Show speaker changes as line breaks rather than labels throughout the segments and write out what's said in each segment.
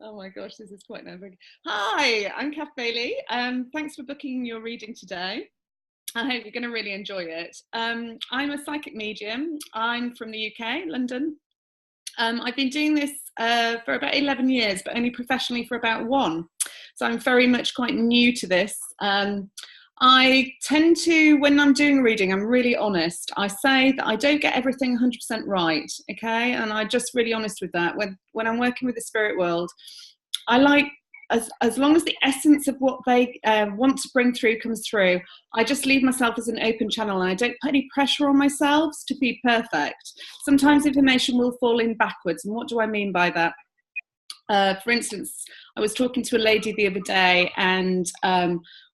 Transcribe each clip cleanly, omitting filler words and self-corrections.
Oh my gosh, this is quite nerve-wracking. Hi, I'm Kath Bailey. Thanks for booking your reading today. I hope you're going to really enjoy it. I'm a psychic medium. I'm from the UK, London. I've been doing this for about 11 years, but only professionally for about 1. So I'm very much quite new to this. I tend to, when I'm doing a reading, I'm really honest. I say that I don't get everything 100% right, okay? And I'm just really honest with that. When I'm working with the spirit world, I like, as long as the essence of what they want to bring through comes through, I just leave myself as an open channel, and I don't put any pressure on myself to be perfect. Sometimes information will fall in backwards, and what do I mean by that? For instance, I was talking to a lady the other day, and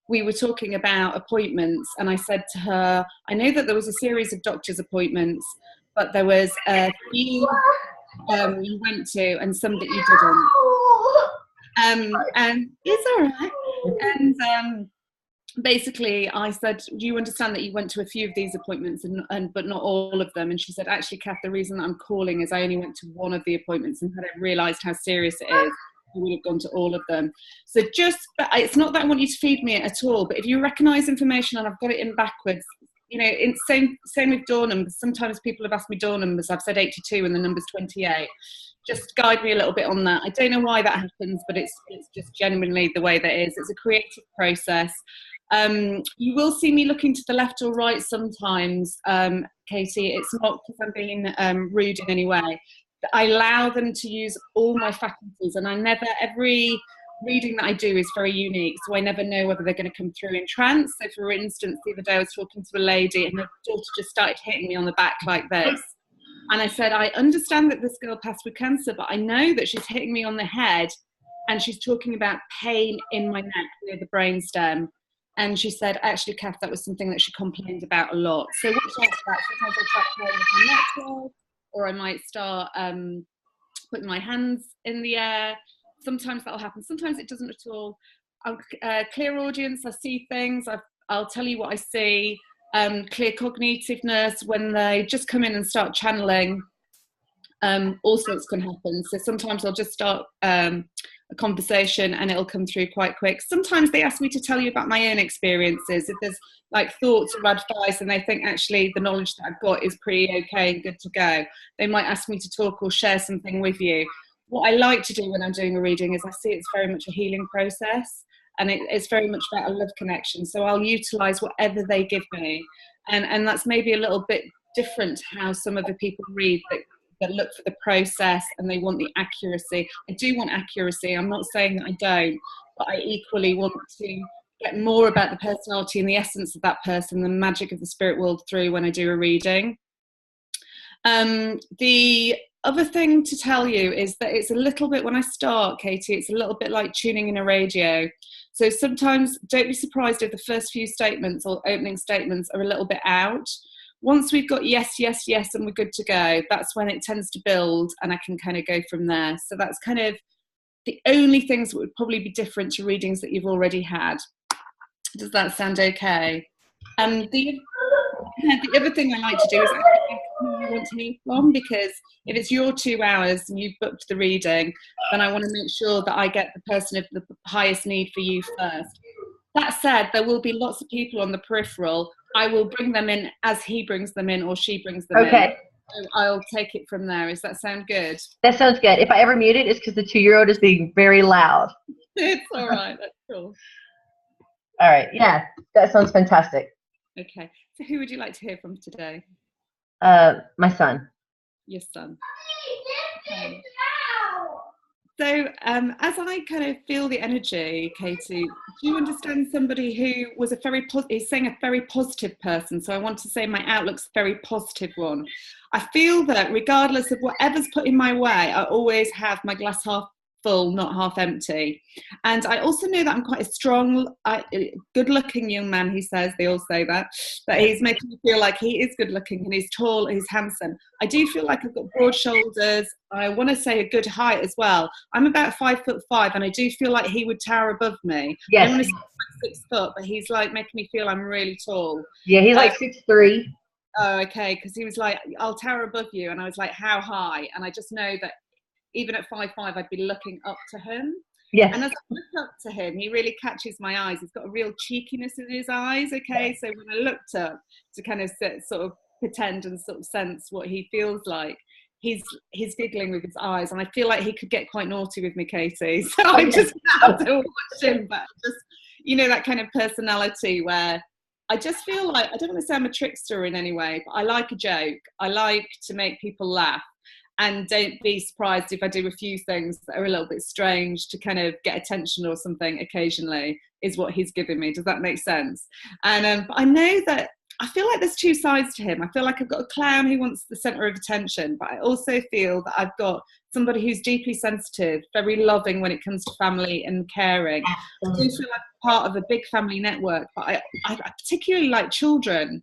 we were talking about appointments, and I said to her, I know that there was a series of doctor's appointments, but there was a few you went to and some that you didn't. And it's all right. And basically I said, do you understand that you went to a few of these appointments and but not all of them? And she said, actually, Kath, the reason that I'm calling is I only went to one of the appointments, and had I realised how serious it is, I would have gone to all of them. So it's not that I want you to feed me it at all, but if you recognise information and I've got it in backwards, you know, it's same with door numbers. Sometimes people have asked me door numbers. I've said 82 and the number's 28. Just guide me a little bit on that. I don't know why that happens, but it's just genuinely the way that it is. It's a creative process. You will see me looking to the left or right sometimes, Katie. It's not because I'm being rude in any way. I allow them to use all my faculties, and every reading that I do is very unique, so I never know whether they're going to come through in trance. So for instance, the other day I was talking to a lady, and her daughter just started hitting me on the back like this, and I said, I understand that this girl passed with cancer, but I know that she's hitting me on the head, and she's talking about pain in my neck near the brainstem. And she said, actually, Kath, that was something that she complained about a lot. So watch out for that. Sometimes I start playing with my neck, or I might start putting my hands in the air. Sometimes that'll happen. Sometimes it doesn't at all. I'm clear audience. I see things. I'll tell you what I see. Clear cognitiveness, when they just come in and start channeling, all sorts can happen. So sometimes I'll just start a conversation and it'll come through quite quick. Sometimes they ask me to tell you about my own experiences. If there's like thoughts or advice and they think actually the knowledge that I've got is pretty okay and good to go, they might ask me to talk or share something with you. What I like to do when I'm doing a reading is I see it's very much a healing process, and it's very much about a love connection. So I'll utilise whatever they give me, and that's maybe a little bit different to how some other people read that look for the process and they want the accuracy. I do want accuracy. I'm not saying that I don't, but I equally want to get more about the personality and the essence of that person, the magic of the spirit world through when I do a reading. The other thing to tell you is that it's a little bit, when I start, Katie, it's a little bit like tuning in a radio. So sometimes don't be surprised if the first few statements or opening statements are a little bit out. Once we've got yes, yes, yes, and we're good to go, that's when it tends to build, and I can kind of go from there. So that's kind of the only things that would probably be different to readings that you've already had. Does that sound okay? The other thing I like to do is actually who you want to hear from, because if it's your 2 hours and you've booked the reading, then I want to make sure that I get the person of the highest need for you first. That said, there will be lots of people on the peripheral. I will bring them in as he brings them in or she brings them in. So I'll take it from there. Does that sound good?
That sounds good. If I ever mute it, it's because the 2-year-old is being very loud.
It's all right. That's cool.
All right. Yeah, that sounds fantastic.
Okay. So who would you like to hear from today?
My son.
Your son. Okay. So as I kind of feel the energy, Katie, do you understand somebody who was is saying a very positive person? So I want to say my outlook's a very positive one. I feel that regardless of whatever's put in my way, I always have my glass half full, not half empty. And I also know that I'm quite a strong, good-looking young man, he says. They all say that he's making me feel like he is good-looking and he's tall, he's handsome. I do feel like I've got broad shoulders. I want to say a good height as well. I'm about 5'5", and I do feel like he would tower above me.
Yes.
I don't want to say like 6 foot, but he's like making me feel I'm really tall.
Yeah, he's like 6'3".
Oh, okay, because he was like, I'll tower above you. And I was like, how high? And I just know that even at 5'5", I'd be looking up to him.
Yes.
And as I look up to him, he really catches my eyes. He's got a real cheekiness in his eyes. Okay, so when I looked up to kind of sort of pretend and sort of sense what he feels like, he's giggling with his eyes, and I feel like he could get quite naughty with me, Katie. So I just have to watch him, but just, you know, that kind of personality where I just feel like, I don't want to say I'm a trickster in any way, but I like a joke. I like to make people laugh. And don't be surprised if I do a few things that are a little bit strange to kind of get attention or something occasionally, is what he's giving me. Does that make sense? And I know that I feel like there's two sides to him. I feel like I've got a clown who wants the centre of attention, but I also feel that I've got somebody who's deeply sensitive, very loving when it comes to family and caring. I do feel like part of a big family network, but I particularly like children.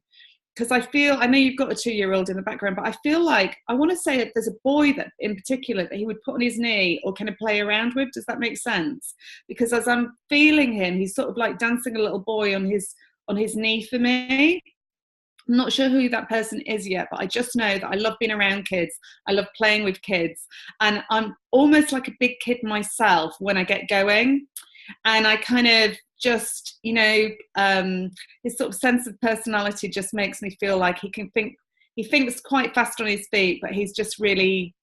Because I know you've got a 2-year-old in the background, but I feel like, I want to say that there's a boy that in particular that he would put on his knee or kind of play around with. Does that make sense? Because as I'm feeling him, he's sort of like dancing a little boy on his knee for me. I'm not sure who that person is yet, but I just know that I love being around kids. I love playing with kids. And I'm almost like a big kid myself when I get going. And I kind of just, you know, his sort of sense of personality just makes me feel like he thinks quite fast on his feet, but he's just really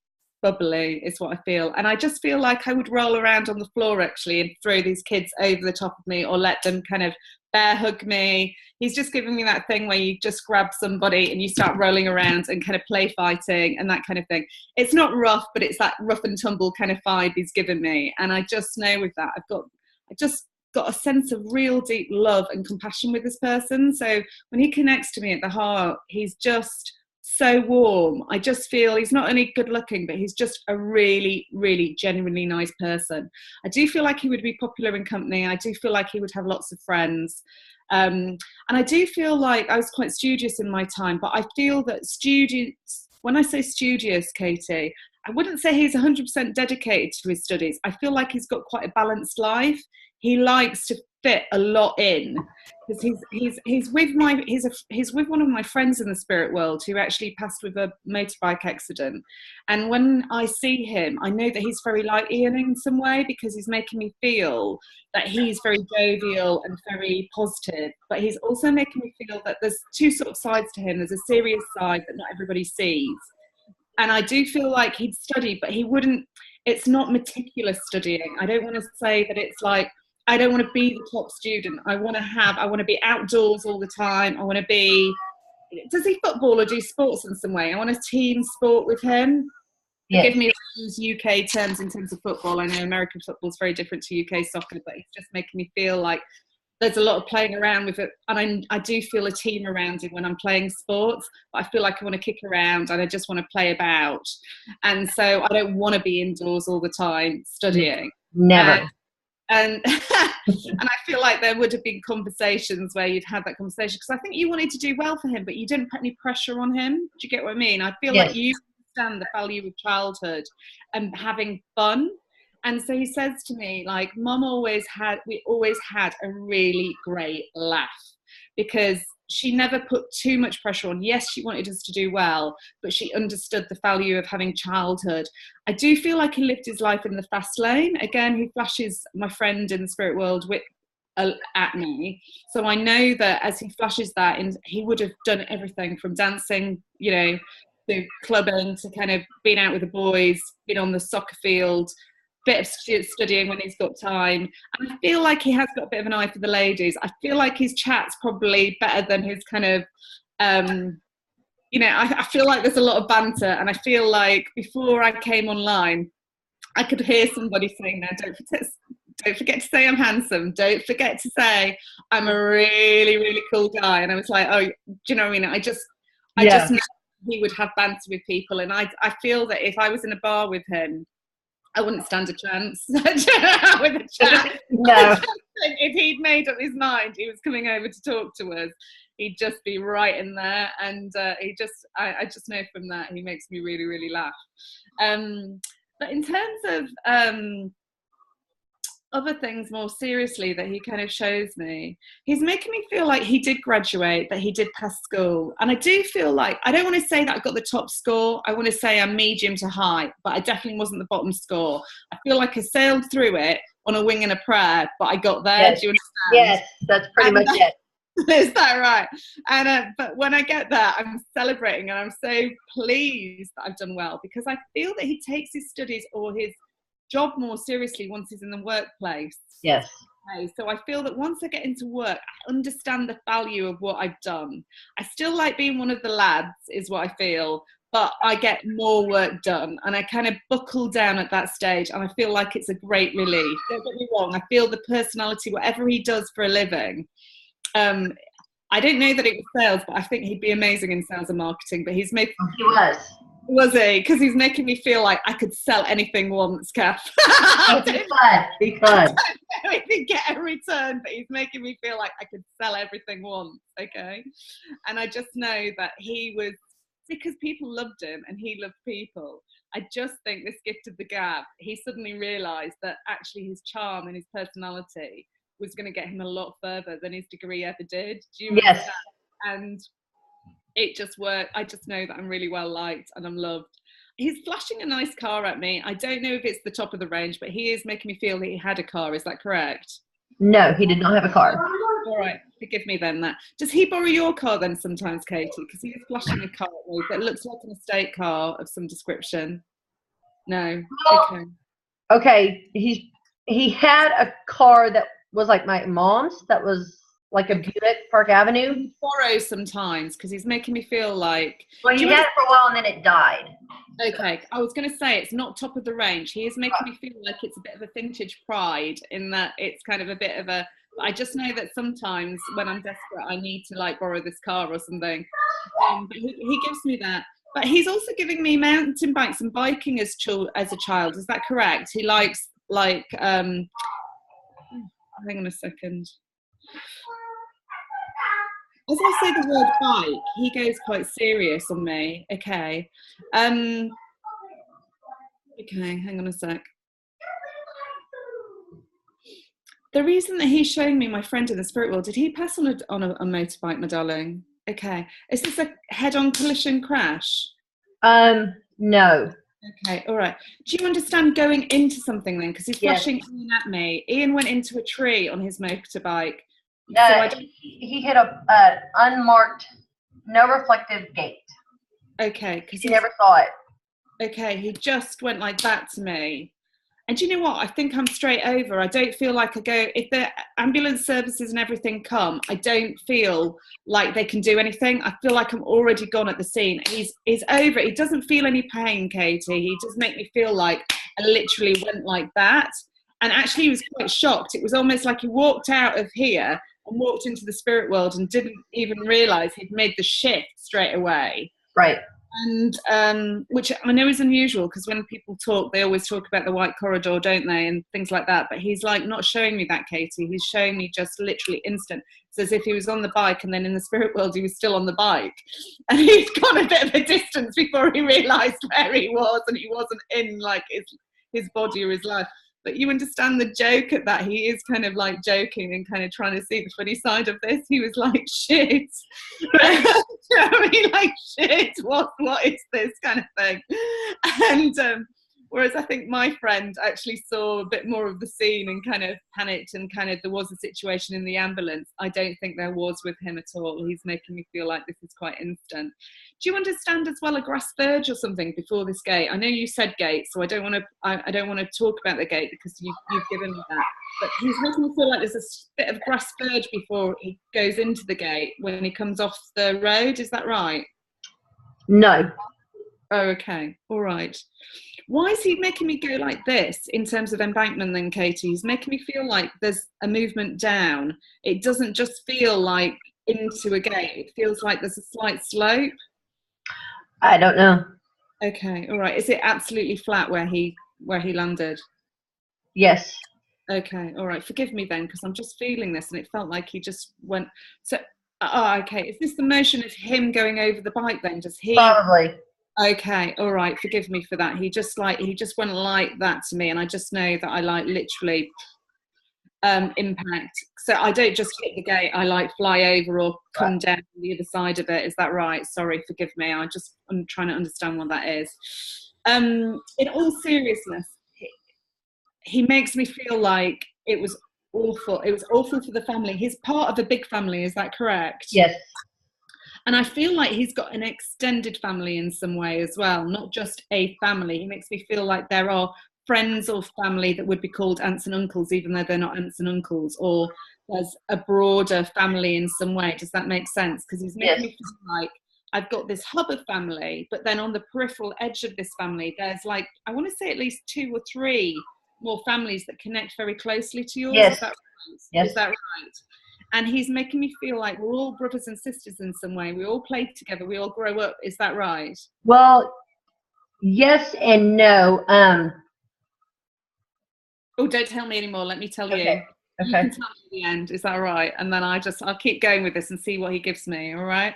bubbly, is what I feel. And I just feel like I would roll around on the floor actually and throw these kids over the top of me, or let them kind of bear hug me. He's just giving me that thing where you just grab somebody and you start rolling around and kind of play fighting and that kind of thing. It's not rough, but it's that rough and tumble kind of vibe he's given me. And I just know with that, I just got a sense of real deep love and compassion with this person. So when he connects to me at the heart, he's just so warm. I just feel he's not only good looking, but he's just a really, really genuinely nice person. I do feel like he would be popular in company. I do feel like he would have lots of friends. And I do feel like I was quite studious in my time, but I feel that when I say studious, Katie, I wouldn't say he's 100% dedicated to his studies. I feel like he's got quite a balanced life. He likes to fit a lot in, because he's with one of my friends in the spirit world who actually passed with a motorbike accident. And when I see him, I know that he's very like Ian in some way, because he's making me feel that he's very jovial and very positive, but he's also making me feel that there's two sort of sides to him. There's a serious side that not everybody sees. And I do feel like he'd study, but it's not meticulous studying. I don't want to say that it's like, I don't want to be the top student. I want to be outdoors all the time. Does he football or do sports in some way? I want a team sport with him. Yes. Forgive me if I use UK terms in terms of football. I know American football is very different to UK soccer, but it's just making me feel like there's a lot of playing around with it. And I do feel a team around him when I'm playing sports, but I feel like I want to kick around and I just want to play about. And so I don't want to be indoors all the time studying.
Never.
And I feel like there would have been conversations where you'd had that conversation, because I think you wanted to do well for him, but you didn't put any pressure on him. Do you get what I mean? I feel like you understand the value of childhood and having fun. And so he says to me, like, we always had a really great laugh, because she never put too much pressure on. Yes, she wanted us to do well, but she understood the value of having childhood. I do feel like he lived his life in the fast lane. Again, he flashes my friend in the spirit world at me. So I know that as he flashes that, and he would have done everything from dancing, you know, to clubbing, to kind of being out with the boys, being on the soccer field, bit of studying when he's got time. And I feel like he has got a bit of an eye for the ladies. I feel like his chat's probably better than his kind of, you know, I feel like there's a lot of banter. And I feel like before I came online, I could hear somebody saying, no, don't forget to say I'm handsome. Don't forget to say I'm a really, really cool guy. And I was like, oh, do you know what I mean? I just know he would have banter with people. And I feel that if I was in a bar with him, I wouldn't stand a chance with a chat.
No.
If he'd made up his mind he was coming over to talk to us, he'd just be right in there. And I just know from that he makes me really, really laugh. But in terms of other things more seriously that he kind of shows me. He's making me feel like he did graduate, that he did pass school. And I do feel like, I don't want to say that I got the top score. I want to say I'm medium to high, but I definitely wasn't the bottom score. I feel like I sailed through it on a wing and a prayer, but I got there.
Yes.
Do you understand?
Yes, that's pretty much it.
Is that right? And but when I get there, I'm celebrating and I'm so pleased that I've done well, because I feel that he takes his studies or his job more seriously once he's in the workplace.
Yes.
Okay, so I feel that once I get into work, I understand the value of what I've done. I still like being one of the lads, is what I feel, but I get more work done and I kind of buckle down at that stage, and I feel like it's a great relief. Don't get me wrong, I feel the personality, whatever he does for a living, I don't know that it was sales, but I think he'd be amazing in sales and marketing. But he's made.
He was
he? Because he's making me feel like I could sell anything once, Kath.
He could.
I could get a return, but he's making me feel like I could sell everything once. Okay, and I just know that he was, because people loved him and he loved people. I just think this gift of the gab, he suddenly realised that actually his charm and his personality was going to get him a lot further than his degree ever did. Do you understand? And it just worked. I just know that I'm really well liked and I'm loved. He's flashing a nice car at me. I don't know if it's the top of the range, but he is making me feel that he had a car. Is that correct?
No, he did not have a car.
All right, forgive me then. That does he borrow your car then sometimes, Katie? Because he is flashing a car at me that looks like an estate car of some description. No.
Well, okay. He had a car that was like my mom's, that was like a Buick, Park Avenue.
He borrows sometimes because he's making me feel like.
Well, he had it for a while and then it died.
Okay, I was going to say it's not top of the range. He is making me feel like it's a bit of a vintage pride, in that it's kind of a bit of a. I just know that sometimes when I'm desperate, I need to like borrow this car or something. But he gives me that. But he's also giving me mountain bikes and biking as a child. Is that correct? He likes hang on a second. As I say the word bike, he goes quite serious on me. Okay. Okay, hang on a sec. The reason that he's showing me my friend in the spirit world, did he pass on a motorbike, my darling? Okay. Is this a head-on collision crash?
No.
Okay, all right. Do you understand going into something then? Because he's flashing Ian at me. Ian went into a tree on his motorbike.
He hit a unmarked, no reflective gate.
Okay, because
he never saw it.
Okay, he just went like that to me. And do you know what? I think I'm straight over. I don't feel like if the ambulance services and everything come, I don't feel like they can do anything. I feel like I'm already gone at the scene. He's over it. He doesn't feel any pain, Katie. He just make me feel like I literally went like that. And actually he was quite shocked. It was almost like he walked out of here and walked into the spirit world and didn't even realise he'd made the shift straight away.
Right.
And which I know is unusual, because when people talk, they always talk about the white corridor, don't they, and things like that. But he's like not showing me that, Katie. He's showing me just literally instant. It's as if he was on the bike, and then in the spirit world, he was still on the bike. And he's gone a bit of a distance before he realised where he was, and he wasn't in like his body or his life. But you understand the joke at that. He is kind of like joking and kind of trying to see the funny side of this. He was like, shit. I mean, like, shit, what is this kind of thing? And whereas I think my friend actually saw a bit more of the scene and kind of panicked, and kind of there was a situation in the ambulance. I don't think there was with him at all. He's making me feel like this is quite instant. Do you understand as well a grass verge or something before this gate? I know you said gate, so I don't want to talk about the gate because you've given me that. But he's making me feel like there's a bit of grass verge before he goes into the gate when he comes off the road. Is that right?
No.
Oh, okay. All right. Why is he making me go like this in terms of embankment then, Katie? He's making me feel like there's a movement down. It doesn't just feel like into a gate. It feels like there's a slight slope.
I don't know.
Okay, all right. Is it absolutely flat where he landed?
Yes.
Okay, all right. Forgive me then, because I'm just feeling this, and it felt like he just went. So, okay. Is this the motion of him going over the bike then? Does he?
Probably.
Okay, all right. Forgive me for that. He just went like that to me, and I just know that I like literally impact. So I don't just hit the gate, I like fly over or come down the other side of it. Is that right? Sorry, forgive me. I'm trying to understand what that is. In all seriousness, he makes me feel like it was awful. It was awful for the family. He's part of a big family, is that correct?
Yes.
And I feel like he's got an extended family in some way as well, not just a family. He makes me feel like there are friends or family that would be called aunts and uncles, even though they're not aunts and uncles, or there's a broader family in some way. Does that make sense? Because he's making me feel like I've got this hub of family, but then on the peripheral edge of this family, there's like, I want to say at least 2 or 3 more families that connect very closely to yours.
Yes.
Is that right?
Yes.
Is that right? And he's making me feel like we're all brothers and sisters in some way. We all play together. We all grow up. Is that right?
Well, yes and no.
Oh, don't tell me anymore. Let me tell you.
Okay.
You can tell me at the end. Is that right? And then I'll keep going with this and see what he gives me. All right.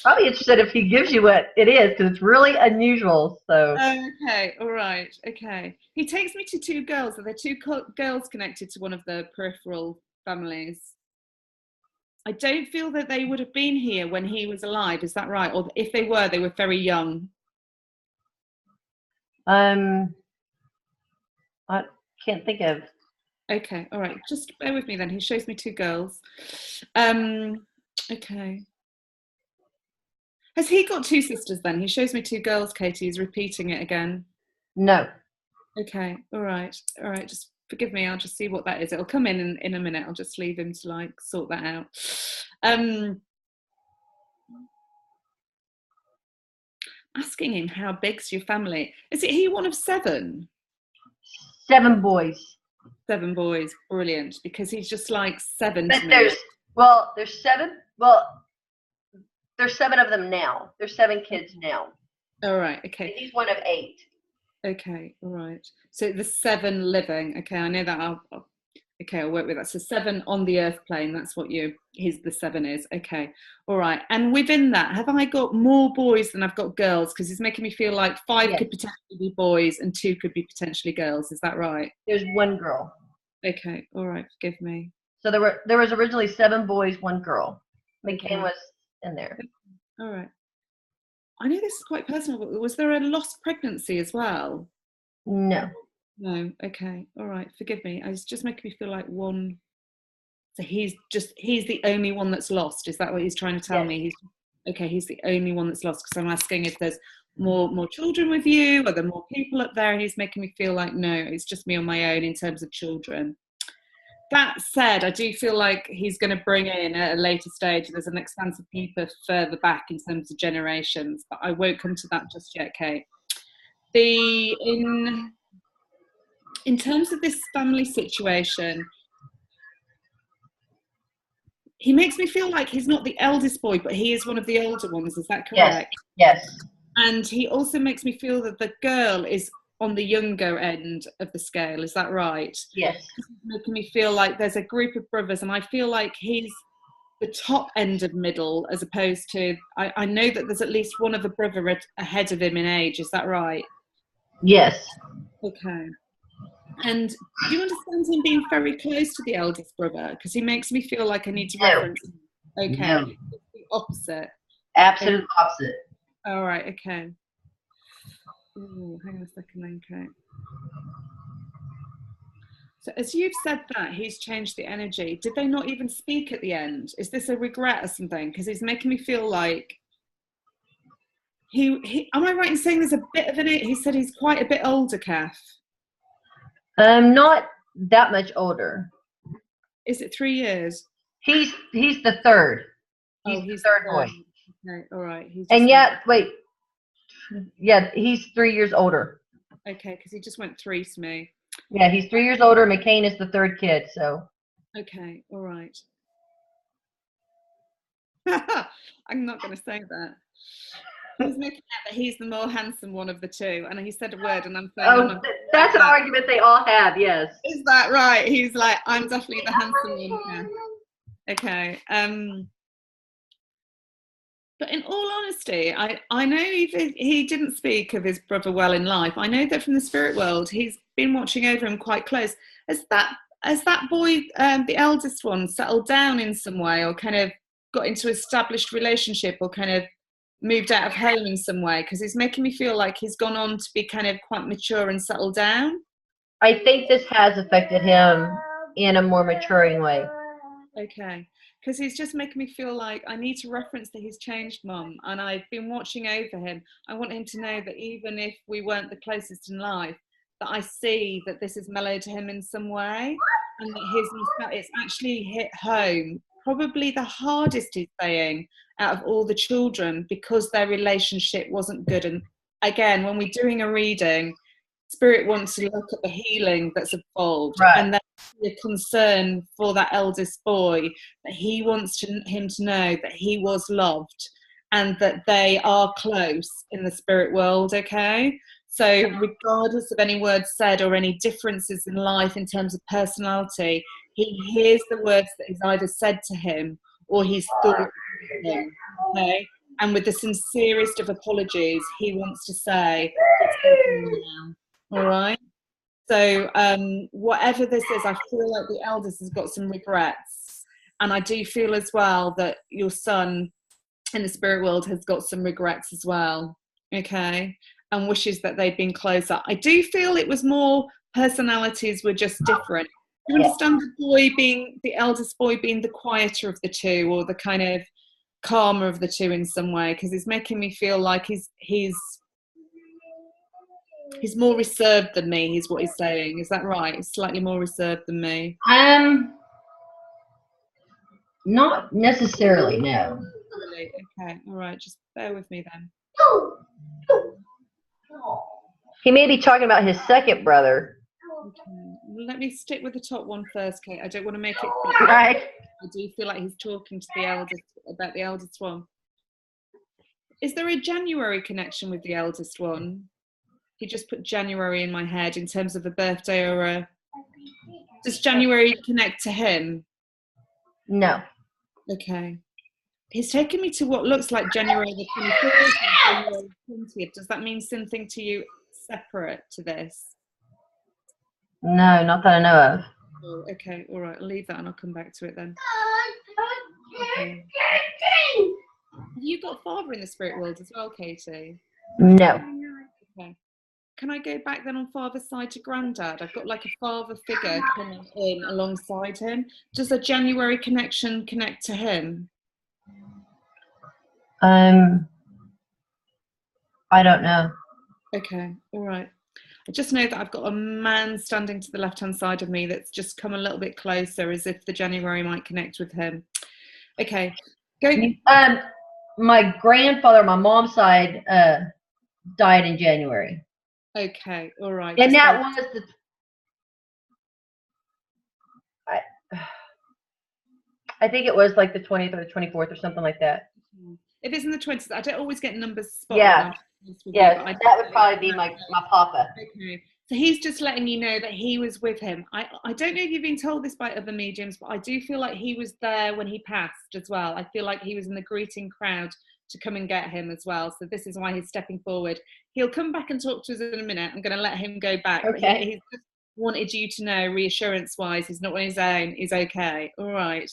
I'll be interested if he gives you what it is, because it's really unusual. So.
Okay. All right. Okay. He takes me to 2 girls. Are there 2 girls connected to one of the peripheral families? I don't feel that they would have been here when he was alive. Is that right? Or if they were very young.
I can't think of.
Okay, all right. Just bear with me then. He shows me 2 girls. Okay. Has he got 2 sisters then? He shows me 2 girls, Katie. He's repeating it again.
No.
Okay, all right. All right, just forgive me. I'll just see what that is. It'll come in a minute. I'll just leave him to like sort that out. Asking him, how big's your family? Is he one of 7?
7 boys.
7 boys. Brilliant. Because he's just like 7
But
to me.
there's 7. Well, there's 7 of them now. There's 7 kids now.
All right. Okay.
And he's one of 8.
Okay. All right. So the 7 living. Okay. I know that. I'll work with that. So 7 on the earth plane. That's what the 7 is. Okay. All right. And within that, have I got more boys than I've got girls? Because it's making me feel like 5 could potentially be boys and 2 could be potentially girls. Is that right?
There's 1 girl.
Okay. All right. Forgive me.
So there was originally 7 boys, 1 girl. McCain was in there.
All right. I know this is quite personal, but was there a lost pregnancy as well?
No.
No. Okay. All right. Forgive me. It's just making me feel like one. So he's the only one that's lost. Is that what he's trying to tell me? He's the only one that's lost, because I'm asking if there's more children with you. Are there more people up there? And he's making me feel like, no, it's just me on my own in terms of children. That said, I do feel like he's going to bring in at a later stage, there's an expansive people further back in terms of generations, but I won't come to that just yet, Kate. In terms of this family situation, he makes me feel like he's not the eldest boy, but he is one of the older ones. Is that correct?
Yes.
And he also makes me feel that the girl is on the younger end of the scale. Is that right?
Yes.
It's making me feel like there's a group of brothers, and I feel like he's the top end of middle, as opposed to, I know that there's at least one other brother ahead of him in age. Is that right?
Yes.
Okay. And do you understand him being very close to the eldest brother? Because he makes me feel like I need to reference him. Okay.
No.
It's the opposite.
Absolute opposite.
All right. Okay. Ooh, hang on a second then, Kate. So as you've said that, he's changed the energy. Did they not even speak at the end? Is this a regret or something? Because he's making me feel like he am I right in saying there's a bit of he said he's quite a bit older, Kath?
Not that much older.
Is it 3 years?
He's the 3rd. He's the third boy.
Okay, all right.
And yet, wait. Yeah, he's 3 years older.
Okay, because he just went 3 to me.
Yeah, he's 3 years older. McCain is the 3rd kid, so.
Okay, all right. I'm not going to say that. He's making out that he's the more handsome one of the 2, and he said a word, and I'm saying,
that's an argument they all have. Yes.
Is that right? He's like, I'm definitely the handsome one. Yeah. Okay. But in all honesty, I know he didn't speak of his brother well in life. I know that from the spirit world, he's been watching over him quite close. Has that has that boy, the eldest one, settled down in some way, or kind of got into established relationship, or kind of moved out of home in some way? Because he's making me feel like he's gone on to be kind of quite mature and settled down.
I think this has affected him in a more maturing way.
Okay, because he's just making me feel like I need to reference that he's changed, Mum, and I've been watching over him. I want him to know that even if we weren't the closest in life, that I see that this is mellowed to him in some way, and that it's actually hit home, probably the hardest, he's saying, out of all the children, because their relationship wasn't good. And again, when we're doing a reading, Spirit wants to look at the healing that's involved,
right.
And that's a concern for that eldest boy, that he wants him to know that he was loved and that they are close in the spirit world, okay? So regardless of any words said or any differences in life in terms of personality, he hears the words that he's either said to him or he's thought to him, okay? And with the sincerest of apologies, he wants to say, it's happening now. All right. So whatever this is, I feel like the eldest has got some regrets, and I do feel as well that your son in the spirit world has got some regrets as well, okay, and wishes that they'd been closer. I do feel it was more personalities were just different. Do you understand the eldest boy being the quieter of the two, or the kind of calmer of the two in some way? Because it's making me feel like he's more reserved than me, is what he's saying. Is that right? He's slightly more reserved than me.
Not necessarily, no.
Really? Okay, all right, just bear with me then.
He may be talking about his second brother.
Okay, well, let me stick with the top one first, Kate. I don't want to make it
right.
I do feel like he's talking to the eldest, about the eldest one. Is there a January connection with the eldest one? He just put January in my head in terms of a birthday or a... Does January connect to him?
No.
Okay. He's taken me to what looks like January the 24th and January 20th. Does that mean something to you separate to this?
No, not that I know of.
Oh, okay, all right. I'll leave that and I'll come back to it then. Okay. Have you got father in the spirit world as well, Katie?
No.
Okay. Can I go back then on father's side to granddad? I've got like a father figure coming in alongside him. Does a January connection connect to him?
I don't know.
Okay, all right. I just know that I've got a man standing to the left-hand side of me that's just come a little bit closer, as if the January might connect with him. Okay. Go.
My grandfather, my mom's side, died in January.
Okay, all right.
And that was the... I think it was like the 20th or the 24th or something like that.
If it's in the 20s, I don't always get numbers spot on.
Yeah, that would probably be my papa.
Okay, so he's just letting you know that he was with him. I don't know if you've been told this by other mediums, but I do feel like he was there when he passed as well. I feel like he was in the greeting crowd to come and get him as well. So this is why he's stepping forward. He'll come back and talk to us in a minute. I'm going to let him go back.
Okay.
He's just wanted you to know, reassurance-wise, he's not on his own. He's okay. All right.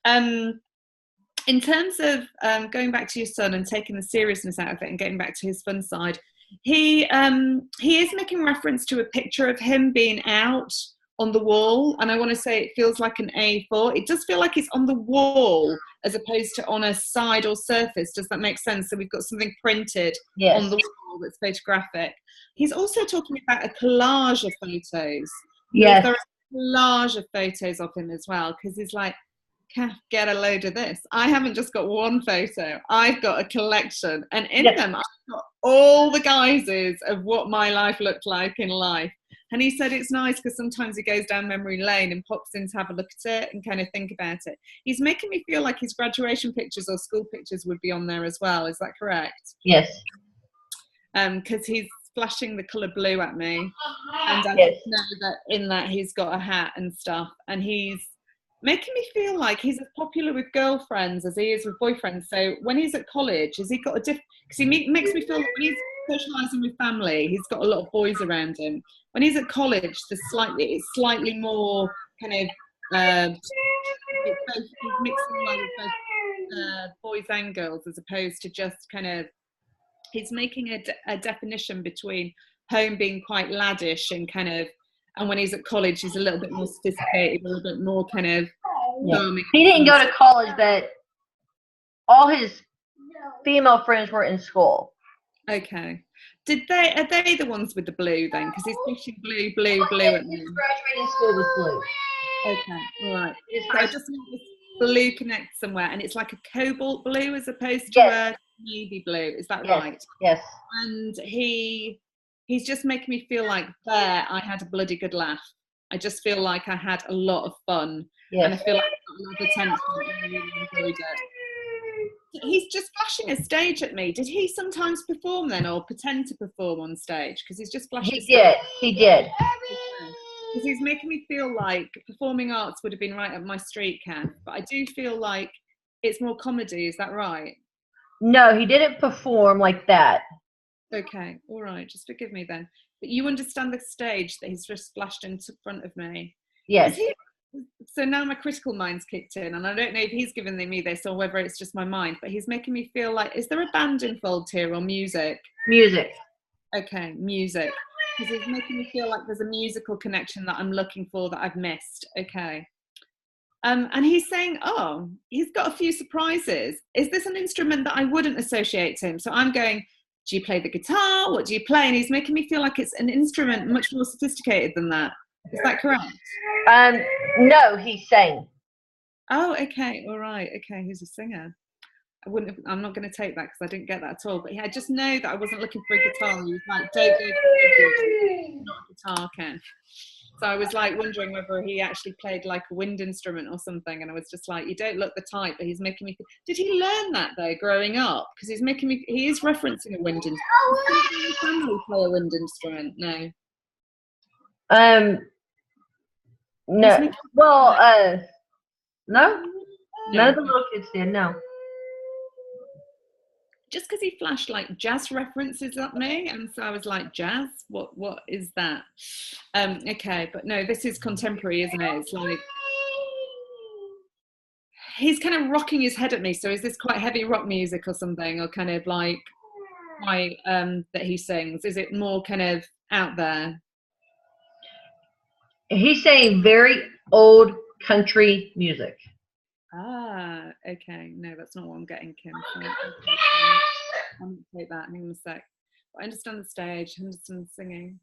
In terms of going back to your son and taking the seriousness out of it and getting back to his fun side, he is making reference to a picture of him being out on the wall, and I want to say it feels like an A4. It does feel like it's on the wall as opposed to on a side or surface. Does that make sense? So we've got something printed on the wall that's photographic. He's also talking about a collage of photos.
Yes.
There is a collage of photos of him as well, because he's like, get a load of this. I haven't just got one photo, I've got a collection, and in them I've got all the guises of what my life looked like in life. And he said it's nice because sometimes he goes down memory lane and pops in to have a look at it and kind of think about it. He's making me feel like his graduation pictures or school pictures would be on there as well. Is that correct?
Yes.
Because he's flashing the colour blue at me, and I know that in that he's got a hat and stuff, and he's making me feel like he's as popular with girlfriends as he is with boyfriends. So when he's at college, has he got a different... Because he makes me feel like when he's socialising with family, he's got a lot of boys around him. When he's at college, it's slightly more kind of he's mixing well with both boys and girls, as opposed to just kind of, he's making a definition between home being quite laddish and kind of, and when he's at college he's a little bit more sophisticated, a little bit more kind of charming.
He didn't go to college, but all his female friends were in school.
Okay. Are they the ones with the blue then? Because he's pushing blue at me.
His graduating school was blue.
Okay, all right. I just want this blue connect somewhere, and it's like a cobalt blue as opposed to a navy blue. Is that right?
Yes.
And he's just making me feel like there I had a bloody good laugh. I just feel like I had a lot of fun. Yes. And I feel like I got a lot of attention and I really enjoyed it. He's just flashing a stage at me. Did he sometimes perform then, or pretend to perform on stage? Because he's just flashing.
He did.
Because he's making me feel like performing arts would have been right up my street, Kath. But I do feel like it's more comedy. Is that right?
No, he didn't perform like that.
Okay, all right. Just forgive me then. But you understand the stage that he's just flashed in front of me.
Yes.
So now my critical mind's kicked in, and I don't know if he's given me this or whether it's just my mind, but he's making me feel like, is there a band involved here or music?
Music.
Okay, music. Because he's making me feel like there's a musical connection that I'm looking for that I've missed. Okay. And he's saying, oh, he's got a few surprises. Is this an instrument that I wouldn't associate to him? So I'm going, do you play the guitar? What do you play? And he's making me feel like it's an instrument much more sophisticated than that. Is that correct?
No, he sang.
Oh, okay, all right, okay. He's a singer. I'm not going to take that because I didn't get that at all. But I just know that I wasn't looking for a guitar. He was like, don't go for not a guitar, Ken. So I was like wondering whether he actually played like a wind instrument or something. And I was just like, you don't look the type. But he's making me. Did he learn that though, growing up? Because he's making me. He is referencing a wind instrument. Does your family play a wind instrument? No.
No. Well, no. None of the little kids did. No.
Just because he flashed like jazz references at me, and so I was like, jazz? What is that? Okay, but no, this is contemporary, isn't it? It's like he's kind of rocking his head at me. So is this quite heavy rock music or something, or kind of like quite that he sings? Is it more kind of out there?
He's saying very old country music.
Ah, okay. No, that's not what I'm getting, Kim. So, I'm going to take that. Hang on a sec. I understand the stage, I understand the singing.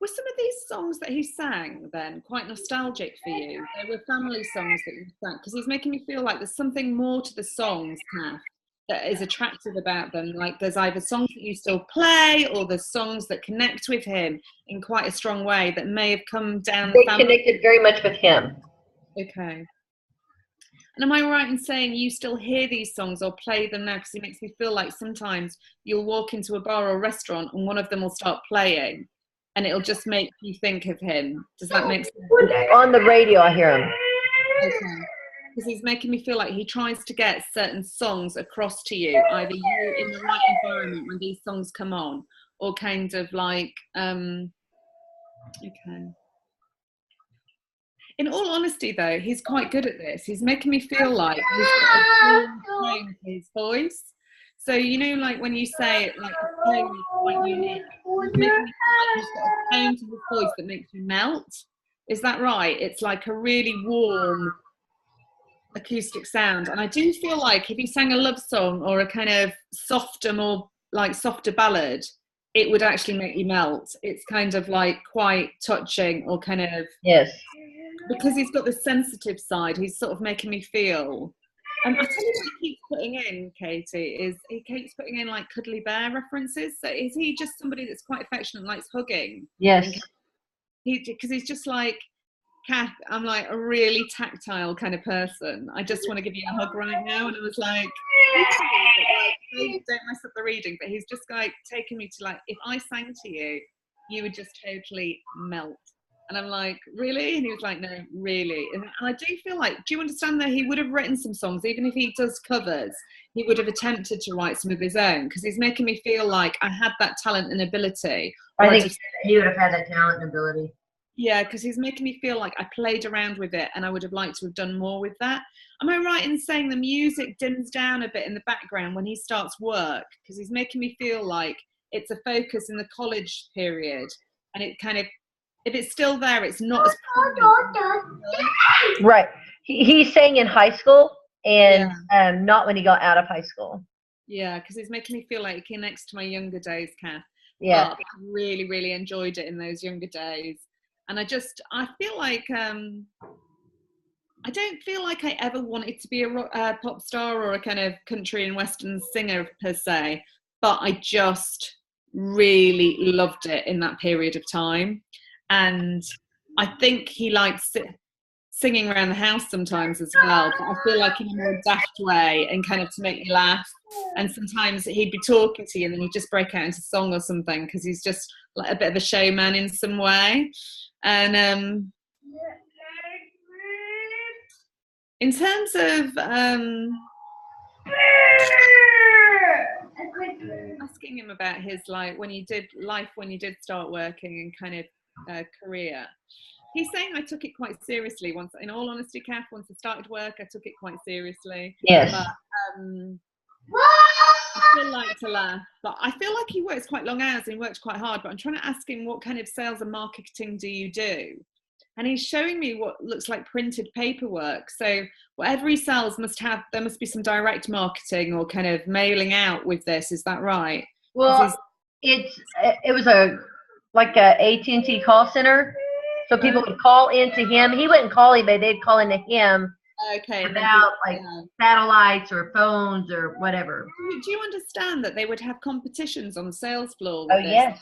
Were some of these songs that he sang then quite nostalgic for you? They were family songs that he sang? Because he's making me feel like there's something more to the songs, Kath, that is attractive about them. Like there's either songs that you still play or there's songs that connect with him in quite a strong way that may have come down.
They connected very much with him.
Okay. And am I right in saying you still hear these songs or play them now? Because it makes me feel like sometimes you'll walk into a bar or restaurant and one of them will start playing and it'll just make you think of him. Does that make sense?
On the radio, I hear him.
Okay. Because he's making me feel like he tries to get certain songs across to you, either you in the right environment when these songs come on, or kind of like, okay. In all honesty, though, he's quite good at this. He's making me feel like he's got a tone to his voice. So, you know, like when you say it, like the tone is quite unique. He's making me feel like he's got a tone to his voice that makes you melt. Is that right? It's like a really warm acoustic sound. And I do feel like if he sang a love song or a kind of softer, more like softer ballad, it would actually make you melt. It's kind of like quite touching or kind of...
Yes.
Because he's got the sensitive side, he's sort of making me feel. I tell you what he keeps putting in, Katie, is he keeps putting in like cuddly bear references. So is he just somebody that's quite affectionate and likes hugging?
Yes.
Because he's just like, Kath, I'm like a really tactile kind of person. I just want to give you a hug right now. And I was like, don't mess up the reading. But he's just like taking me to like, if I sang to you, you would just totally melt. And I'm like, really? And he was like, no, really. And I do feel like, do you understand that he would have written some songs, even if he does covers, he would have attempted to write some of his own, because he's making me feel like I had that talent and ability.
I think he would have had that talent and ability.
Yeah, because he's making me feel like I played around with it and I would have liked to have done more with that. Am I right in saying the music dims down a bit in the background when he starts work? Because he's making me feel like it's a focus in the college period, and it kind of, if it's still there, it's not as prominent.
Right. He's saying in high school and
Yeah.
not when he got out of high school.
Yeah, because it's making me feel like it connects to my younger days, Kath.
Yeah.
But I really, really enjoyed it in those younger days. And I feel like, I don't feel like I ever wanted to be a pop star or a kind of country and western singer per se, but I just really loved it in that period of time. And I think he likes singing around the house sometimes as well, but I feel like in a more daft way and kind of to make me laugh. And sometimes he'd be talking to you and then he'd just break out into song or something because he's just like a bit of a showman in some way. And in terms of asking him about his when you did start working and kind of career, he's saying I took it quite seriously once. In all honesty, Kath, once I started work, I took it quite seriously.
Yes.
But I still like to laugh. But I feel like he works quite long hours and he works quite hard. But I'm trying to ask him, what kind of sales and marketing do you do? And he's showing me what looks like printed paperwork. So whatever he sells there must be some direct marketing or kind of mailing out with this. Is that right?
Well, it was like a AT&T call center. So people would call into him. He wouldn't call anybody. They'd call into him about satellites or phones or whatever.
Do you understand that they would have competitions on the sales floor
with
this?
Yes.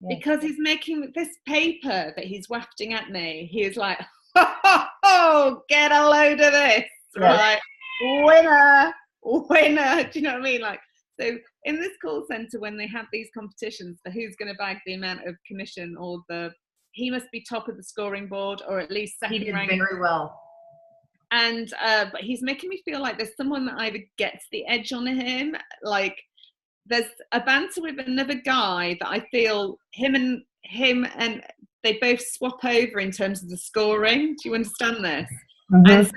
Because he's making this paper that he's wafting at me. He is like, oh, get a load of this, right? Winner. Do you know what I mean? So in this call center, when they have these competitions for who's going to bag the amount of commission or he must be top of the scoring board or at least second rank.
He did very well.
And but he's making me feel like there's someone that either gets the edge on him, like there's a banter with another guy that I feel him and they both swap over in terms of the scoring. Do you understand this?
Mm-hmm.
And so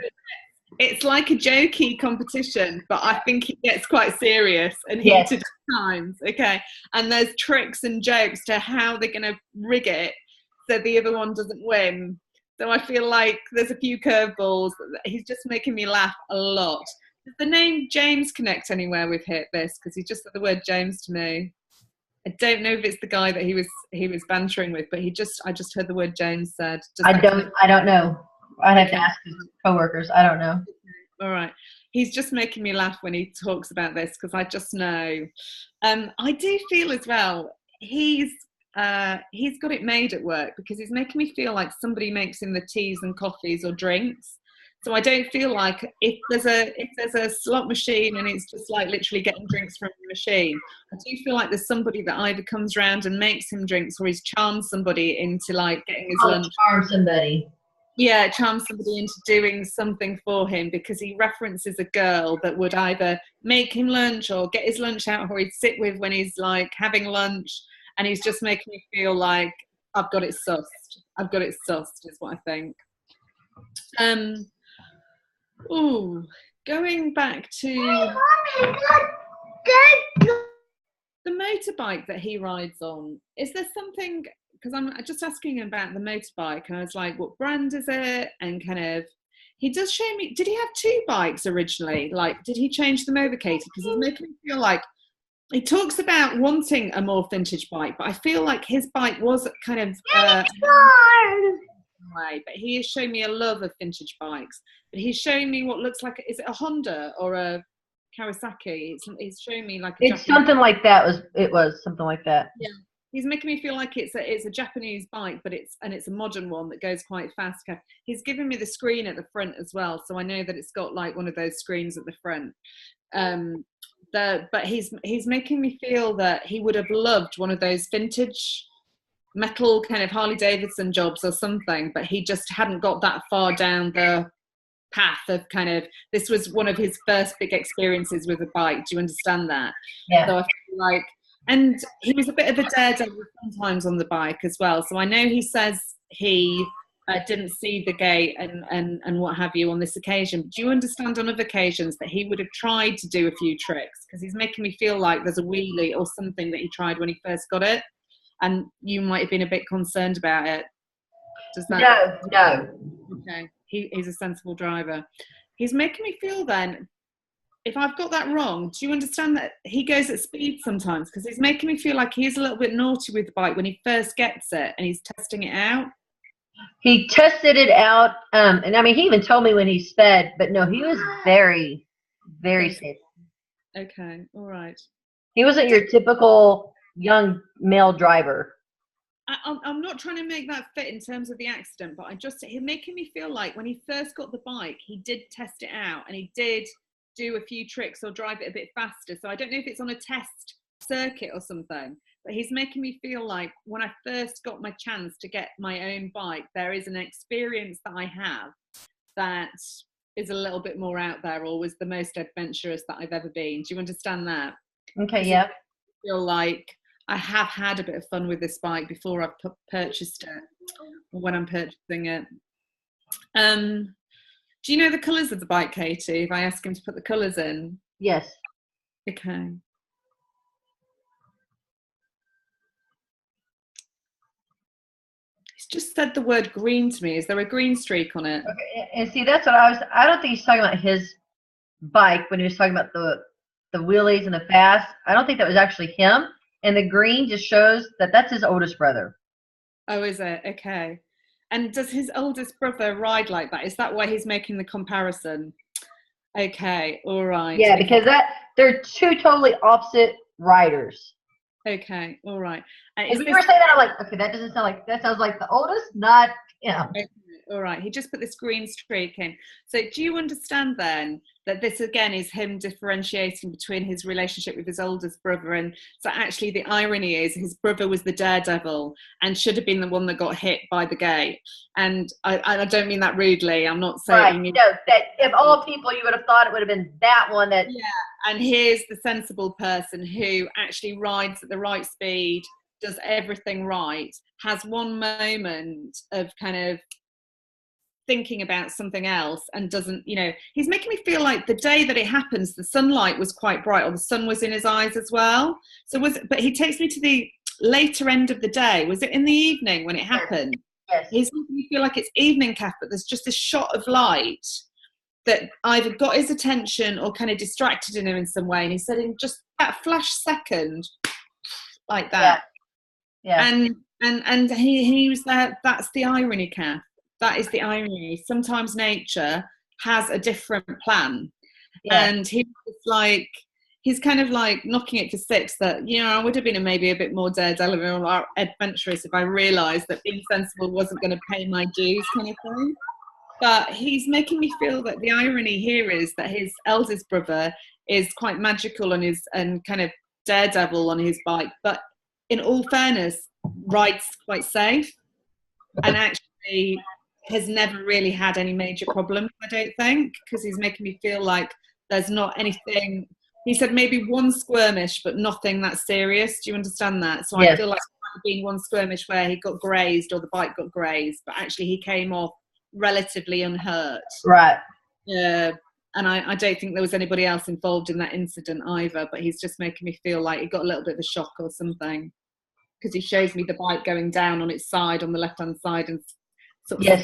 it's like a jokey competition, but I think it gets quite serious and heated at times. Okay. And there's tricks and jokes to how they're going to rig it so the other one doesn't win. So I feel like there's a few curveballs. He's just making me laugh a lot. Does the name James connect anywhere with this? Because he just said the word James to me. I don't know if it's the guy that he was bantering with, but I just heard the word James said.
I don't know. I'd have to ask his coworkers. I don't know.
All right. He's just making me laugh when he talks about this because I just know. I do feel as well he's got it made at work because he's making me feel like somebody makes him the teas and coffees or drinks. So I don't feel like if there's a slot machine and it's just like literally getting drinks from the machine, I do feel like there's somebody that either comes around and makes him drinks or he's charmed somebody into like getting his lunch.
Charm somebody.
Yeah, charm somebody into doing something for him because he references a girl that would either make him lunch or get his lunch out or he'd sit with when he's like having lunch. And he's just making me feel like I've got it sussed. I've got it sussed is what I think. Going back to the motorbike that he rides on, is there something, because I'm just asking him about the motorbike and I was like, what brand is it? And kind of, he does show me, did he have two bikes originally? Like, did he change them over, Katie? Because he's making me feel like, he talks about wanting a more vintage bike, but I feel like his bike was kind of way, but he is showing me a love of vintage bikes. But he's showing me what looks like, is it a Honda or a Kawasaki? He's showing me like
it's something like that. It was something like that.
Yeah, he's making me feel like it's a Japanese bike, but it's a modern one that goes quite fast. He's giving me the screen at the front as well, so I know that it's got like one of those screens at the front. But he's making me feel that he would have loved one of those vintage metal kind of Harley Davidson jobs or something, but he just hadn't got that far down the path of kind of, this was one of his first big experiences with a bike. Do you understand that?
Yeah.
So I feel like, and he was a bit of a daredevil sometimes on the bike as well. So I know he says he didn't see the gate and what have you on this occasion. But do you understand on other occasions that he would have tried to do a few tricks? Because he's making me feel like there's a wheelie or something that he tried when he first got it, and you might have been a bit concerned about it. Does that?
No.
Okay, he's a sensible driver. He's making me feel then, if I've got that wrong, do you understand that he goes at speed sometimes? Because he's making me feel like he's a little bit naughty with the bike when he first gets it and he's testing it out.
He tested it out, and I mean, he even told me when he sped, but no, he was very, very safe.
Okay, all right.
He wasn't your typical young male driver.
I'm not trying to make that fit in terms of the accident, but he's making me feel like when he first got the bike, he did test it out and he did do a few tricks or drive it a bit faster. So I don't know if it's on a test circuit or something, but he's making me feel like when I first got my chance to get my own bike, there is an experience that I have that is a little bit more out there, or was the most adventurous that I've ever been. Do you understand that?
Okay, yeah.
I feel like I have had a bit of fun with this bike before I've purchased it, or when I'm purchasing it. Do you know the colours of the bike, Katie, if I ask him to put the colours in?
Yes.
Okay. He's just said the word green to me. Is there a green streak on it?
Okay, and see, that's what I don't think he's talking about his bike when he was talking about the wheelies and the fast. I don't think that was actually him. And the green just shows that that's his oldest brother.
Oh, is it? Okay. And does his oldest brother ride like that? Is that why he's making the comparison? Okay, all right.
Yeah,
okay.
because they're two totally opposite riders.
Okay, all right.
If you were saying that, I'm like, okay, that doesn't sound like, that sounds like the oldest, not him.
Okay, all right. He just put this green streak in. So do you understand then that this again is him differentiating between his relationship with his oldest brother? And so actually the irony is his brother was the daredevil and should have been the one that got hit by the gate. And I don't mean that rudely. I'm not saying
right. No, that if all people, you would have thought it would have been that one that.
Yeah, and here's the sensible person who actually rides at the right speed, does everything right, has one moment of kind of thinking about something else and doesn't, he's making me feel like the day that it happens, the sunlight was quite bright, or the sun was in his eyes as well. But he takes me to the later end of the day. Was it in the evening when it happened?
Yes.
He's making me feel like it's evening, Kath, but there's just a shot of light that either got his attention or kind of distracted him in some way. And he said in just that flash second, like that.
Yeah.
And he was there. That's the irony, Kath. That is the irony. Sometimes nature has a different plan. Yeah. And he's kind of like knocking it for six that, I would have been maybe a bit more daredevil or adventurous if I realised that being sensible wasn't going to pay my dues kind of thing. But he's making me feel that the irony here is that his eldest brother is quite magical and kind of daredevil on his bike, but in all fairness, rides quite safe and actually has never really had any major problems, I don't think, because he's making me feel like there's not anything. He said maybe one skirmish, but nothing that serious. Do you understand that? So yes. I feel like it might have been one skirmish where he got grazed or the bike got grazed, but actually he came off relatively unhurt.
Right.
And I don't think there was anybody else involved in that incident either, but he's just making me feel like he got a little bit of a shock or something, because he shows me the bike going down on its side, on the left-hand side, and sort of
yes.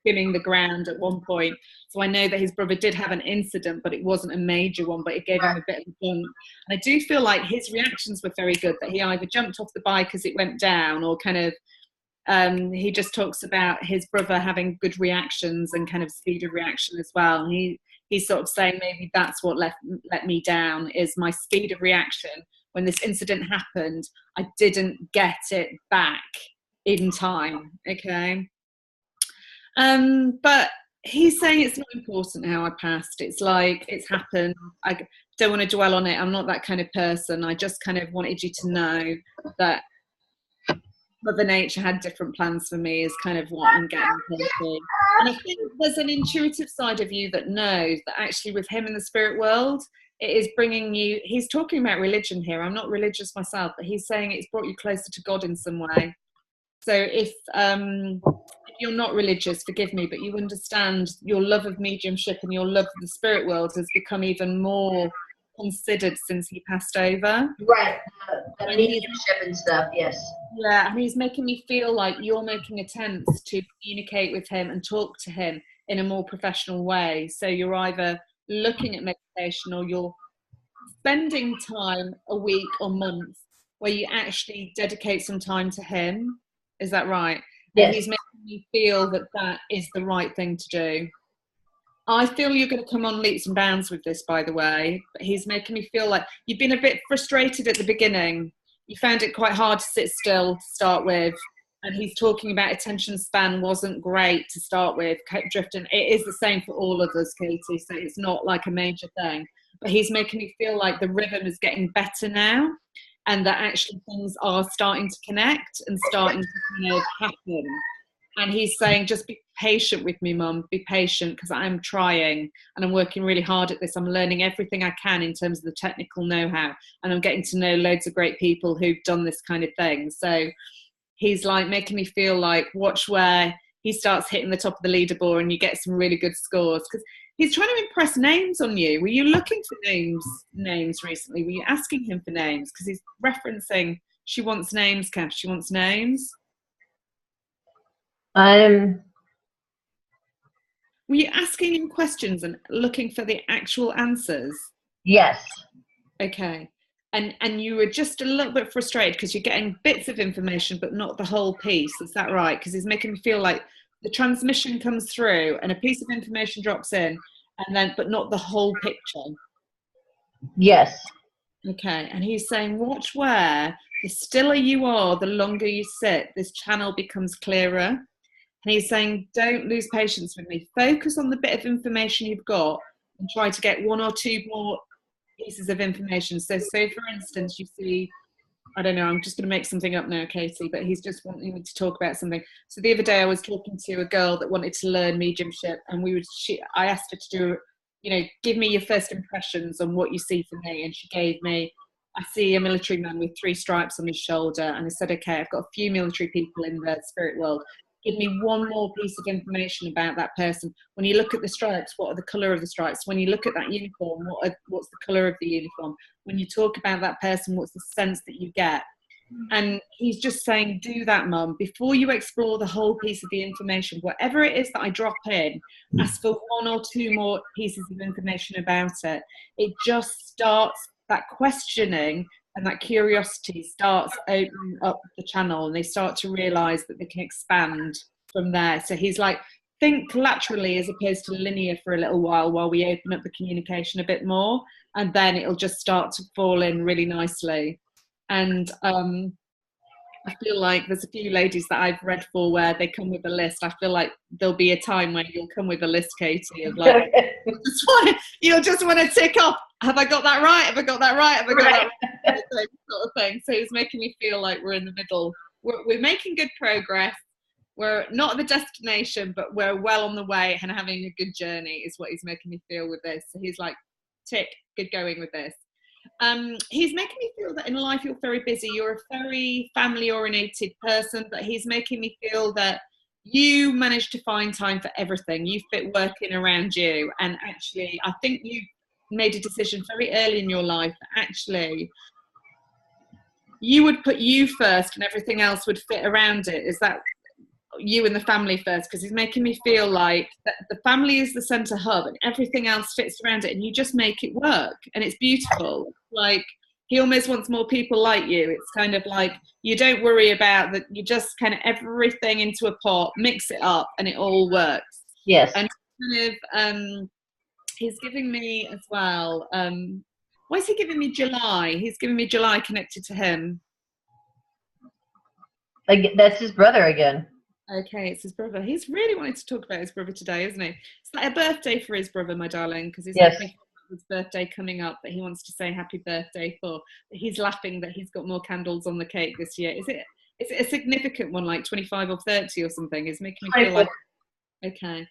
skimming the ground at one point. So I know that his brother did have an incident, but it wasn't a major one, but it gave him a bit of a bump. And I do feel like his reactions were very good, that he either jumped off the bike as it went down, or kind of he just talks about his brother having good reactions and kind of speed of reaction as well. And he's sort of saying maybe that's what let me down, is my speed of reaction. When this incident happened, I didn't get it back in time. Okay. But he's saying it's not important how I passed. It's like, it's happened. I don't want to dwell on it. I'm not that kind of person. I just kind of wanted you to know that Mother Nature had different plans for me, is kind of what I'm getting to. And I think there's an intuitive side of you that knows that actually with him in the spirit world, it is bringing you, he's talking about religion here. I'm not religious myself, but he's saying it's brought you closer to God in some way. So if you're not religious, forgive me, but you understand your love of mediumship and your love of the spirit world has become even more considered since he passed over.
Right, the mediumship and stuff, yes.
Yeah, and he's making me feel like you're making attempts to communicate with him and talk to him in a more professional way. So you're either looking at meditation or you're spending time a week or month where you actually dedicate some time to him. Is that right?
Yes.
And he's making me feel that that is the right thing to do. I feel you're going to come on leaps and bounds with this, by the way, but he's making me feel like you've been a bit frustrated at the beginning. You found it quite hard to sit still to start with. And he's talking about attention span wasn't great to start with, kept drifting. It is the same for all of us, Katie, so it's not like a major thing. But he's making me feel like the rhythm is getting better now and that actually things are starting to connect and starting to kind of happen. And he's saying, just be patient with me, Mum, be patient, because I'm trying and I'm working really hard at this. I'm learning everything I can in terms of the technical know-how, and I'm getting to know loads of great people who've done this kind of thing. So he's like making me feel like, watch where he starts hitting the top of the leaderboard and you get some really good scores. Because he's trying to impress names on you. Were you looking for names recently? Were you asking him for names? Because he's referencing, she wants names, Kath, she wants names.
Were
you asking him questions and looking for the actual answers?
Yes.
Okay. And you were just a little bit frustrated because you're getting bits of information but not the whole piece. Is that right? Because he's making me feel like the transmission comes through and a piece of information drops in, and then but not the whole picture.
Yes.
Okay. And he's saying, watch where the stiller you are, the longer you sit, this channel becomes clearer. And he's saying, don't lose patience with me. Focus on the bit of information you've got and try to get one or two more pieces of information. So for instance, you see, I don't know, I'm just going to make something up now, Katie, but he's just wanting me to talk about something. So the other day I was talking to a girl that wanted to learn mediumship, and I asked her to do, give me your first impressions on what you see for me. And she gave me, I see a military man with 3 stripes on his shoulder. And I said, okay, I've got a few military people in the spirit world. Give me one more piece of information about that person. When you look at the stripes, what are the colour of the stripes? When you look at that uniform, what's the colour of the uniform? When you talk about that person, what's the sense that you get? And he's just saying, do that, Mum. Before you explore the whole piece of the information, whatever it is that I drop in, ask for 1 or 2 more pieces of information about it. It just starts that questioning, and that curiosity starts opening up the channel, and they start to realise that they can expand from there. So he's like, think laterally as opposed to linear for a little while we open up the communication a bit more, and then it'll just start to fall in really nicely. And I feel like there's a few ladies that I've read for where they come with a list. I feel like there'll be a time when you'll come with a list, Katie, of like, you'll just want to tick off, have I got that right? Have I got that right? Have I got that right? Sort of thing. So it's making me feel like we're in the middle. We're making good progress. We're not at the destination, but we're well on the way and having a good journey is what he's making me feel with this. So he's like, tick, good going with this. He's making me feel that in life you're very busy. You're a very family-oriented person, but he's making me feel that you manage to find time for everything. You fit work in around you. And actually, I think you made a decision very early in your life that actually you would put you first and everything else would fit around it. Is that you and the family first? Because he's making me feel like that the family is the center hub and everything else fits around it, and you just make it work, and it's beautiful. Like, he almost wants more people like you. It's kind of like you don't worry about that, you just kind of everything into a pot, mix it up, and it all works.
Yes.
And kind of he's giving me as well, why is he giving me July? He's giving me July connected to him.
Like, that's his brother again.
Okay, it's his brother. He's really wanted to talk about his brother today, isn't he? It's like a birthday for his brother, my darling, because he's having his birthday coming up that he wants to say happy birthday for. He's laughing that he's got more candles on the cake this year. Is it a significant one, like 25 or 30 or something? It's making me feel like, okay,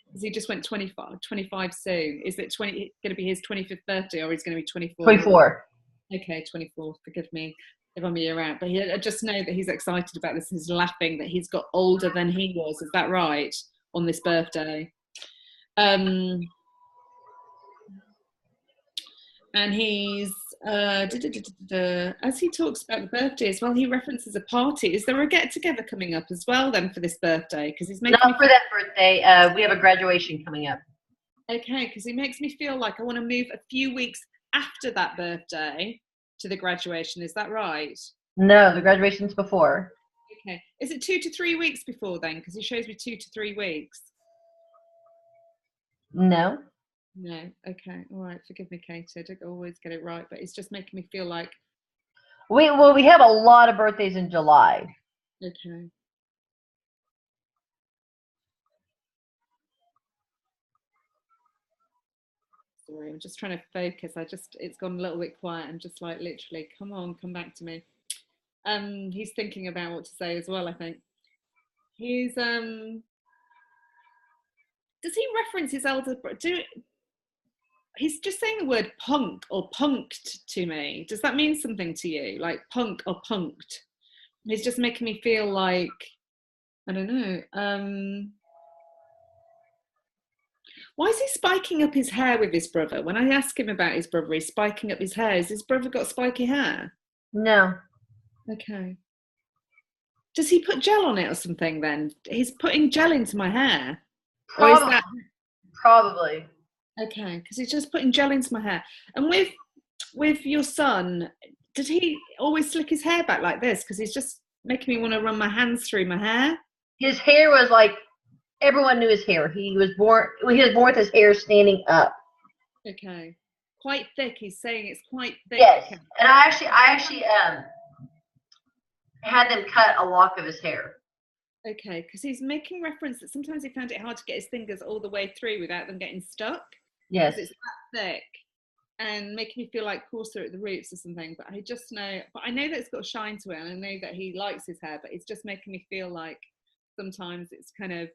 because he just went 25 soon. Is it going to be his 25th birthday, or he's going to be 24?
24.
Okay, 24. Forgive me. if I'm a year out. But I just know that he's excited about this. He's laughing that he's got older than he was. Is that right? On this birthday. And he's as he talks about the birthday as well, he references a party. Is there a get together coming up as well then for this birthday? Because he's making
not for that birthday. We have a graduation coming up.
Okay, because he makes me feel like I want to move a few weeks after that birthday to the graduation. Is that right?
No, the graduation's before.
Okay, is it 2 to 3 weeks before then? Because he shows me 2 to 3 weeks.
No.
No. Okay. All right. Forgive me, Katie. I don't always get it right, but it's just making me feel like
we have a lot of birthdays in July.
Okay. Sorry, I'm just trying to focus. It's gone a little bit quiet. I'm just like literally, come on, come back to me. He's thinking about what to say as well, I think. He's does he reference his elder brother? He's just saying the word punk or punked to me. Does that mean something to you? Like punk or punked? He's just making me feel like, I don't know. Why is he spiking up his hair with his brother? When I ask him about his brother, he's spiking up his hair. Has his brother got spiky hair?
No.
Okay. Does he put gel on it or something then? He's putting gel into my hair.
Probably.
Or is that...
Probably.
Okay, because he's just putting gel into my hair. And with your son, did he always slick his hair back like this? Because he's just making me want to run my hands through my hair.
His hair was like, everyone knew his hair. He was born with his hair standing up.
Okay. Quite thick. He's saying it's quite thick.
Yes. Okay. And I actually had them cut a lock of his hair.
Okay, because he's making reference that sometimes he found it hard to get his fingers all the way through without them getting stuck.
Yes.
It's that thick and making me feel like coarser at the roots or something. But I just know, but I know that it's got a shine to it, and I know that he likes his hair, but it's just making me feel like sometimes it's kind of,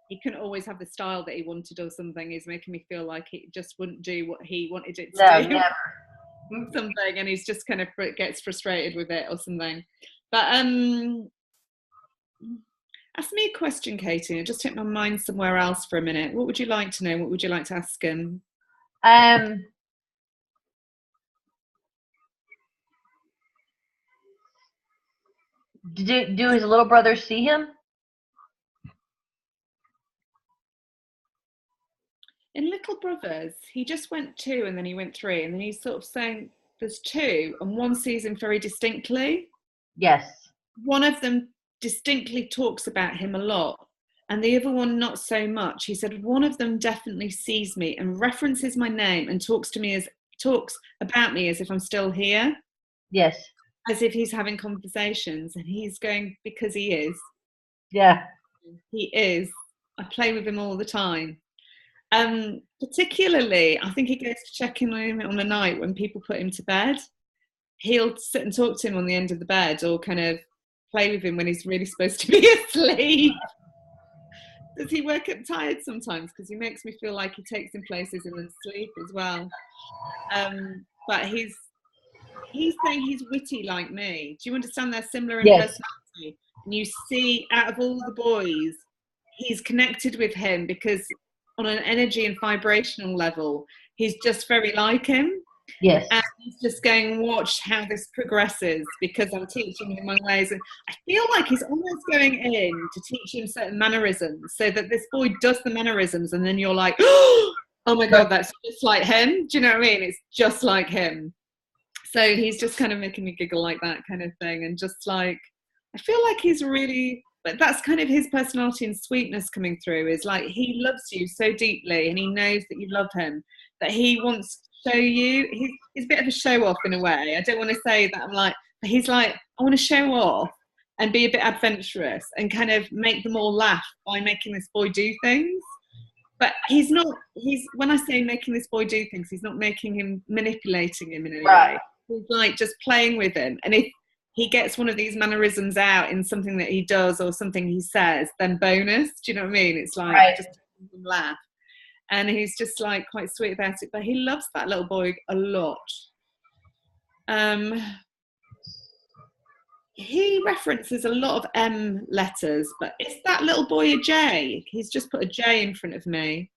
he couldn't always have the style that he wanted or something. Is making me feel like it just wouldn't do what he wanted it to do.
Never.
Something, and he's just kind of gets frustrated with it or something. But ask me a question, Katie. I just took my mind somewhere else for a minute. What would you like to know? What would you like to ask him?
Do his little brothers see him?
In Little Brothers, he just went 2 and then he went 3, and then he's sort of saying there's 2 and one sees him very distinctly.
Yes.
One of them distinctly talks about him a lot and the other one not so much. He said one of them definitely sees me and references my name and talks about me as if I'm still here.
Yes.
As if he's having conversations, and he's going, because he is.
Yeah.
He is. I play with him all the time. Particularly, I think he goes to check in on him on the night when people put him to bed. He'll sit and talk to him on the end of the bed, or kind of play with him when he's really supposed to be asleep. Does he wake up tired sometimes? Because he makes me feel like he takes him places in his sleep as well. But he's saying he's witty like me. Do you understand they're similar in personality? And you see, out of all the boys, he's connected with him because on an energy and vibrational level, he's just very like him.
Yes.
And he's just going, watch how this progresses, because I'm teaching him my ways. And I feel like he's almost going in to teach him certain mannerisms so that this boy does the mannerisms, and then you're like, oh my God, that's just like him. Do you know what I mean? It's just like him. So he's just kind of making me giggle like that kind of thing. And just like, I feel like he's really, but that's kind of his personality and sweetness coming through, is like he loves you so deeply and he knows that you love him, that he wants to show you. He's a bit of a show off in a way. I don't want to say that I'm like, but he's like, I want to show off and be a bit adventurous and kind of make them all laugh by making this boy do things. But when I say making this boy do things, he's not making him, manipulating him in any way. He's like just playing with him. And if he gets one of these mannerisms out in something that he does or something he says, then bonus. Do you know what I mean? It's like just making him laugh. And he's just like quite sweet about it. But he loves that little boy a lot. he references a lot of M letters, but is that little boy a J? He's just put a J in front of me.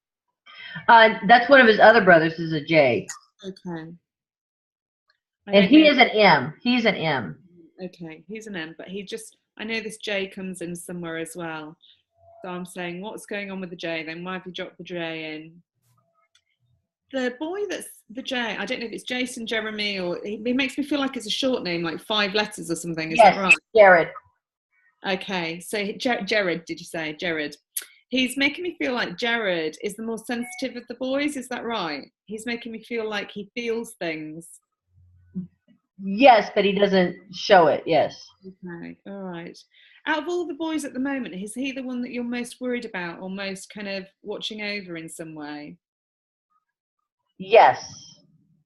That's one of his other brothers is a J.
Okay.
And he is an M. He's an M.
Okay, he's an M, but I know this J comes in somewhere as well. So I'm saying, what's going on with the J then? Why have you dropped the J in? The boy that's the J, I don't know if it's Jason, Jeremy, or he makes me feel like it's a short name, like 5 letters or something. Is that right?
Jared.
Okay, so Jared, did you say? Jared. He's making me feel like Jared is the more sensitive of the boys. Is that right? He's making me feel like he feels things.
Yes, but he doesn't show it. Yes.
Okay, all right. Out of all the boys at the moment, is he the one that you're most worried about or most kind of watching over in some way?
Yes.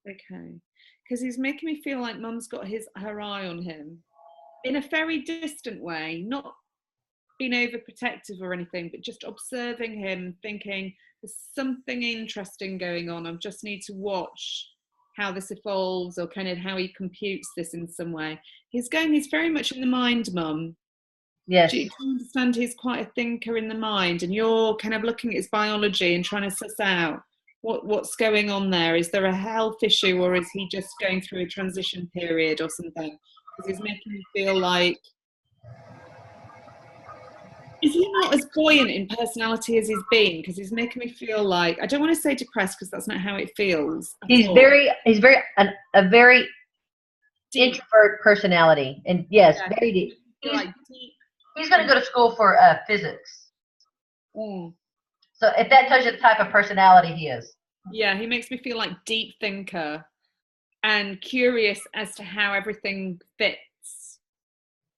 Okay, because he's making me feel like Mum's got her eye on him in a very distant way, not being overprotective or anything, but just observing him, thinking there's something interesting going on. I just need to watch how this evolves or kind of how he computes this in some way. He's very much in the mind, Mum.
Yes.
Do you understand he's quite a thinker in the mind, and you're kind of looking at his biology and trying to suss out what's going on there? Is there a health issue, or is he just going through a transition period or something? Because he's making me feel like, is he not as buoyant in personality as he's been? Because he's making me feel like, I don't want to say depressed because that's not how it feels.
He's a very deep introvert personality, and yes, very deep. He's going to go to school for physics.
Mm.
So if that tells you the type of personality he is.
Yeah, he makes me feel like deep thinker and curious as to how everything fits.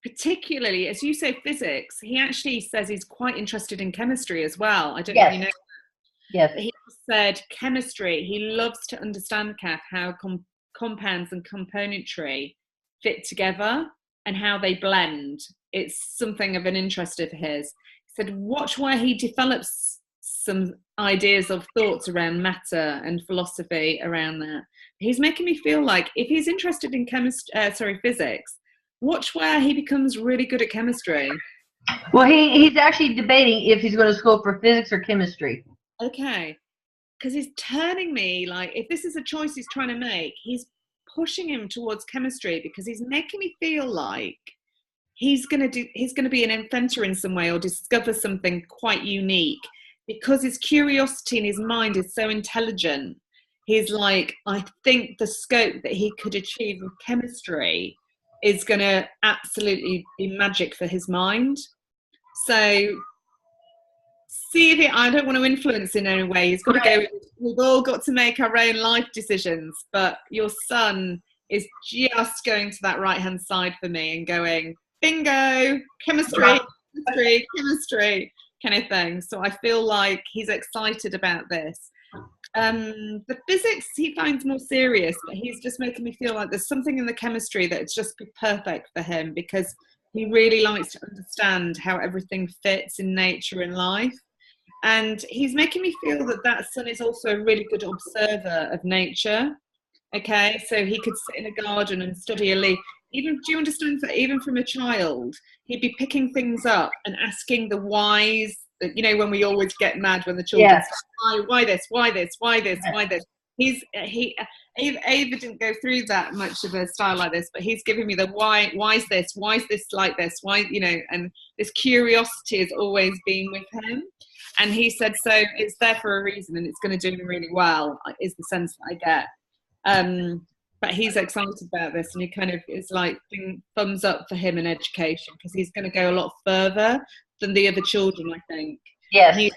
Particularly, as you say, physics. He actually says he's quite interested in chemistry as well. I don't know if you know that.
Yes.
He said chemistry. He loves to understand, Kath, how compounds and componentry fit together and how they blend. It's something of an interest of his. He said, watch where he develops some ideas of thoughts around matter and philosophy around that. He's making me feel like if he's interested in physics, watch where he becomes really good at chemistry.
Well, he's actually debating if he's going to school for physics or chemistry.
Okay. Because he's turning me like, if this is a choice he's trying to make, he's pushing him towards chemistry because he's making me feel like he's going to be an inventor in some way or discover something quite unique because his curiosity in his mind is so intelligent. He's like, I think the scope that he could achieve with chemistry is going to absolutely be magic for his mind. So see if I don't want to influence in any way. He's got to go. We've all got to make our own life decisions, but your son is just going to that right-hand side for me and going, bingo, chemistry kind of thing. So I feel like he's excited about this. The physics he finds more serious, but he's just making me feel like there's something in the chemistry that's just perfect for him because he really likes to understand how everything fits in nature and life. And he's making me feel that son is also a really good observer of nature. Okay, so he could sit in a garden and study a leaf. Do you understand that even from a child, he'd be picking things up and asking the whys. You know, when we always get mad when the children say, why this? Ava didn't go through that much of a style like this, but he's giving me the why is this like this, why, you know, and this curiosity has always been with him. And he said, so it's there for a reason and it's going to do him really well, is the sense that I get. But he's excited about this and he kind of is like thumbs up for him in education because he's going to go a lot further than the other children, I think.
Yes.
And he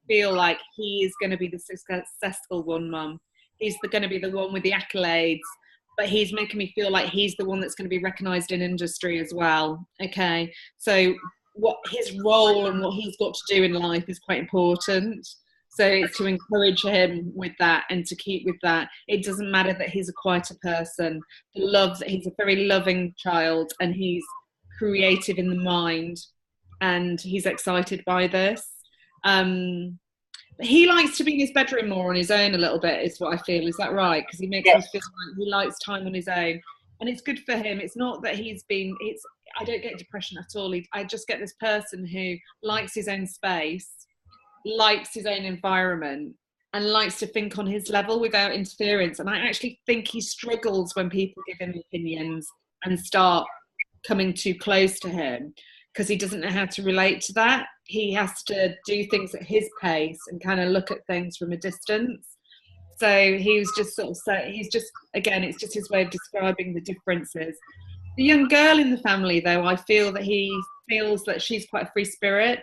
feel like he is going to be the successful one, Mum. He's going to be the one with the accolades, but he's making me feel like he's the one that's going to be recognised in industry as well. Okay, so what his role and what he's got to do in life is quite important. So it's to encourage him with that and to keep with that. It doesn't matter that he's a quieter person. He's a very loving child and he's creative in the mind and he's excited by this. He likes to be in his bedroom more on his own a little bit, is what I feel. Is that right? Because he makes me feel like he likes time on his own. and it's good for him. It's not that I don't get depression at all. I just get this person who likes his own space, likes his own environment, and likes to think on his level without interference. And I actually think he struggles when people give him opinions and start coming too close to him, because he doesn't know how to relate to that. He has to do things at his pace and kind of look at things from a distance. So he was just again, it's just his way of describing the differences. The young girl in the family, though, I feel that he feels that she's quite a free spirit.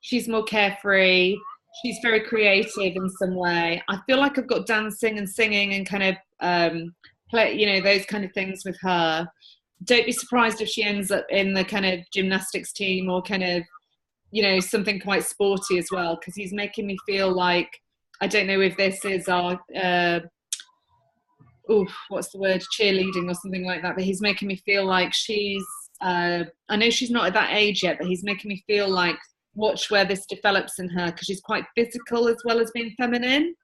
She's more carefree. She's very creative in some way. I feel like I've got dancing and singing and kind of play, those kind of things with her. Don't be surprised if she ends up in the kind of gymnastics team or kind of, something quite sporty as well, because he's making me feel like, I don't know if this is our, what's the word, cheerleading or something like that, but he's making me feel like she's, I know she's not at that age yet, but he's making me feel like, watch where this develops in her, because she's quite physical as well as being feminine.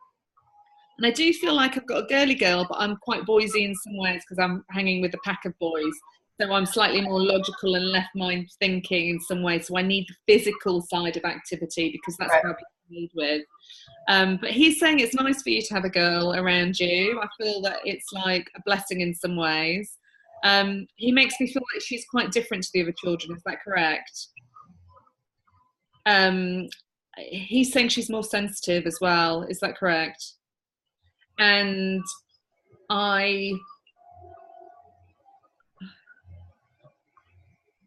And I do feel like I've got a girly girl, but I'm quite boysy in some ways because I'm hanging with a pack of boys. So I'm slightly more logical and left mind thinking in some ways. So I need the physical side of activity because that's what I need with. But he's saying it's nice for you to have a girl around you. I feel that it's like a blessing in some ways. He makes me feel like she's quite different to the other children. Is that correct? He's saying she's more sensitive as well. Is that correct? And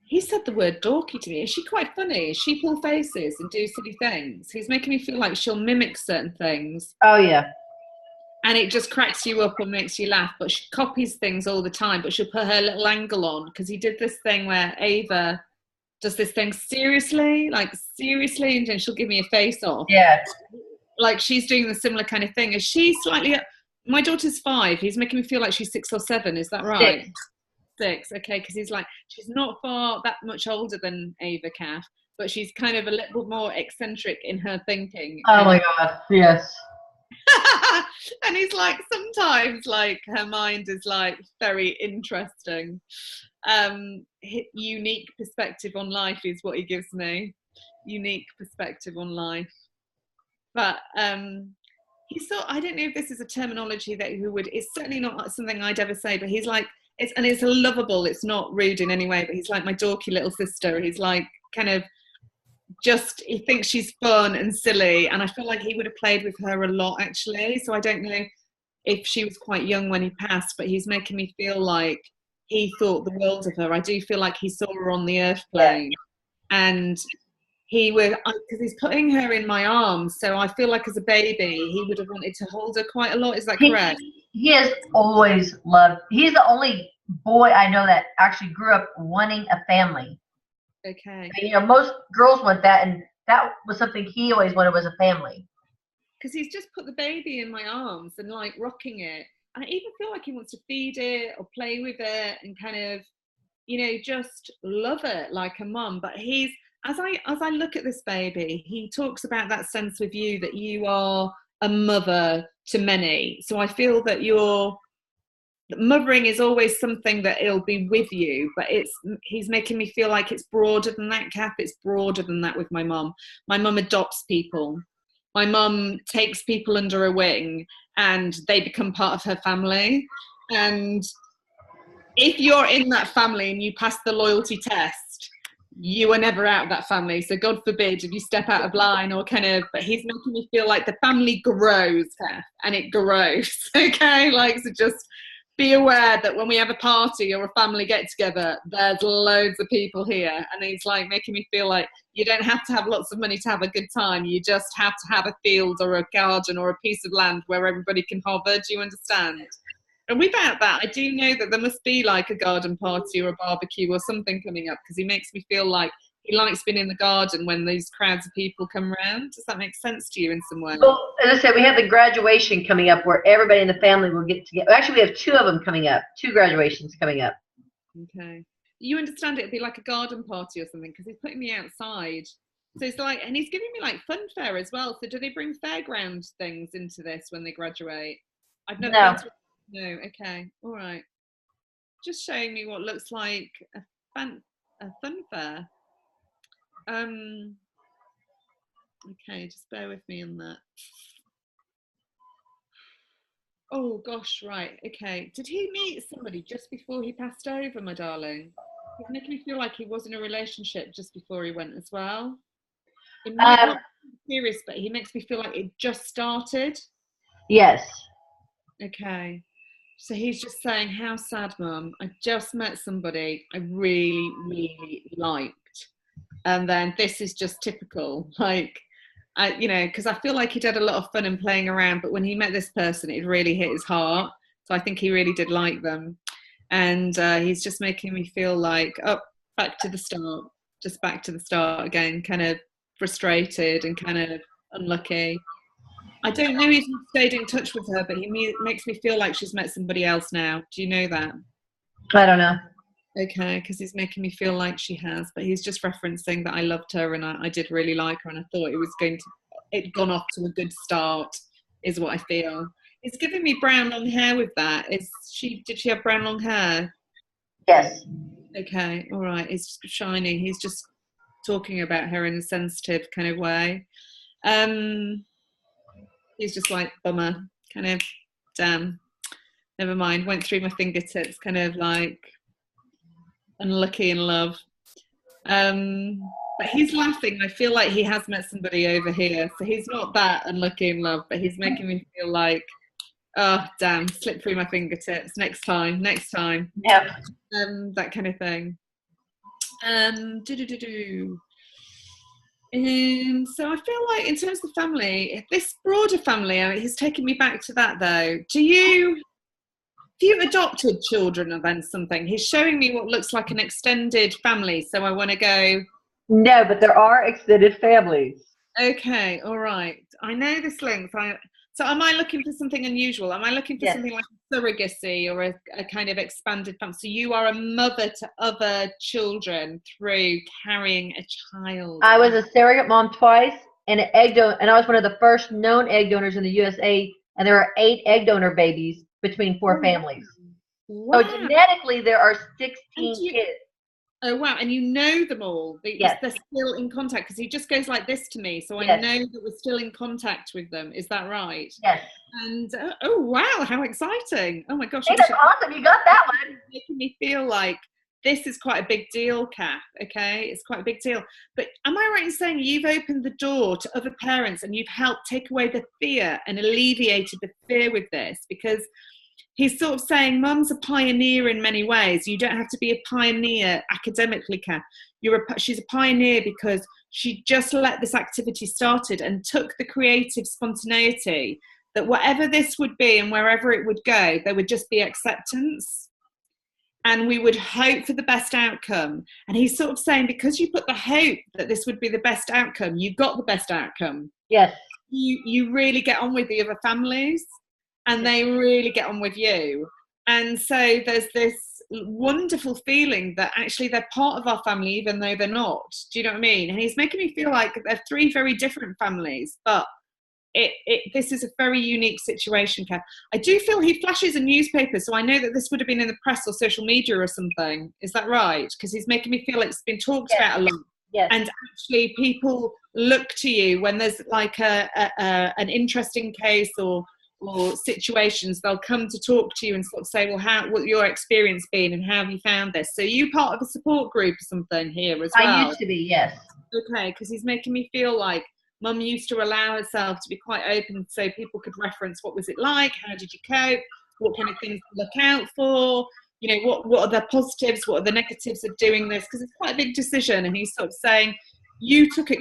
he said the word dorky to me. Is she quite funny? Is she pull faces and do silly things? He's making me feel like she'll mimic certain things.
Oh, yeah.
And it just cracks you up or makes you laugh. But she copies things all the time, but she'll put her little angle on, because he did this thing where Ava does this thing seriously, and then she'll give me a face off.
Yeah.
Like she's doing the similar kind of thing. Is she slightly... My daughter's 5. He's making me feel like she's 6 or 7. Is that right? 6. Okay, because he's like, she's not that much older than Ava Cath, but she's kind of a little more eccentric in her thinking.
Oh my God, yes.
And he's like, sometimes like her mind is like very interesting. Unique perspective on life is what he gives me. Unique perspective on life. But he's sort, I don't know if this is a terminology that it's certainly not something I'd ever say, but he's like, it's lovable, it's not rude in any way, but he's like my dorky little sister. He's like kind of he thinks she's fun and silly, and I feel like he would have played with her a lot actually. So I don't know if she was quite young when he passed, but he's making me feel like he thought the world of her. I do feel like he saw her on the earth plane, and because he's putting her in my arms, so I feel like as a baby he would have wanted to hold her quite a lot. Is that correct?
He has always loved, he's the only boy I know that actually grew up wanting a family.
Okay.
Most girls want that, and that was something he always wanted, was a family.
Because he's just put the baby in my arms and like rocking it. And I even feel like he wants to feed it or play with it and kind of, just love it like a mum. But as I look at this baby, he talks about that sense with you that you are a mother to many. So I feel that mothering is always something that it'll be with you, but he's making me feel like it's broader than that, Cath. It's broader than that with my mum. My mum adopts people. My mum takes people under her wing and they become part of her family. And if you're in that family and you pass the loyalty test, you are never out of that family. So God forbid if you step out of line or but he's making me feel like the family grows, Cath, and it grows. Okay, so just be aware that when we have a party or a family get together, there's loads of people here. And he's like making me feel like you don't have to have lots of money to have a good time. You just have to have a field or a garden or a piece of land where everybody can hover. Do you understand? And without that, I do know that there must be like a garden party or a barbecue or something coming up, because he makes me feel like he likes being in the garden when these crowds of people come around. Does that make sense to you in some way?
Well, as I said, we have the graduation coming up where everybody in the family will get together. Actually, we have 2 of them coming up, 2 graduations coming up.
Okay. You understand it'd be like a garden party or something, because he's putting me outside. So it's like, and he's giving me like fun fair as well. So do they bring fairground things into this when they graduate? I've never been to. No, okay, all right. just showing me what looks like a fun fair. Okay, just bear with me on that. Oh gosh, right, okay. Did he meet somebody just before he passed over, my darling? He's making me feel like he was in a relationship just before he went as well. It might not be serious, but he makes me feel like it just started.
Yes.
Okay. So he's just saying, how sad, Mum. I just met somebody I really, really liked. And then this is just typical. Like, you know, because I feel like he'd had a lot of fun and playing around, but when he met this person, it really hit his heart. So I think he really did like them. And he's just making me feel like, oh, back to the start. Just back to the start again, kind of frustrated and kind of unlucky. I don't know if he stayed in touch with her, but he makes me feel like she's met somebody else now. Do you know that?
I don't know.
Okay, because he's making me feel like she has, but he's just referencing that I loved her and I did really like her and I thought it'd gone off to a good start, is what I feel. It's giving me brown long hair with that. Did she have brown long hair?
Yes.
Okay, all right. It's shiny. He's just talking about her in a sensitive kind of way. He's just like, bummer, kind of, damn, never mind, went through my fingertips, kind of like unlucky in love. But he's laughing. I feel like he has met somebody over here, so he's not that unlucky in love, but he's making me feel like, oh, damn, slipped through my fingertips, next time.
Yeah.
That kind of thing. So I feel like in terms of the family, this broader family, I mean, he's taking me back to that though. Have you adopted children or then something? He's showing me what looks like an extended family, so I want to go.
No, but there are extended families.
Okay, all right. I know this link. So am I looking for something unusual? Am I looking for something like surrogacy or a kind of expanded family? So you are a mother to other children through carrying a child.
I was a surrogate mom twice and an egg donor, and I was one of the first known egg donors in the USA, and there are 8 egg donor babies between 4 families. Wow. So genetically there are 16 kids.
Oh wow, and you know them all. They're still in contact, because he just goes like this to me, so I know that we're still in contact with them. Is that right?
Yes.
And oh wow, how exciting. Oh my gosh.
Hey, that's awesome, you got that one.
Making me feel like this is quite a big deal, Kath, okay? It's quite a big deal. But am I right in saying you've opened the door to other parents and you've helped take away the fear and alleviated the fear with this? Because he's sort of saying, Mum's a pioneer in many ways. You don't have to be a pioneer academically, Kath. She's a pioneer because she just let this activity started and took the creative spontaneity that whatever this would be and wherever it would go, there would just be acceptance. And we would hope for the best outcome. And he's sort of saying, because you put the hope that this would be the best outcome, you got the best outcome.
Yes.
You really get on with the other families. And they really get on with you. And so there's this wonderful feeling that actually they're part of our family, even though they're not. Do you know what I mean? And he's making me feel like they're 3 very different families, but this is a very unique situation, Kev. I do feel he flashes a newspaper, so I know that this would have been in the press or social media or something. Is that right? Because he's making me feel like it's been talked about a lot.
Yes.
And actually people look to you when there's like an interesting case or situations. They'll come to talk to you and sort of say, well, what your experience been and how have you found this? So you part of a support group or something here as well?
I used to be, yes.
Okay, because he's making me feel like Mum used to allow herself to be quite open so people could reference what was it like, how did you cope, what kind of things to look out for, you know, what are the positives, what are the negatives of doing this, because it's quite a big decision. And he's sort of saying you took it.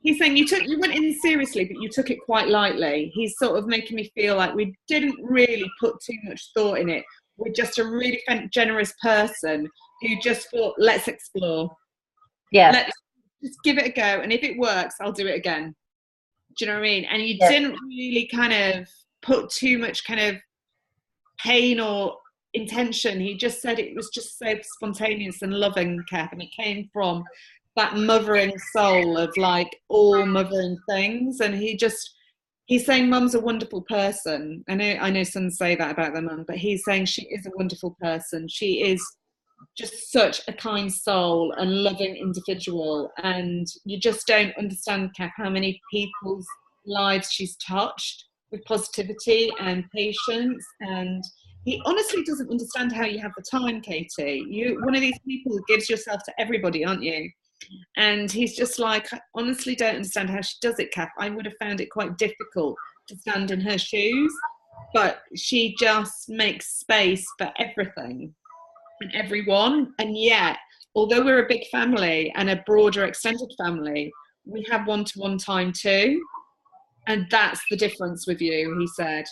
He's saying you went in seriously, but you took it quite lightly. He's sort of making me feel like we didn't really put too much thought in it. We're just a really generous person who just thought, let's explore.
Yeah.
Let's just give it a go. And if it works, I'll do it again. Do you know what I mean? And you didn't really kind of put too much kind of pain or intention. He just said it was just so spontaneous and loving, Kath, and it came from that mothering soul of like all mothering things. And he just He's saying mum's a wonderful person. I know sons say that about their mum, but he's saying she is a wonderful person. She is just such a kind soul and loving individual. And you just don't understand, Kath, how many people's lives she's touched with positivity and patience. And he honestly doesn't understand how you have the time, Katie. You're one of these people who gives yourself to everybody, aren't you? And he's just like, I honestly don't understand how she does it, Kath. I would have found it quite difficult to stand in her shoes, but she just makes space for everything and everyone. And yet, although we're a big family and a broader extended family, we have one-to-one time too. And that's the difference with you, he said.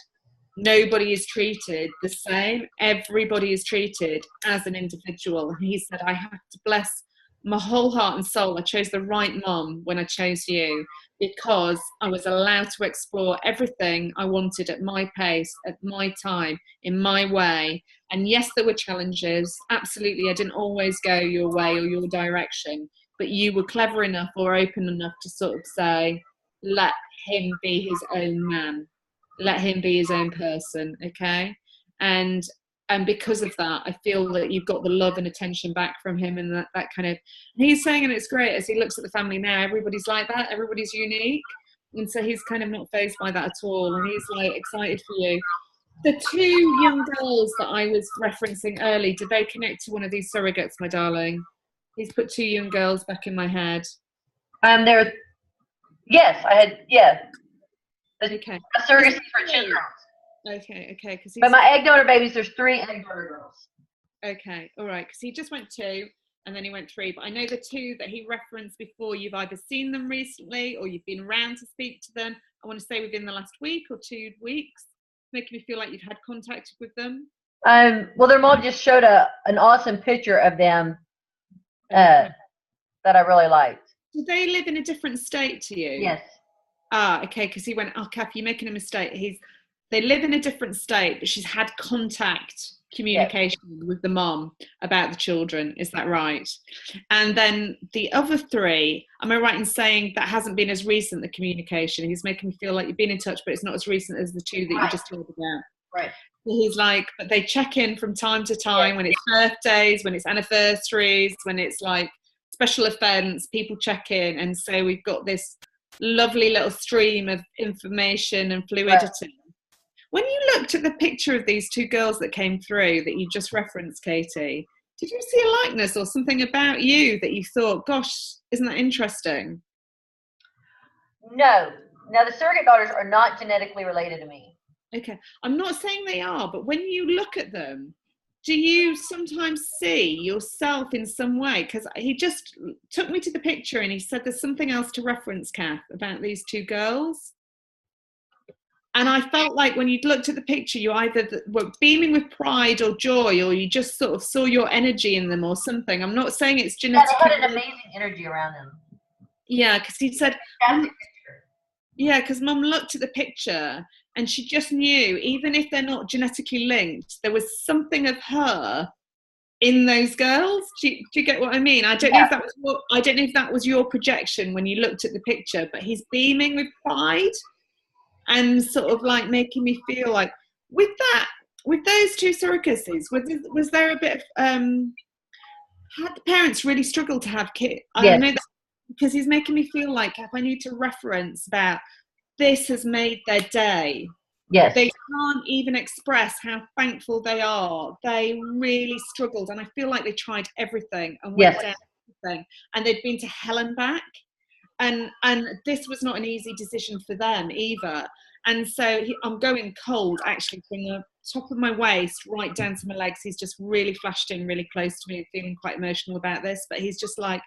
Nobody is treated the same. Everybody is treated as an individual. And he said, I have to bless my whole heart and soul. I chose the right mum when I chose you, because I was allowed to explore everything I wanted at my pace, at my time, in my way. And yes, there were challenges. Absolutely, I didn't always go your way or your direction, but you were clever enough or open enough to sort of say, let him be his own man. Let him be his own person, okay? And because of that, I feel that you've got the love and attention back from him, and that kind of, he's saying, and it's great, as he looks at the family now, everybody's like that, everybody's unique. And so he's kind of not fazed by that at all. And he's like excited for you. The two young girls that I was referencing early, did they connect to one of these surrogates, my darling? He's put two young girls back in my head.
Yes, I had, yeah.
Okay.
Surrogacy for two girls.
Okay.
But my egg donor babies, there's 3 egg donor girls.
Okay, all right. Because he just went 2, and then he went 3. But I know the 2 that he referenced before, you've either seen them recently or you've been around to speak to them. I want to say within the last week or 2 weeks, making me feel like you've had contact with them.
Well, their mom just showed an awesome picture of them that I really liked.
Do they live in a different state to you?
Yes.
Okay, because he went, oh, Kath, you're making a mistake. They live in a different state, but she's had communication with the mom about the children. Is that right? And then the other 3, am I right in saying that hasn't been as recent, the communication? He's making me feel like you've been in touch, but it's not as recent as the 2 that you just told about.
Right.
He's like, but they check in from time to time when it's birthdays, when it's anniversaries, when it's like special events, people check in. And so we've got this lovely little stream of information and fluidity. Right. When you looked at the picture of these 2 girls that came through that you just referenced, Katie, did you see a likeness or something about you that you thought, gosh, isn't that interesting?
No. Now, the surrogate daughters are not genetically related to me.
Okay. I'm not saying they are, but when you look at them, do you sometimes see yourself in some way? Because he just took me to the picture and he said there's something else to reference, Kath, about these 2 girls. And I felt like when you looked at the picture, you either were beaming with pride or joy, or you just sort of saw your energy in them or something. I'm not saying it's genetic.
Yeah, they had an amazing energy around them.
Yeah, because he said, yeah, because Mum looked at the picture and she just knew, even if they're not genetically linked, there was something of her in those girls. Do you get what I mean? I don't know if that was your projection when you looked at the picture, but he's beaming with pride. And sort of like making me feel like with those 2 surrogacies, was there a bit of had the parents really struggled to have kids?
Yes.
I know that because he's making me feel like if I need to reference that this has made their day.
Yes.
They can't even express how thankful they are. They really struggled, and I feel like they tried everything and went down everything, and they've been to hell and back. And this was not an easy decision for them either. And so I'm going cold, actually, from the top of my waist right down to my legs. He's just really flashed in really close to me, feeling quite emotional about this. But he's just like,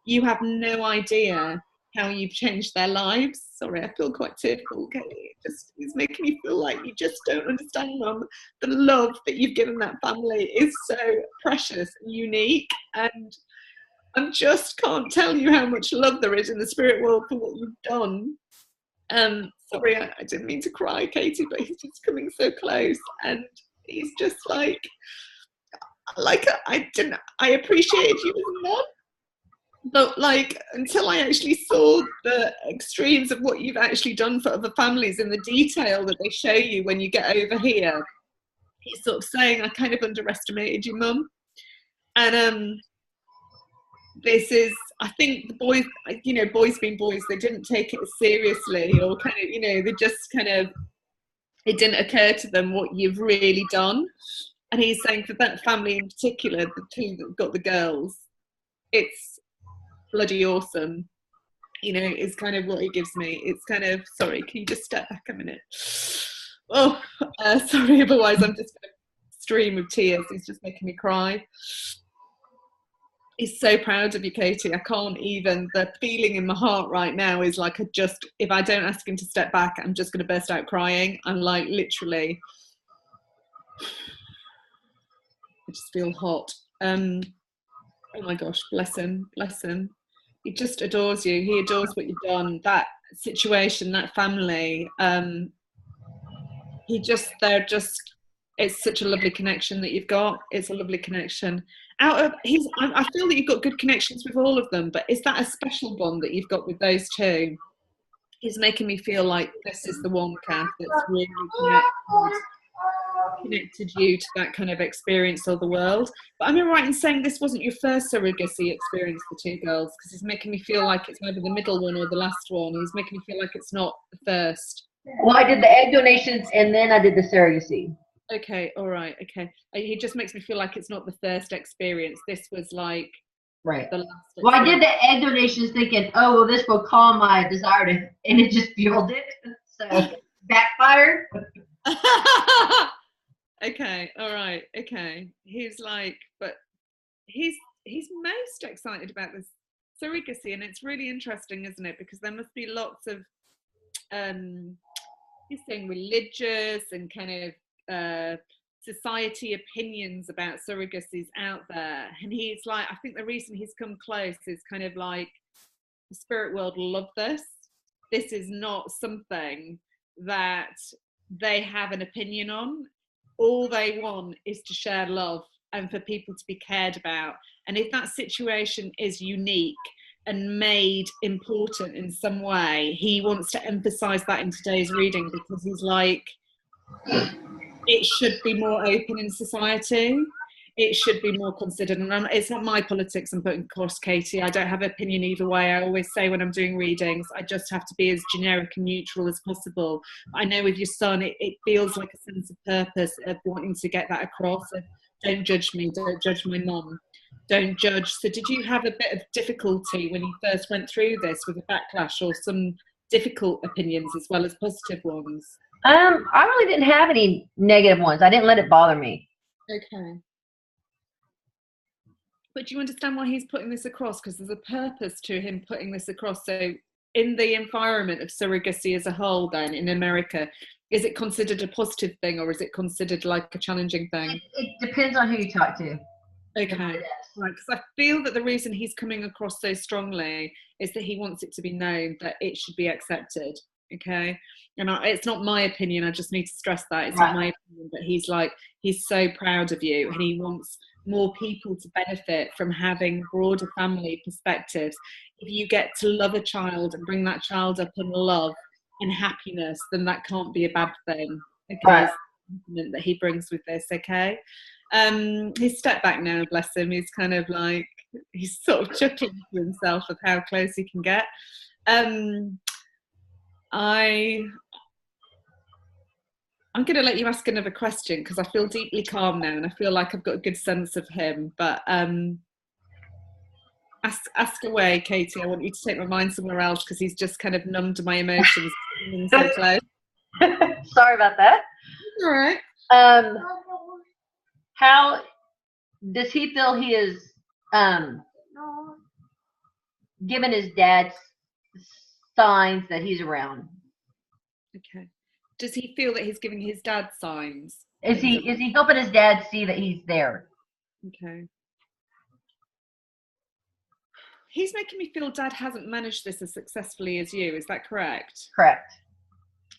you have no idea how you've changed their lives. Sorry, I feel quite tearful. Okay? It's making me feel like you just don't understand, Mum. The love that you've given that family is so precious and unique. And I just can't tell you how much love there is in the spirit world for what you've done. Sorry, I didn't mean to cry, Katie, but he's just coming so close, and he's just like I appreciated you as a mum. But like, until I actually saw the extremes of what you've actually done for other families in the detail that they show you when you get over here, he's sort of saying, I kind of underestimated you, Mum. And this is, I think the boys, you know, boys being boys, they didn't take it as seriously, or kind of, you know, they just kind of, it didn't occur to them what you've really done. And he's saying for that family in particular, the two that got the girls, it's bloody awesome. You know, is kind of what he gives me. It's kind of, sorry, can you just step back a minute? Oh, sorry, otherwise I'm just going to stream of tears. He's just making me cry. He's so proud of you, Katie. I can't even, the feeling in my heart right now is like, if I don't ask him to step back, I'm just going to burst out crying. I'm like, literally, I just feel hot. Oh my gosh, bless him, bless him. He just adores you. He adores what you've done. That situation, that family, it's such a lovely connection that you've got. It's a lovely connection. I feel that you've got good connections with all of them, but is that a special bond that you've got with those two? He's making me feel like this is the one, Kath, that's really connected you to that kind of experience of the world. But am I right in saying this wasn't your first surrogacy experience, the two girls? Because he's making me feel like it's either the middle one or the last one. He's making me feel like it's not the first.
Well, I did the egg donations and then I did the surrogacy.
Okay, all right, okay. He just makes me feel like it's not the first experience. This was like
right.
The last experience.
Well, I did the egg donations thinking, oh, well, this will calm my desire to, and it just fueled it. So backfired.
Okay, all right, okay. He's like, but he's most excited about this surrogacy, and it's really interesting, isn't it? Because there must be lots of he's saying religious and kind of society opinions about surrogacies out there, and he's like, I think the reason he's come close is kind of like the spirit world love this. This is not something that they have an opinion on. All they want is to share love and for people to be cared about. And if that situation is unique and made important in some way, he wants to emphasize that in today's reading, because he's like, it should be more open in society. It should be more considered. And it's not my politics I'm putting across, Katie. I don't have an opinion either way. I always say when I'm doing readings, I just have to be as generic and neutral as possible. I know with your son, it feels like a sense of purpose of wanting to get that across. Of, don't judge me, don't judge my mum, don't judge. So did you have a bit of difficulty when you first went through this with a backlash, or some difficult opinions as well as positive ones?
I really didn't have any negative ones. I didn't let it bother me.
Okay. But do you understand why he's putting this across? Because there's a purpose to him putting this across. So in the environment of surrogacy as a whole, then in America, is it considered a positive thing, or is it considered like a challenging thing?
It depends on who you talk to.
Okay. Right, because I feel that the reason he's coming across so strongly is that he wants it to be known that it should be accepted. Okay. And it's not my opinion. I just need to stress that it's not my opinion. But he's like, he's so proud of you, and he wants more people to benefit from having broader family perspectives. If you get to love a child and bring that child up in love and happiness, then that can't be a bad thing. Okay. Right. That he brings with this. Okay. He's stepped back now, bless him. He's kind of like, he's sort of chuckling to himself of how close he can get. I'm going to let you ask another question, because I feel deeply calm now and I feel like I've got a good sense of him. But ask away, Katie. I want you to take my mind somewhere else, because he's just kind of numbed my emotions. So close.
Sorry about that.
All right.
How does he feel he is given his dad signs that he's around?
Okay. Does he feel that he's giving his dad signs?
Is he helping his dad see that he's there?
Okay. He's making me feel dad hasn't managed this as successfully as you. Is that correct?
Correct.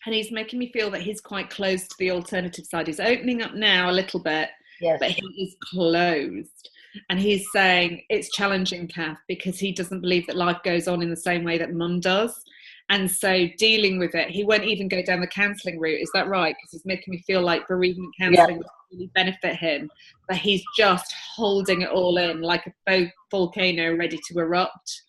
And he's making me feel that he's quite close to the alternative side. He's opening up now a little bit, yes, but he is closed. And he's saying it's challenging, Kath, because he doesn't believe that life goes on in the same way that mum does. And so dealing with it, he won't even go down the counselling route. Is that right? Because he's making me feel like bereavement counselling would really benefit him. But he's just holding it all in like a volcano ready to erupt.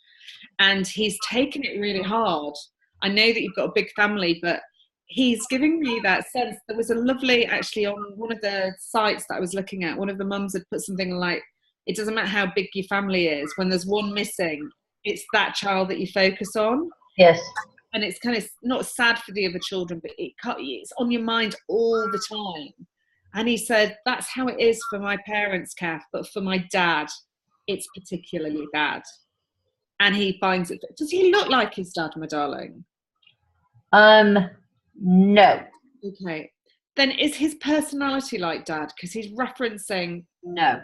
And he's taken it really hard. I know that you've got a big family, but he's giving me that sense. There was a lovely, actually, on one of the sites that I was looking at, one of the mums had put something like, it doesn't matter how big your family is, when there's one missing, it's that child that you focus on.
Yes.
And it's kind of not sad for the other children, but it's on your mind all the time. And he said, that's how it is for my parents, Kath, but for my dad, it's particularly bad. And he finds it. Does he look like his dad, my darling?
No.
Okay. Then is his personality like dad? Because he's referencing.
No.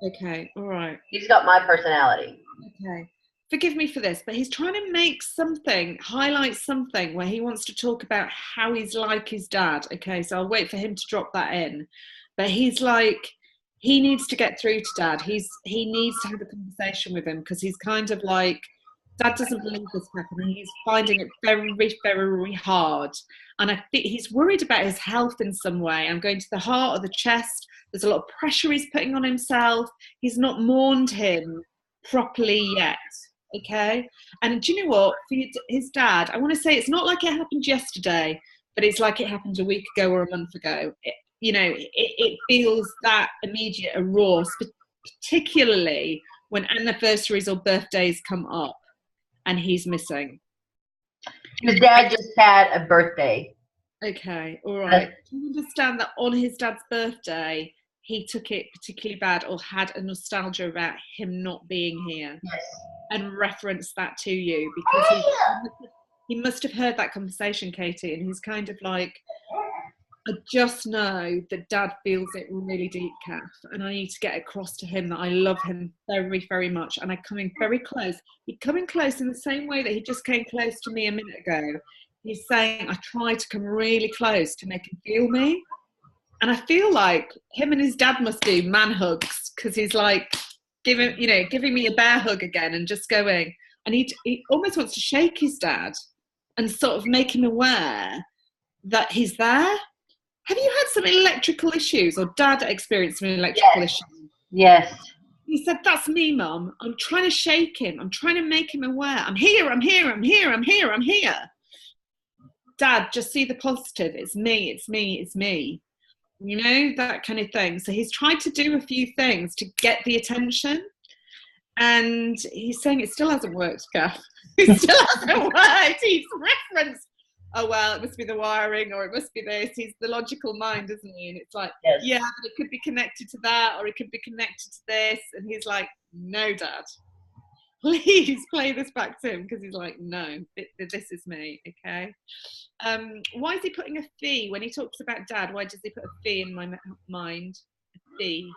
Okay. All right.
He's got my personality.
Okay. Forgive me for this, but he's trying to make something, highlight something where he wants to talk about how he's like his dad. Okay. So I'll wait for him to drop that in. But he's like, he needs to get through to dad. He needs to have a conversation with him, because he's kind of like, dad doesn't believe this happening. He's finding it very, very hard. And I think he's worried about his health in some way. I'm going to the heart or the chest. There's a lot of pressure he's putting on himself. He's not mourned him properly yet. Okay. And do you know what? For his dad, I want to say it's not like it happened yesterday, but it's like it happened a week ago or a month ago. It feels that immediate a raw, particularly when anniversaries or birthdays come up and he's missing.
His dad just had a birthday.
Okay, all right. Do you understand that on his dad's birthday, he took it particularly bad or had a nostalgia about him not being here?
Yes.
And referenced that to you, because he must have heard that conversation, Katie, and he's kind of like, I just know that dad feels it really deep, Kath, and I need to get across to him that I love him very, very much, and I'm coming very close. He's coming close in the same way that he just came close to me a minute ago. He's saying, I try to come really close to make him feel me. And I feel like him and his dad must do man hugs, because he's like giving me a bear hug again and just going, and he almost wants to shake his dad and sort of make him aware that he's there. Have you had some electrical issues, or dad experienced some electrical issues?
Yes.
He said, that's me, Mum. I'm trying to shake him. I'm trying to make him aware. I'm here, I'm here, I'm here, I'm here, I'm here. Dad, just see the positive. It's me, it's me, it's me. You know, that kind of thing. So he's tried to do a few things to get the attention. And he's saying it still hasn't worked, Kath. It still hasn't worked. He's referenced, oh, well, it must be the wiring, or it must be this. He's the logical mind, isn't he? And it's like, yeah, but it could be connected to that, or it could be connected to this. And he's like, no, Dad, please play this back to him, because he's like, no, this is me, okay? Why is he putting a fee when he talks about dad? Why does he put a fee in my mind? A fee.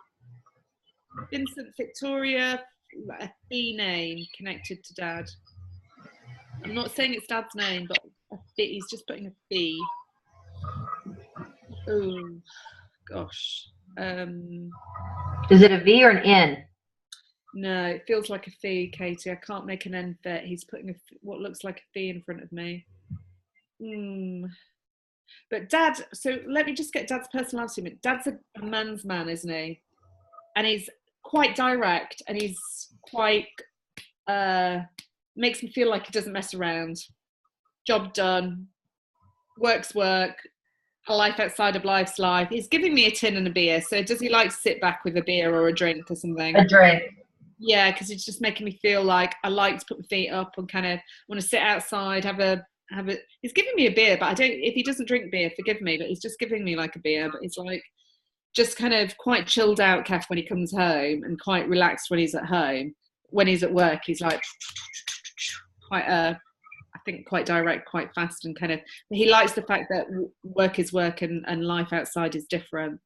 Vincent Victoria, a fee name connected to dad. I'm not saying it's dad's name, but a fee. He's just putting a fee. Oh, gosh.
Is it a V or an N?
No, it feels like a fee, Katie. I can't make an N fit. He's putting what looks like a fee in front of me. But dad, so let me just get dad's personality. Dad's a man's man, isn't he? And he's quite direct, and he's quite, makes me feel like he doesn't mess around. Job done, work's work, a life outside of life's life. He's giving me a tin and a beer. So does he like to sit back with a beer or a drink or something?
A drink.
Yeah, because it's just making me feel like I like to put my feet up and kind of want to sit outside, have a. He's giving me a beer, but I don't. If he doesn't drink beer, forgive me, but he's just giving me like a beer. But he's like just kind of quite chilled out, Kath, when he comes home, and quite relaxed when he's at home. When he's at work, he's like quite I think quite direct, quite fast, and kind of. He likes the fact that work is work and life outside is different.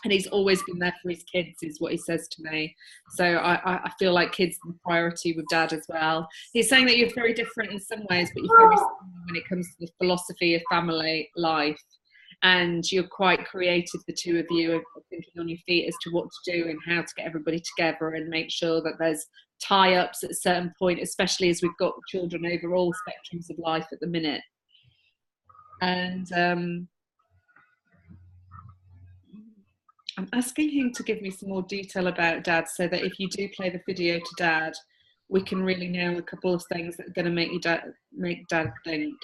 And he's always been there for his kids, is what he says to me. So I feel like kids are the priority with dad as well. He's saying that you're very different in some ways, but you're very similar when it comes to the philosophy of family life. and you're quite creative, the two of you, of thinking on your feet as to what to do and how to get everybody together and make sure that there's tie-ups at a certain point, especially as we've got children over all spectrums of life at the minute. And I'm asking him to give me some more detail about Dad, so that if you do play the video to Dad, we can really nail a couple of things that are going to make Dad think.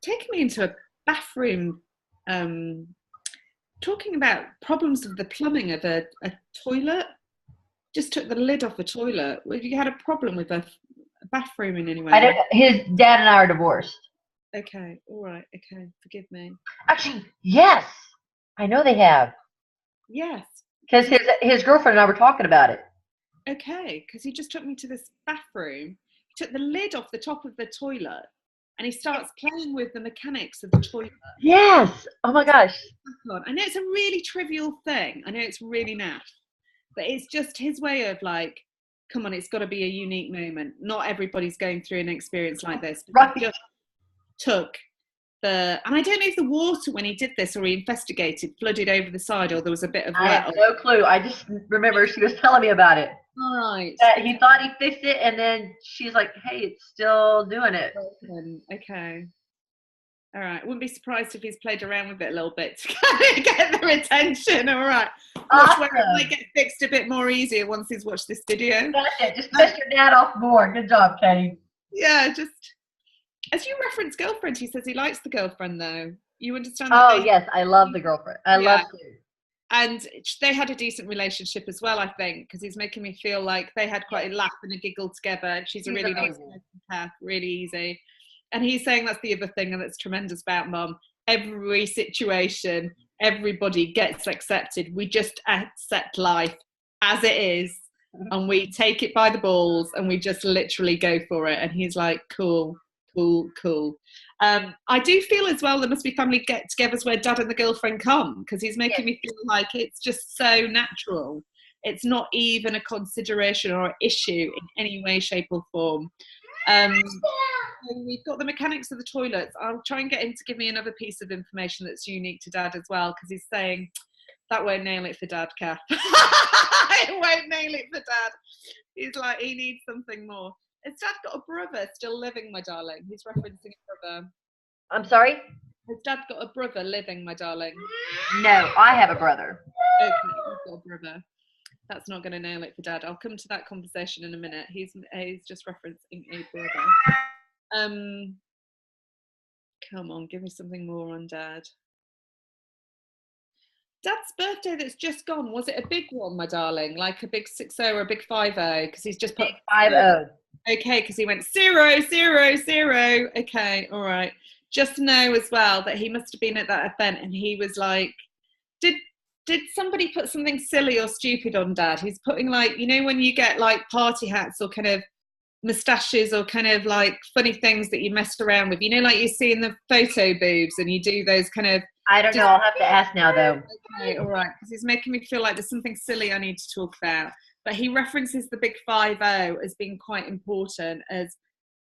Taking me into a bathroom, talking about problems with the plumbing of a toilet. Just took the lid off a toilet. Have you had a problem with a bathroom in any way?
His dad and I are divorced.
Okay, all right, okay, forgive me.
Actually, yes, I know they have.
Yes.
Because his girlfriend and I were talking about it.
Okay, because he just took me to this bathroom. He took the lid off the top of the toilet, and he starts playing with the mechanics of the toilet.
Yes. Oh my gosh.
I know it's a really trivial thing. I know it's really naff, but it's just his way of like, come on, it's got to be a unique moment. Not everybody's going through an experience like this.
Right.
He just took and I don't know if the water, when he did this or he investigated, flooded over the side, or there was a bit of
I have no clue. I just remember she was telling me about it.
All right.
That he thought he fixed it, and then she's like, hey, it's still doing it.
Okay. All right. Wouldn't be surprised if he's played around with it a little bit to kind of get their attention. All right.
Awesome.
Watch where it might get fixed a bit more easier once he's watched this video.
Gotcha. Just piss your dad off more. Good job, Katie.
Yeah, just as you reference girlfriend, he says he likes the girlfriend though. You understand?
Oh yes, I love the girlfriend. I love to.
And they had a decent relationship as well, I think, because he's making me feel like they had quite a laugh and a giggle together. She's a really nice person, really easy. And he's saying that's the other thing that's tremendous about Mum. Every situation, everybody gets accepted. We just accept life as it is, and we take it by the balls, and we just literally go for it. And he's like, cool. I do feel as well there must be family get-togethers where Dad and the girlfriend come, because he's making me feel like it's just so natural. It's not even a consideration or an issue in any way, shape or form. We've got the mechanics of the toilets. I'll try and get him to give me another piece of information that's unique to Dad as well, because he's saying that won't nail it for Dad, Kath. It won't nail it for Dad. He's like, he needs something more. Has Dad got a brother still living, my darling? He's referencing a brother.
I'm sorry?
Has Dad got a brother living, my darling?
No, I have a brother.
Okay, he's got a brother. That's not going to nail it for Dad. I'll come to that conversation in a minute. He's just referencing a brother. Come on, give me something more on Dad. Dad's birthday that's just gone, was it a big one, my darling? Like a big 60 or a big 50? Because he's just put
50.
Okay, because he went 0, 0, 0. Okay, all right. Just know as well that he must have been at that event and he was like, did somebody put something silly or stupid on Dad? He's putting like, you know, when you get like party hats or kind of moustaches or kind of like funny things that you mess around with, you know, like you see in the photo booths and you do those kind of.
I don't know. I'll have to ask now though.
Okay, all right. Because he's making me feel like there's something silly I need to talk about. But he references the big 50 as being quite important, as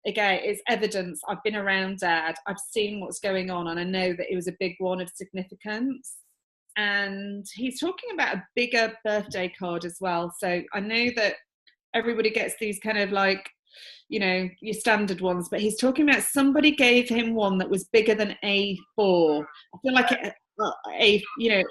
again, it's evidence. I've been around Dad, I've seen what's going on, and I know that it was a big one of significance. And he's talking about a bigger birthday card as well. So I know that everybody gets these kind of like, you know, your standard ones, but he's talking about somebody gave him one that was bigger than A4. I feel like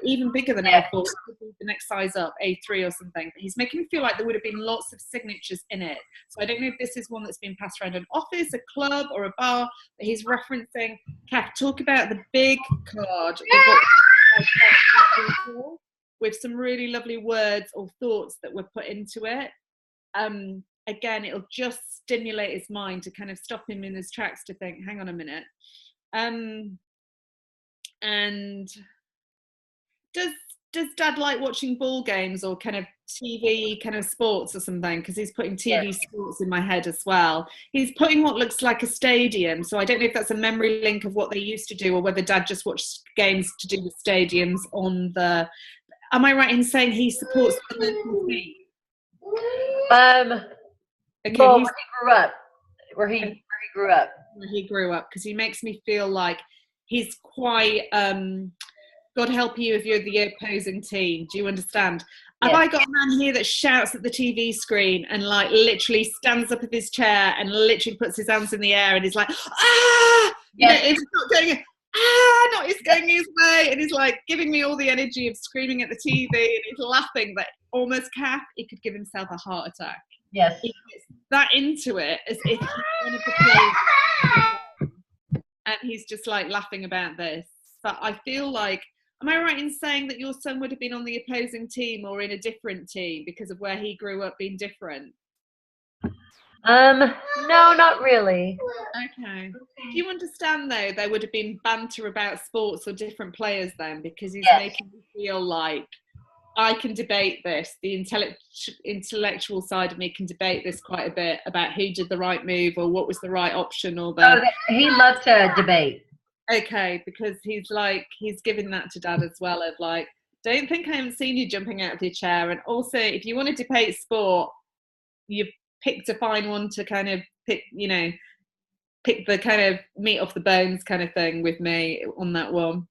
even bigger than A4, the next size up, A3 or something. But he's making me feel like there would have been lots of signatures in it. So I don't know if this is one that's been passed around an office, a club, or a bar. But he's referencing. Kath, talk about the big card with some really lovely words or thoughts that were put into it. Again, it'll just stimulate his mind to kind of stop him in his tracks to think, hang on a minute. And does Dad like watching ball games or kind of TV kind of sports or something? Because he's putting TV sports in my head as well. He's putting what looks like a stadium. So I don't know if that's a memory link of what they used to do or whether Dad just watched games to do with stadiums on the... Am I right in saying he supports the local team?
Okay, well, where he grew up. Where he grew up.
Where he grew up, because he makes me feel like he's quite God help you if you're the opposing team. Do you understand? Yes. Have I got a man here that shouts at the TV screen and like literally stands up of his chair and literally puts his hands in the air and is like, ah!
Yes.
It's not going, not it's going his way, and he's like giving me all the energy of screaming at the TV, and he's laughing that almost he could give himself a heart attack.
Yes.
He gets that into it as if he's one of the players, and he's just like laughing about this. But I feel like, am I right in saying that your son would have been on the opposing team or in a different team because of where he grew up being different?
No, not really.
Okay. Do you understand though there would have been banter about sports or different players then, because he's making me feel like I can debate this. The intellectual side of me can debate this quite a bit about who did the right move or what was the right option or the.
Oh, he loved to debate.
Okay, because he's giving that to Dad as well, of like, don't think I haven't seen you jumping out of your chair. And also, if you want to debate sport, you've picked a fine one to kind of pick the kind of meat off the bones kind of thing with me on that one.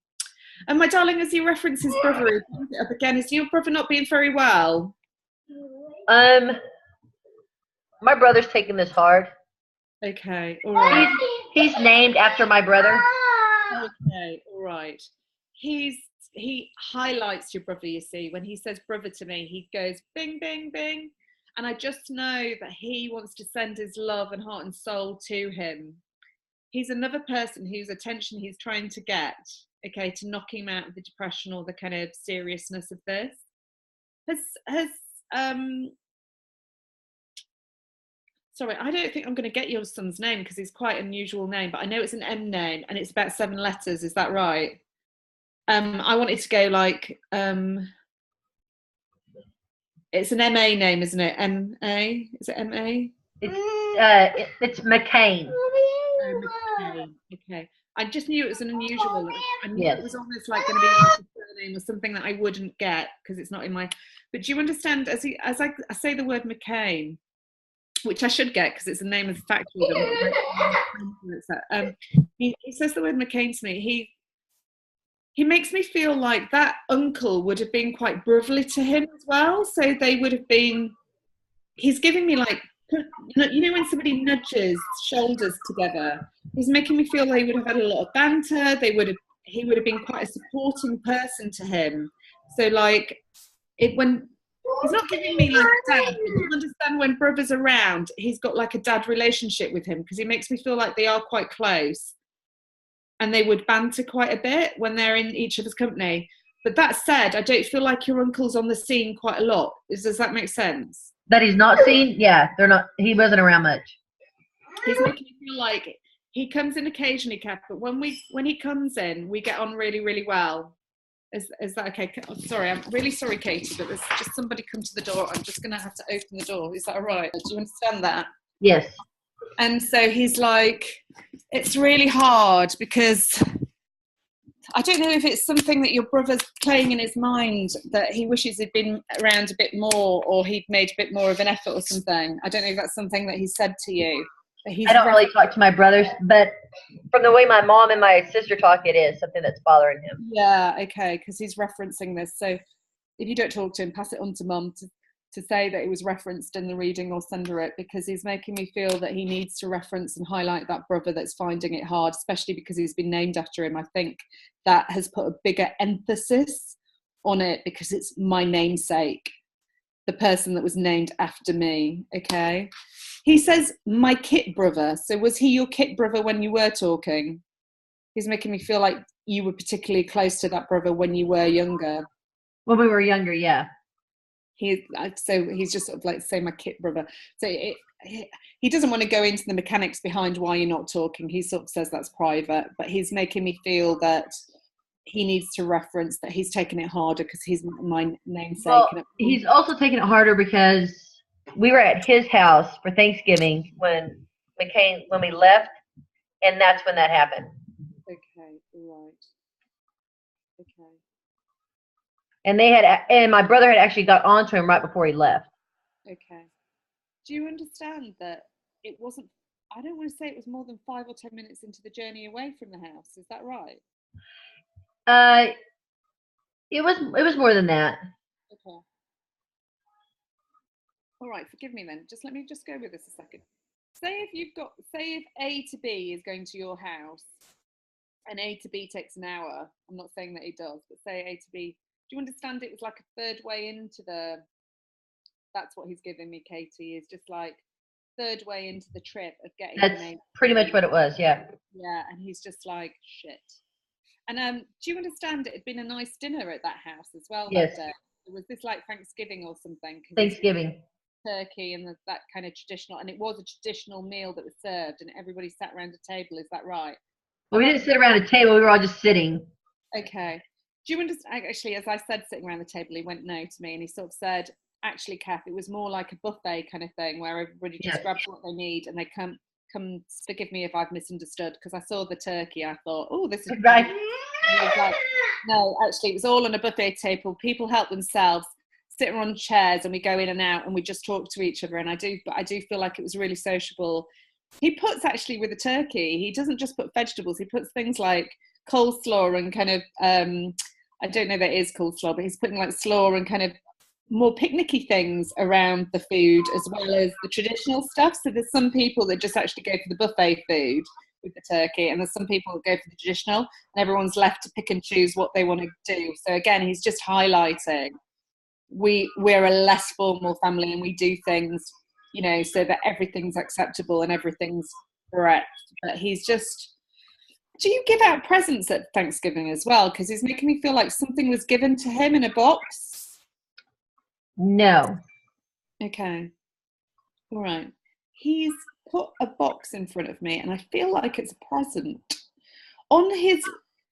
And my darling, as you reference his brother up again, is your brother not being very well?
My brother's taking this hard.
Okay, all right.
He's named after my brother.
Okay, all right. He highlights your brother, you see. When he says brother to me, he goes bing, bing, bing. And I just know that he wants to send his love and heart and soul to him. He's another person whose attention he's trying to get, okay, to knock him out of the depression or the kind of seriousness of this. Sorry, I don't think I'm going to get your son's name because he's quite an unusual name, but I know it's an M name and it's about 7 letters. Is that right? I wanted to go like, it's an MA name, isn't it? M-A? Is it M-A?
It's McCain.
Oh, McCain. Okay. I just knew it was an unusual. I knew it was almost like going to be like a surname or something that I wouldn't get because it's not in my. But do you understand? As I say the word McCain, which I should get because it's the name of the factory. He says the word McCain to me. He makes me feel like that uncle would have been quite brotherly to him as well. So they would have been. He's giving me like. You know when somebody nudges shoulders together, he's making me feel they would have had a lot of banter. He would have been quite a supporting person to him. So like, when he's not giving me like a dad, but you understand when brother's around, he's got like a dad relationship with him because he makes me feel like they are quite close, and they would banter quite a bit when they're in each other's company. But that said, I don't feel like your uncle's on the scene quite a lot. Does that make sense?
That he's not seen? Yeah, they're not. He wasn't around much.
He's making me feel like he comes in occasionally, Kath, but when he comes in, we get on really, really well. Is that okay? Oh, sorry, I'm really sorry, Katie, but there's just somebody come to the door. I'm just going to have to open the door. Is that all right? Do you understand that?
Yes.
And so he's like, it's really hard because I don't know if it's something that your brother's playing in his mind that he wishes he'd been around a bit more or he'd made a bit more of an effort or something. I don't know if that's something that he said to you.
I don't really talk to my brothers, but from the way my mom and my sister talk, it is something that's bothering him.
Yeah, okay, because he's referencing this. So if you don't talk to him, pass it on to Mum to say that it was referenced in the reading or send her it, because he's making me feel that he needs to reference and highlight that brother that's finding it hard, especially because he's been named after him. I think that has put a bigger emphasis on it because it's my namesake, the person that was named after me, okay? He says, my kit brother. So was he your kit brother when you were talking? He's making me feel like you were particularly close to that brother when you were younger.
When we were younger, yeah.
So he's just sort of like say my kit brother. So he doesn't want to go into the mechanics behind why you're not talking. He sort of says that's private, but he's making me feel that he needs to reference that he's taking it harder because he's my namesake.
Well, he's also taking it harder because we were at his house for Thanksgiving when we left, and that's when that happened.
Okay, right. Okay.
And and my brother had actually got onto him right before he left.
Okay. Do you understand that it wasn't, I don't want to say it was more than 5 or 10 minutes into the journey away from the house. Is that right?
It was more than that.
Okay. All right, forgive me then. Just let me just go with this a second. Say if A to B is going to your house and A to B takes an hour. I'm not saying that it does, but say A to B. Do you understand it was like a third way into that's what he's giving me, Katie, is just like third way into the trip of getting.
That's pretty much what it was, yeah.
Yeah, and he's just like, shit. And do you understand it had been a nice dinner at that house as well?
Yes.
That day? Was this like Thanksgiving or something?
Thanksgiving.
Turkey and that kind of traditional, and it was a traditional meal that was served, and everybody sat around a table. Is that right?
Well, we didn't sit around a table. We were all just sitting.
Okay. Do you understand? Actually, as I said, sitting around the table, he went no to me, and he sort of said, "Actually, Kath, it was more like a buffet kind of thing, where everybody just grabs what they need, and they come. Forgive me if I've misunderstood, because I saw the turkey. I thought, oh, this is
right."
Like, no, actually, it was all on a buffet table. People help themselves, sit on chairs, and we go in and out, and we just talk to each other. And I do feel like it was really sociable. He puts actually with the turkey, he doesn't just put vegetables. He puts things like coleslaw and kind of I don't know that it is coleslaw, but he's putting like slaw and kind of more picnicky things around the food as well as the traditional stuff. So there's some people that just actually go for the buffet food with the turkey, and there's some people that go for the traditional, and everyone's left to pick and choose what they want to do. So again, he's just highlighting we're a less formal family, and we do things, you know, so that everything's acceptable and everything's correct. But he's just, do you give out presents at Thanksgiving as well? Because he's making me feel like something was given to him in a box.
No.
Okay. All right. He's put a box in front of me, and I feel like it's a present. On his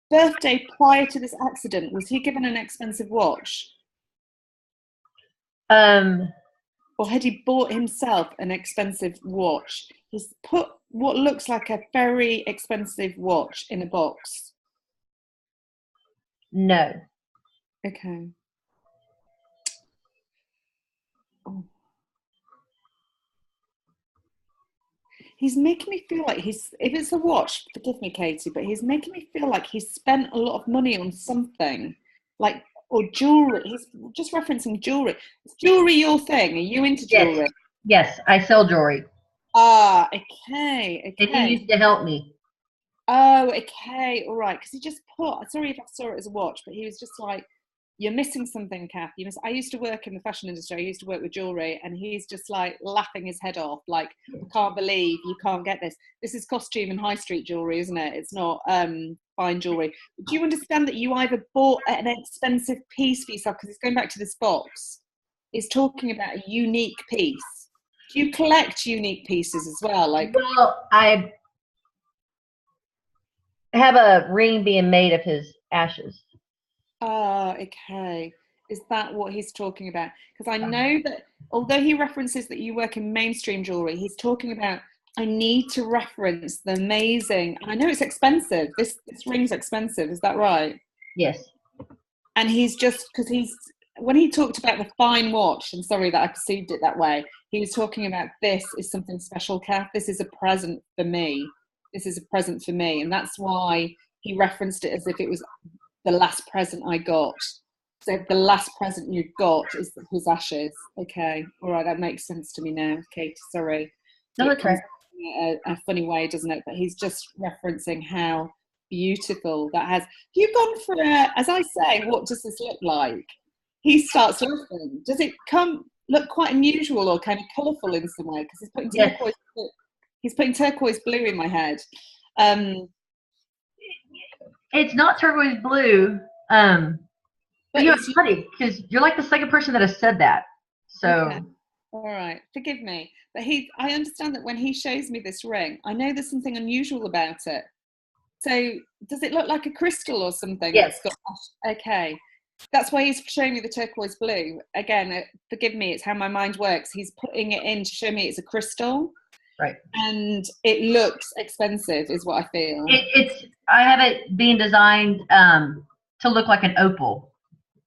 birthday prior to this accident, was he given an expensive watch? Or had he bought himself an expensive watch? He's put what looks like a very expensive watch in a box.
No.
Okay. Oh. He's making me feel like if it's a watch, forgive me, Katie, but he's making me feel like he's spent a lot of money on something, like, or jewelry. He's just referencing jewelry. Is jewelry your thing? Are you into jewelry?
Yes, I sell jewelry.
Ah, okay.
And he used to help me.
Oh, okay, all right. Because he just put, sorry if I saw it as a watch, but he was just like, you're missing something, Kath. I used to work in the fashion industry. I used to work with jewelry, and he's just like laughing his head off. Like, I can't believe you can't get this. This is costume and high street jewelry, isn't it? It's not fine jewelry. Do you understand that you either bought an expensive piece for yourself? Because it's going back to this box. It's talking about a unique piece. Do you collect unique pieces as well? Like,
well, I have a ring being made of his ashes.
Oh, okay. Is that what he's talking about? Because I know that although he references that you work in mainstream jewelry, he's talking about, I need to reference the amazing, and I know it's expensive. This ring's expensive. Is that right?
Yes.
And he's just, because when he talked about the fine watch, and sorry that I perceived it that way, he was talking about, this is something special, Kath. This is a present for me. This is a present for me. And that's why he referenced it as if it was the last present I got. So the last present you got is his ashes. Okay, all right, that makes sense to me now. Kate, sorry.
No, that's right.
A funny way, doesn't it? But he's just referencing how beautiful that has. You've gone for as I say, what does this look like? He starts laughing. Does it look quite unusual or kind of colourful in some way? Because he's putting turquoise blue in my head.
It's not turquoise blue. But you're funny because you're like the second person that has said that. So.
Okay. All right, forgive me, but I understand that when he shows me this ring, I know there's something unusual about it. So does it look like a crystal or something?
Yes.
Okay, that's why he's showing me the turquoise blue. Again, forgive me, it's how my mind works. He's putting it in to show me it's a crystal.
Right.
And it looks expensive, is what I feel.
I have it being designed to look like an opal.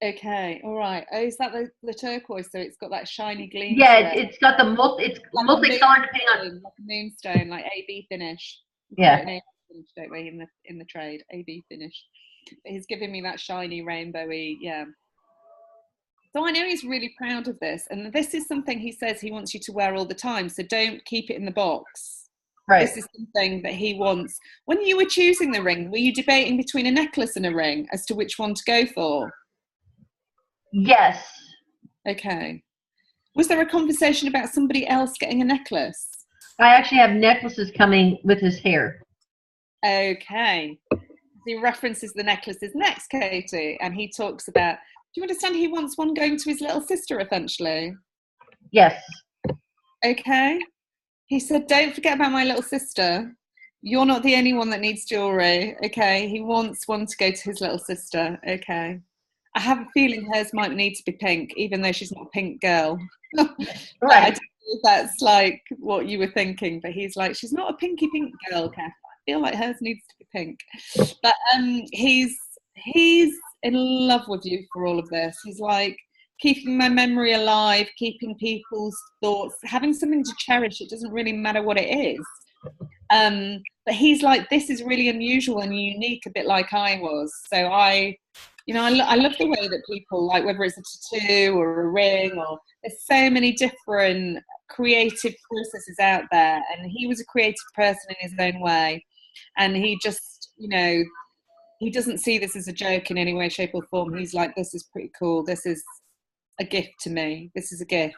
Okay, all right. Oh, is that the turquoise? So it's got that shiny gleam.
Yeah,
to it.
it's got the it's
like
multicolored depending on.
Like a moonstone, like AB finish. We call
Yeah.
it an AB finish, don't we, in the trade? AB finish. But he's giving me that shiny rainbowy, yeah. So I know he's really proud of this, and this is something he says he wants you to wear all the time. So don't keep it in the box.
Right.
This is something that he wants. When you were choosing the ring, were you debating between a necklace and a ring as to which one to go for?
Yes.
Okay. Was there a conversation about somebody else getting a necklace?
I actually have necklaces coming with his hair.
Okay. He references the necklaces next, Katie, and he talks about, do you understand he wants one going to his little sister eventually?
Yes.
Okay. He said, don't forget about my little sister. You're not the only one that needs jewellery. Okay. He wants one to go to his little sister. Okay. I have a feeling hers might need to be pink, even though she's not a pink girl.
Right.
I don't know if that's like what you were thinking, but he's like, she's not a pinky pink girl, Kath. I feel like hers needs to be pink. But he's in love with you for all of this. He's like, keeping my memory alive, keeping people's thoughts, having something to cherish. It doesn't really matter what it is. But he's like, this is really unusual and unique, a bit like I was. So I love the way that people, like, whether it's a tattoo or a ring, or there's so many different creative processes out there. And he was a creative person in his own way. And he just, he doesn't see this as a joke in any way, shape or form. He's like, this is pretty cool. This is a gift to me. This is a gift.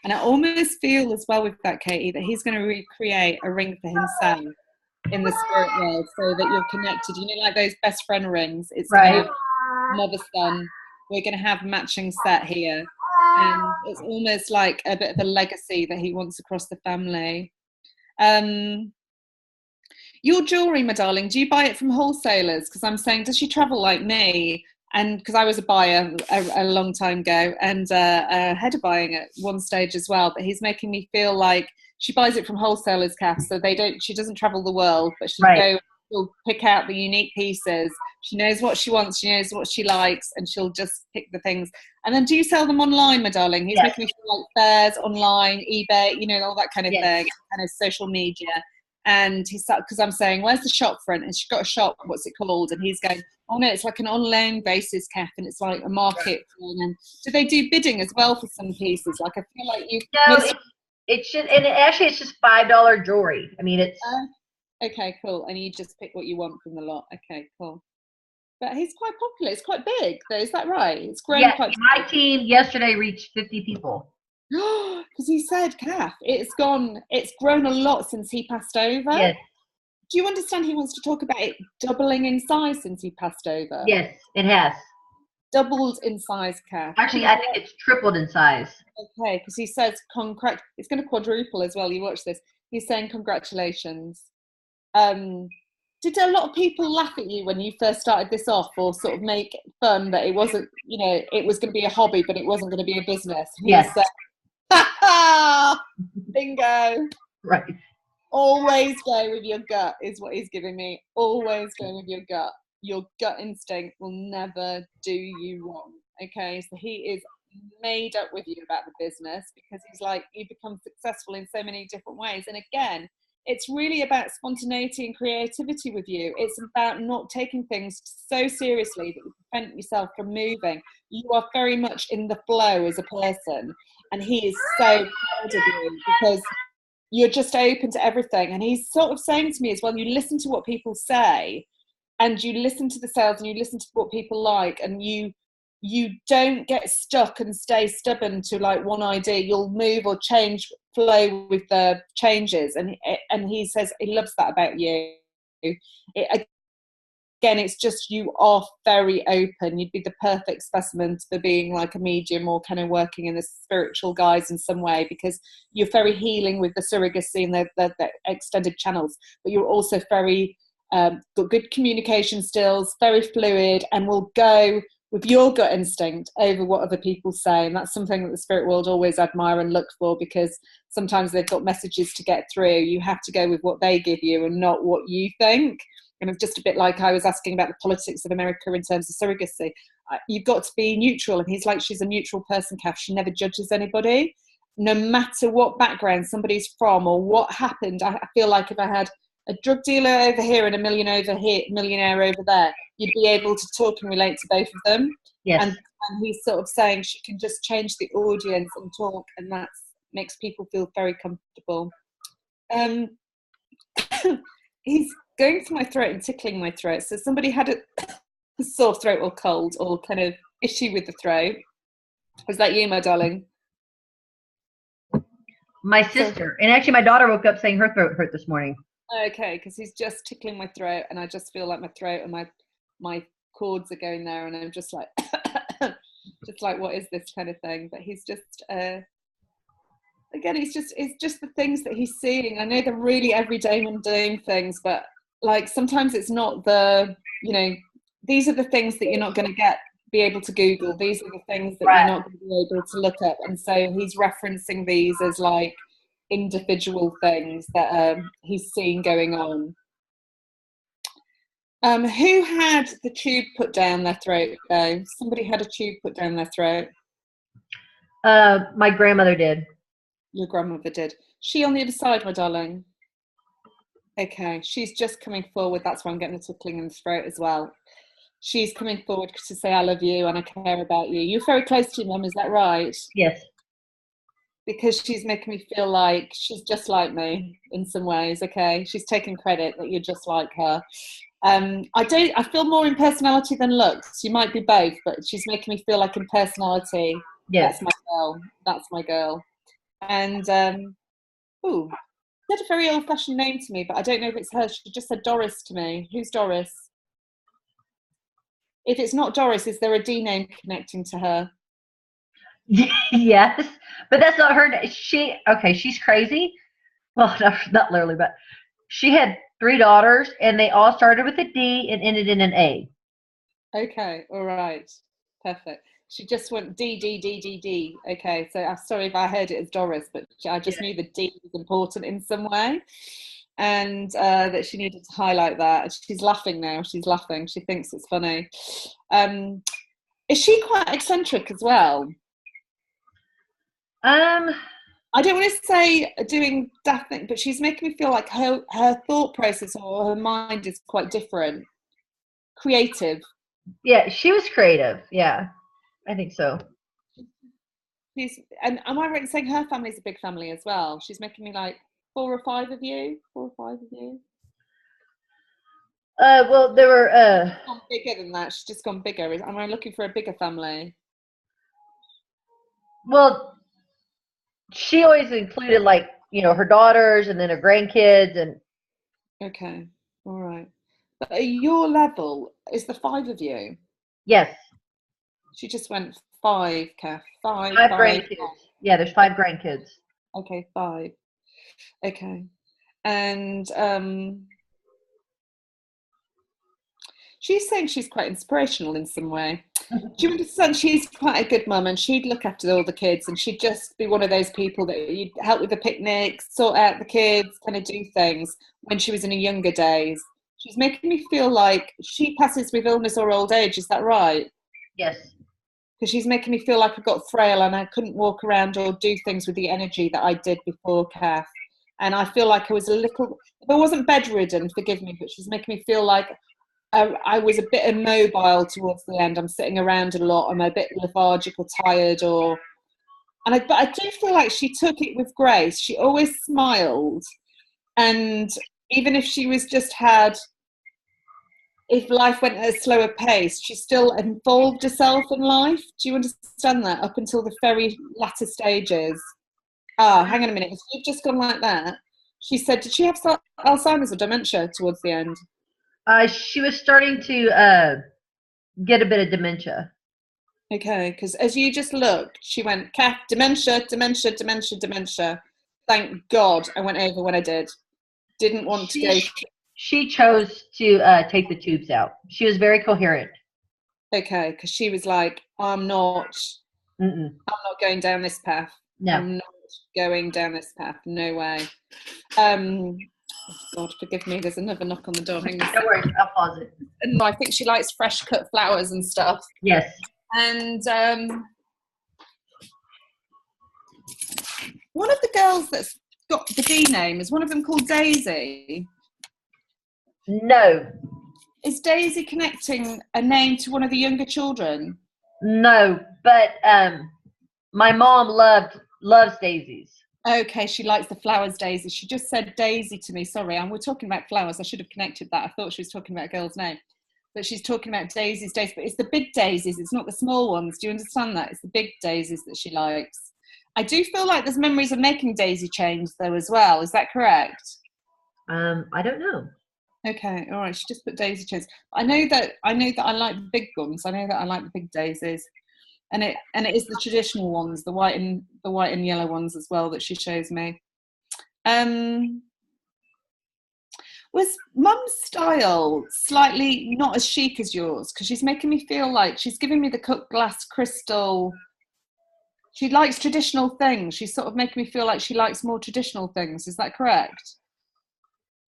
And I almost feel as well with that, Katie, that he's going to recreate a ring for himself in the spirit world, so that you're connected. Like those best friend rings. It's
right.
Mother son. We're going to have matching set here, and it's almost like a bit of a legacy that he wants across the family. Your jewelry, my darling, do you buy it from wholesalers? Because I'm saying, does she travel like me? And because I was a buyer a long time ago, and head of buying at one stage as well, but he's making me feel like she buys it from wholesalers, Kath, so she doesn't travel the world, but she'll pick out the unique pieces. She knows what she wants, she knows what she likes, and she'll just pick the things. And then do you sell them online, my darling? He's making me feel like fairs, online, eBay, all that kind of thing, kind of social media. And he's, because I'm saying, where's the shop front? And she's got a shop, what's it called? And he's going, oh no, it's like an online basis, Kath, and it's like a market. And do they do bidding as well for some pieces? Like, I feel like you.
No, it should, and actually it's just $5 jewelry. I mean, it's.
Okay, cool. And you just pick what you want from the lot. Okay, cool. But he's quite popular. It's quite big, though. Is that right? It's grown quite big.
My team yesterday reached 50 people.
Because he said, Kath, it's grown a lot since he passed over.
Yes.
Do you understand he wants to talk about it doubling in size since he passed over?
Yes, it has.
Doubled in size, Kath.
Actually, I think it's tripled in size.
Okay, because he says, it's going to quadruple as well. You watch this. He's saying congratulations. Did a lot of people laugh at you when you first started this off, or sort of make fun that it wasn't, it was going to be a hobby, but it wasn't going to be a business?
Yes.
Bingo.
Right.
Always go with your gut is what he's giving me. Always go with your gut. Your gut instinct will never do you wrong. Okay, so he is made up with you about the business, because he's like, you become successful in so many different ways. And again, it's really about spontaneity and creativity with you. It's about not taking things so seriously that you prevent yourself from moving. You are very much in the flow as a person, and he is so proud of you because you're just open to everything. And he's sort of saying to me as well, you listen to what people say, and you listen to the sales, and you listen to what people like, and you don't get stuck and stay stubborn to like one idea. You'll move or change, flow with the changes. And he says he loves that about you. Again, it's just, you are very open. You'd be the perfect specimen for being like a medium, or kind of working in the spiritual guise in some way, because you're very healing with the surrogacy and the extended channels, but you're also very got good communication skills, very fluid, and will go with your gut instinct over what other people say. And that's something that the spirit world always admire and look for, because sometimes they've got messages to get through. You have to go with what they give you and not what you think. And it's just a bit like I was asking about the politics of America in terms of surrogacy. you've got to be neutral. And he's like, she's a neutral person, Kath. She never judges anybody, no matter what background somebody's from or what happened. I feel like if I had a drug dealer over here and a millionaire over there, you'd be able to talk and relate to both of them.
Yes.
And he's sort of saying she can just change the audience and talk, and that makes people feel very comfortable. He's going for my throat and tickling my throat. So somebody had a sore throat or cold or kind of issue with the throat. Was that you, my darling?
My sister. And actually my daughter woke up saying her throat hurt this morning.
Okay, because he's just tickling my throat, and I just feel like my throat and my cords are going there, and I'm just like, just like, what is this kind of thing? But he's just, again, it's just the things that he's seeing. I know they're really everyday mundane things, but like sometimes it's not the, these are the things that you're not going to be able to Google. These are the things that you're not going to be able to look up. And so he's referencing these as like individual things that he's seeing going on. Who had the tube put down their throat though? Somebody had a tube put down their throat.
My grandmother did.
Your grandmother did. She on the other side, my darling? Okay, she's just coming forward. That's why I'm getting the tickling in the throat as well. She's coming forward to say I love you and I care about you. You're very close to your mum, is that right?
Yes.
Because she's making me feel like she's just like me in some ways, okay? She's taking credit that you're just like her. I feel more in personality than looks. You might be both, but she's making me feel like in personality.
Yes.
That's my girl. And, she had a very old-fashioned name to me, but I don't know if it's her. She just said Doris to me. Who's Doris? If it's not Doris, is there a D name connecting to her?
Yes, but that's not her. She's crazy. Well, not literally, but she had 3 daughters, and they all started with a D and ended in an A.
Okay, all right, perfect. She just went D, D, D, D, D. Okay, so I'm sorry if I heard it as Doris, but I just knew the D was important in some way, and that she needed to highlight that. She's laughing now. She's laughing. She thinks it's funny. Is she quite eccentric as well? I don't want to say doing daft thing, but she's making me feel like her thought process or her mind is quite different. Creative.
Yeah, she was creative. Yeah, I think so.
And am I right in saying her family's a big family as well? She's making me like 4 or 5 of you.
Well, there were
gone bigger than that. She's just gone bigger. Am I looking for a bigger family?
Well, she always included like, her daughters and then her grandkids and.
Okay, all right. But at your level, is the 5 of you?
Yes.
She just went 5, Kath. 5
grandkids. Yeah, there's 5 grandkids.
Okay, 5. Okay. And she's saying she's quite inspirational in some way. Do you understand? She's quite a good mum, and she'd look after all the kids, and she'd just be one of those people that you'd help with the picnics, sort out the kids, kind of do things when she was in her younger days. She's making me feel like she passes with illness or old age. Is that right?
Yes.
Because she's making me feel like I got frail and I couldn't walk around or do things with the energy that I did before, Kath. And I feel like I was if I wasn't bedridden, forgive me, but she's making me feel like I was a bit immobile towards the end. I'm sitting around a lot. I'm a bit lethargic or tired, but I do feel like she took it with grace. She always smiled, and even if she was if life went at a slower pace, she still involved herself in life. Do you understand that? Up until the very latter stages. Hang on a minute. If you've just gone like that, she said, did she have Alzheimer's or dementia towards the end?
She was starting to get a bit of dementia.
Okay, because as you just looked, she went, Kath, dementia, dementia, dementia, dementia. Thank God I went over when I did. Didn't want to go.
She chose to take the tubes out. She was very coherent.
Okay, because she was like, I'm not going down this path.
No.
I'm not going down this path. No way. God, forgive me. There's another knock on the door. Hang on.
Don't worry, I'll pause it.
And I think she likes fresh cut flowers and stuff.
Yes.
And one of the girls that's got the D name, is one of them called Daisy?
No.
Is Daisy connecting a name to one of the younger children?
No, but my mom loves daisies.
Okay, she likes the flowers, Daisy. She just said Daisy to me. Sorry, and we're talking about flowers. I should have connected that. I thought she was talking about a girl's name. But she's talking about daisies, but it's the big daisies. It's not the small ones. Do you understand that? It's the big daisies that she likes. I do feel like there's memories of making daisy chains, though, as well. Is that correct?
I don't know.
Okay, all right. She just put daisy chains. I know that I like the big ones. I know that I like the big daisies. And it is the traditional ones, the white and yellow ones as well that she shows me. Was Mum's style slightly not as chic as yours? Because she's making me feel like she's giving me the cut glass crystal. She likes traditional things. She's sort of making me feel like she likes more traditional things. Is that correct?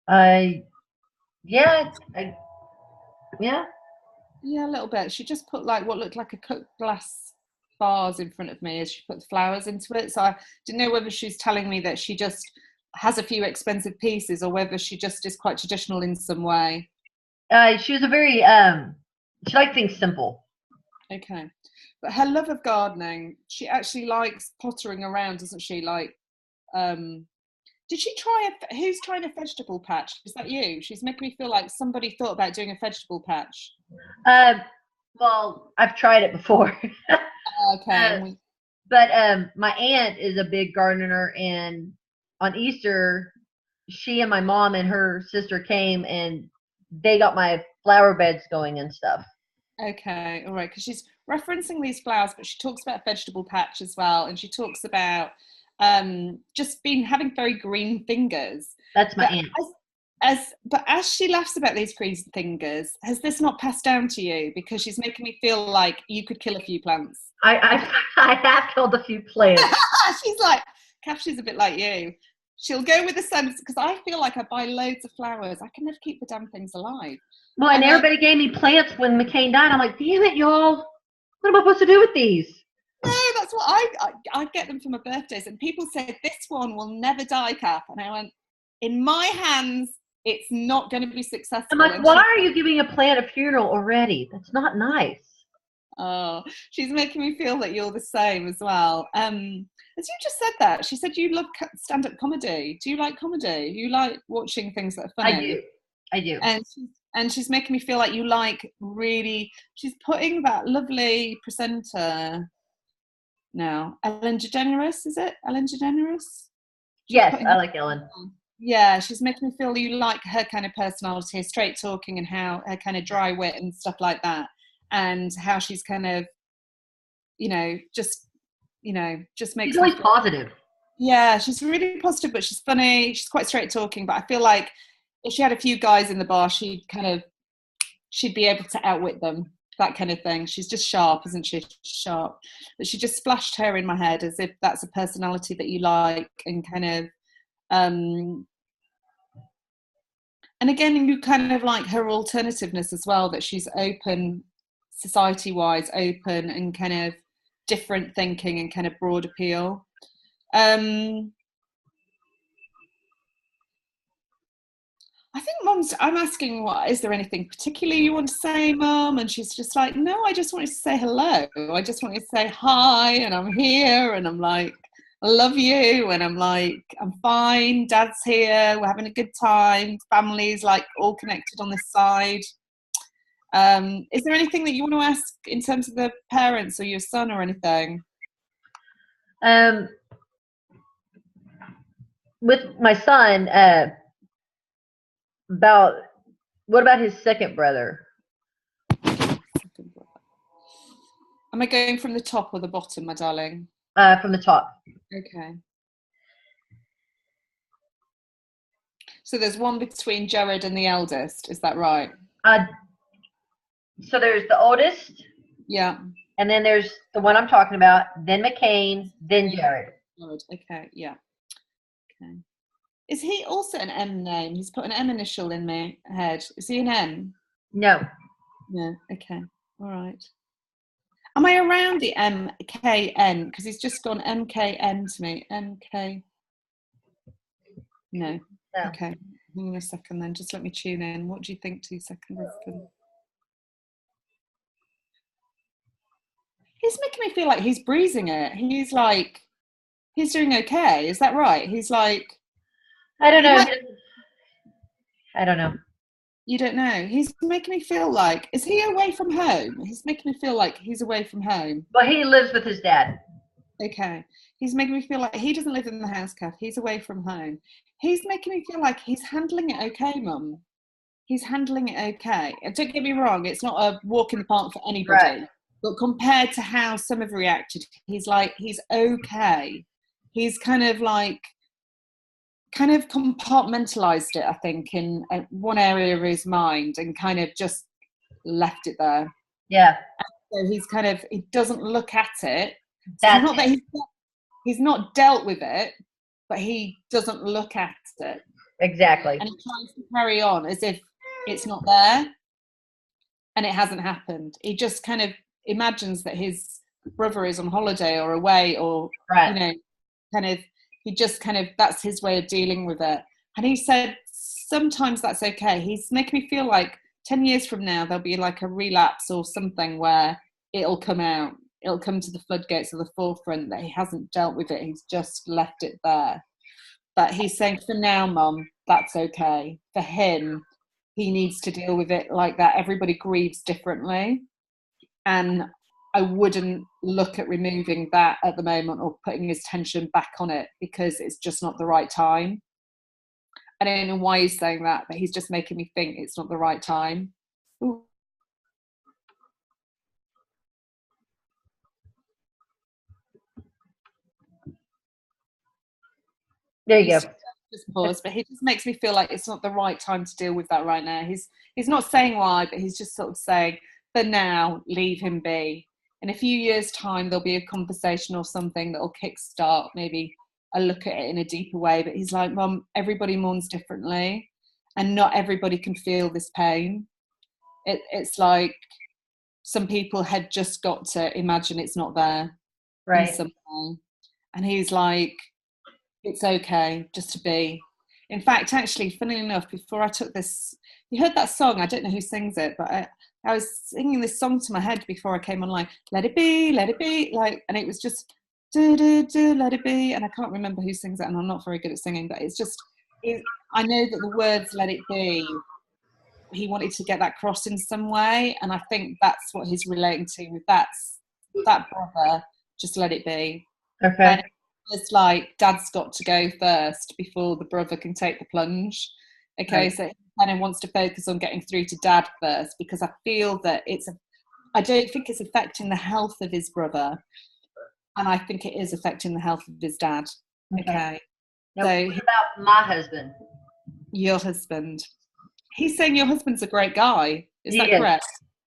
Yeah.
Yeah, a little bit. She just put like what looked like a cut glass vase in front of me as she put the flowers into it. So I didn't know whether she's telling me that she just has a few expensive pieces or whether she just is quite traditional in some way.
She was a very she liked things simple.
Okay. But her love of gardening, she actually likes pottering around, doesn't she? Like did she try who's trying a vegetable patch? Is that you? She's making me feel like somebody thought about doing a vegetable patch.
Well, I've tried it before.
Okay.
But my aunt is a big gardener, and on Easter, she and my mom and her sister came, and they got my flower beds going and stuff.
Okay, all right, because she's referencing these flowers, but she talks about vegetable patch as well, and she talks about just having very green fingers.
That's my aunt.
But as she laughs about these green fingers, has this not passed down to you? Because she's making me feel like you could kill a few plants.
I have killed a few plants.
She's like, Kath, she's a bit like you. She'll go with the sense, because I feel like I buy loads of flowers. I can never keep the damn things alive.
Well, and everybody gave me plants when McCain died. I'm like, damn it, y'all. What am I supposed to do with these?
No, that's what I get them for my birthdays. And people say, this one will never die, Kath. And I went, in my hands, it's not going to be successful.
I'm like, why are you giving a plant a funeral already? That's not nice.
Oh, she's making me feel that you're the same as well. As you just said that, she said you love stand-up comedy. Do you like comedy? You like watching things that are funny?
I do.
And she's making me feel like you like really. She's putting that lovely presenter now, Ellen DeGeneres. Is it Ellen DeGeneres?
Yes, I like Ellen.
Yeah, she's making me feel you like her kind of personality, her straight talking, and how her kind of dry wit and stuff like that. And how she's kind of, just makes.
She's always positive.
Yeah, she's really positive, but she's funny. She's quite straight talking, but I feel like if she had a few guys in the bar, she'd be able to outwit them, that kind of thing. She's just sharp, isn't she? Sharp. But she just splashed her in my head as if that's a personality that you like, and kind of, and again, you kind of like her alternativeness as well, that she's open, society-wise open, and kind of different thinking and kind of broad appeal. I think I'm asking, is there anything particularly you want to say, Mum? And she's just like, no, I just wanted to say hello. I just wanted to say hi, and I'm here, and I'm like, I love you, and I'm like, I'm fine, Dad's here, we're having a good time, family's like all connected on this side. Is there anything that you want to ask in terms of the parents or your son or anything?
With my son, what about his second brother?
Am I going from the top or the bottom, my darling?
From the top.
Okay. So there's one between Jared and the eldest, is that right?
So there's the oldest.
Yeah.
And then there's the one I'm talking about, then McCain, then Jared.
Okay, yeah. Okay. Is he also an M name? He's put an M initial in my head. Is he an M?
No.
No. Okay. All right. Am I around the MKN? Because he's just gone MKN to me. MK. No. Okay. Hang on a second then. Just let me tune in. What do you think? 2 seconds. He's making me feel like he's breezing it. He's like, he's doing okay. Is that right? He's like,
I don't know. I don't know.
You don't know. He's making me feel like, is he away from home? He's making me feel like he's away from home.
Well, he lives with his dad.
Okay. He's making me feel like he doesn't live in the house, Kath. He's away from home. He's making me feel like he's handling it okay, Mum. He's handling it okay. And don't get me wrong, it's not a walk in the park for anybody. Right. But compared to how some have reacted, he's like, he's okay. He's kind of compartmentalized it, I think, in one area of his mind and kind of just left it there.
Yeah.
And so he doesn't look at it. So not that he's not dealt with it, but he doesn't look at it.
Exactly.
And he tries to carry on as if it's not there and it hasn't happened. He just kind of imagines that his brother is on holiday or away or,
right.
That's his way of dealing with it. And he said, sometimes that's okay. He's making me feel like 10 years from now, there'll be like a relapse or something where it'll come out. It'll come to the floodgates of the forefront that he hasn't dealt with it. He's just left it there. But he's saying, for now, Mum, that's okay. For him, he needs to deal with it like that. Everybody grieves differently. And I wouldn't look at removing that at the moment or putting his tension back on it because it's just not the right time. I don't know why he's saying that, but he's just making me think it's not the right time. Ooh.
There you go.
Just pause, but he just makes me feel like it's not the right time to deal with that right now. He's not saying why, but he's just sort of saying, for now, leave him be. In a few years' time, there'll be a conversation or something that'll kickstart maybe a look at it in a deeper way. But he's like, Mum, everybody mourns differently, and not everybody can feel this pain. It's like some people had just got to imagine it's not there,
right?
In some way. And he's like, it's okay just to be. In fact, actually, funny enough, before I took this, you heard that song, I don't know who sings it, but I was singing this song to my head before I came online, let it be, like, and it was just, do, do, do, let it be, and I can't remember who sings it, and I'm not very good at singing, but it's just, I know that the words let it be, he wanted to get that across in some way, and I think that's what he's relating to with that brother, just let it be.
Okay.
And it's like dad's got to go first before the brother can take the plunge. Okay, right. So he kind of wants to focus on getting through to dad first because I feel that I don't think it's affecting the health of his brother, and I think it is affecting the health of his dad. Okay.
Now, so what about my husband?
Your husband. He's saying your husband's a great guy. Is that correct?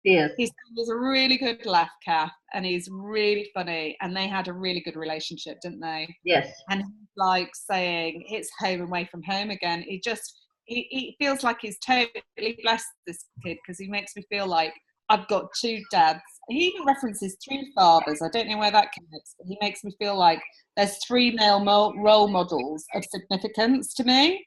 Yes.
He's a really good laugh, Kath, and he's really funny, and they had a really good relationship, didn't they?
Yes.
And he's like saying it's home away from home again. He feels like he's totally blessed, this kid, because he makes me feel like I've got two dads. He even references three fathers. I don't know where that connects, but he makes me feel like there's three male role models of significance to me,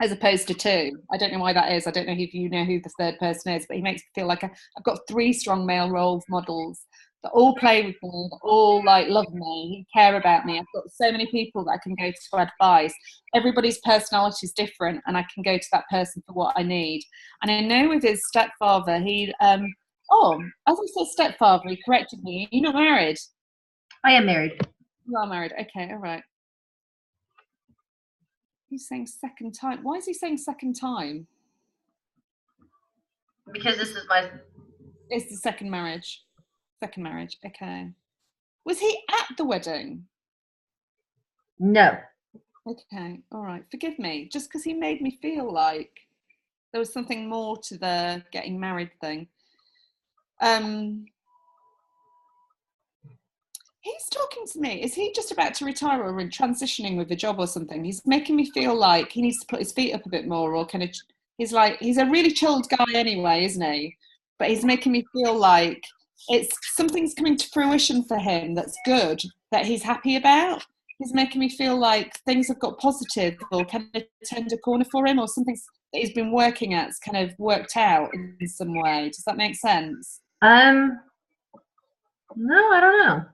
as opposed to two. I don't know why that is. I don't know if you know who the third person is, but he makes me feel like I've got three strong male role models that all play with me, that all like love me, who care about me. I've got so many people that I can go to for advice. Everybody's personality is different, and I can go to that person for what I need. And I know with his stepfather, as I said stepfather, he corrected me. You're not married?
I am married.
You are married. Okay, all right. He's saying second time. Why is he saying second time?
Because it's
the second marriage. Second marriage. Okay. Was he at the wedding?
No.
Okay. All right. Forgive me. Just because he made me feel like there was something more to the getting married thing. He's talking to me. Is he just about to retire or transitioning with a job or something? He's making me feel like he needs to put his feet up a bit more, or kind of. He's a really chilled guy anyway, isn't he? But he's making me feel like something's coming to fruition for him that's good, that he's happy about. He's making me feel like things have got positive or kind of turned a corner for him, or something that he's been working at's kind of worked out in some way. Does that make sense?
No, I don't know.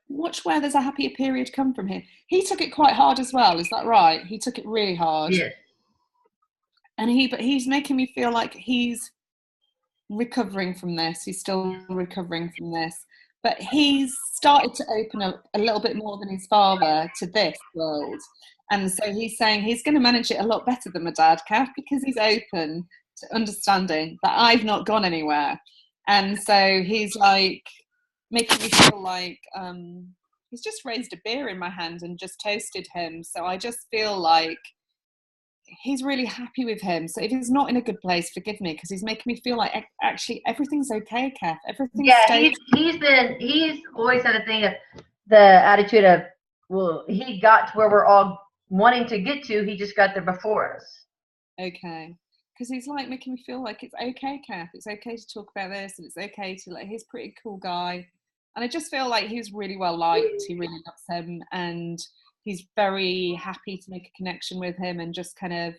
Watch where there's a happier period come from here. He took it quite hard as well, is that right? He took it really hard.
Yes.
And he's making me feel like he's recovering from this. He's still recovering from this. But he's started to open up a little bit more than his father to this world. And so he's saying he's going to manage it a lot better than my dad, Kath, because he's open to understanding that I've not gone anywhere. And so he's like making me feel like he's just raised a beer in my hand and just toasted him. So I just feel like he's really happy with him. So if he's not in a good place, forgive me, because he's making me feel like actually everything's okay, Kath. Everything's
he's always had a thing of the attitude of, well, he got to where we're all wanting to get to. He just got there before us.
Okay. Because he's like making me feel like it's okay, Kath. It's okay to talk about this, and it's okay to like. He's a pretty cool guy, and I just feel like he's really well liked. He really loves him, and he's very happy to make a connection with him, and just kind of.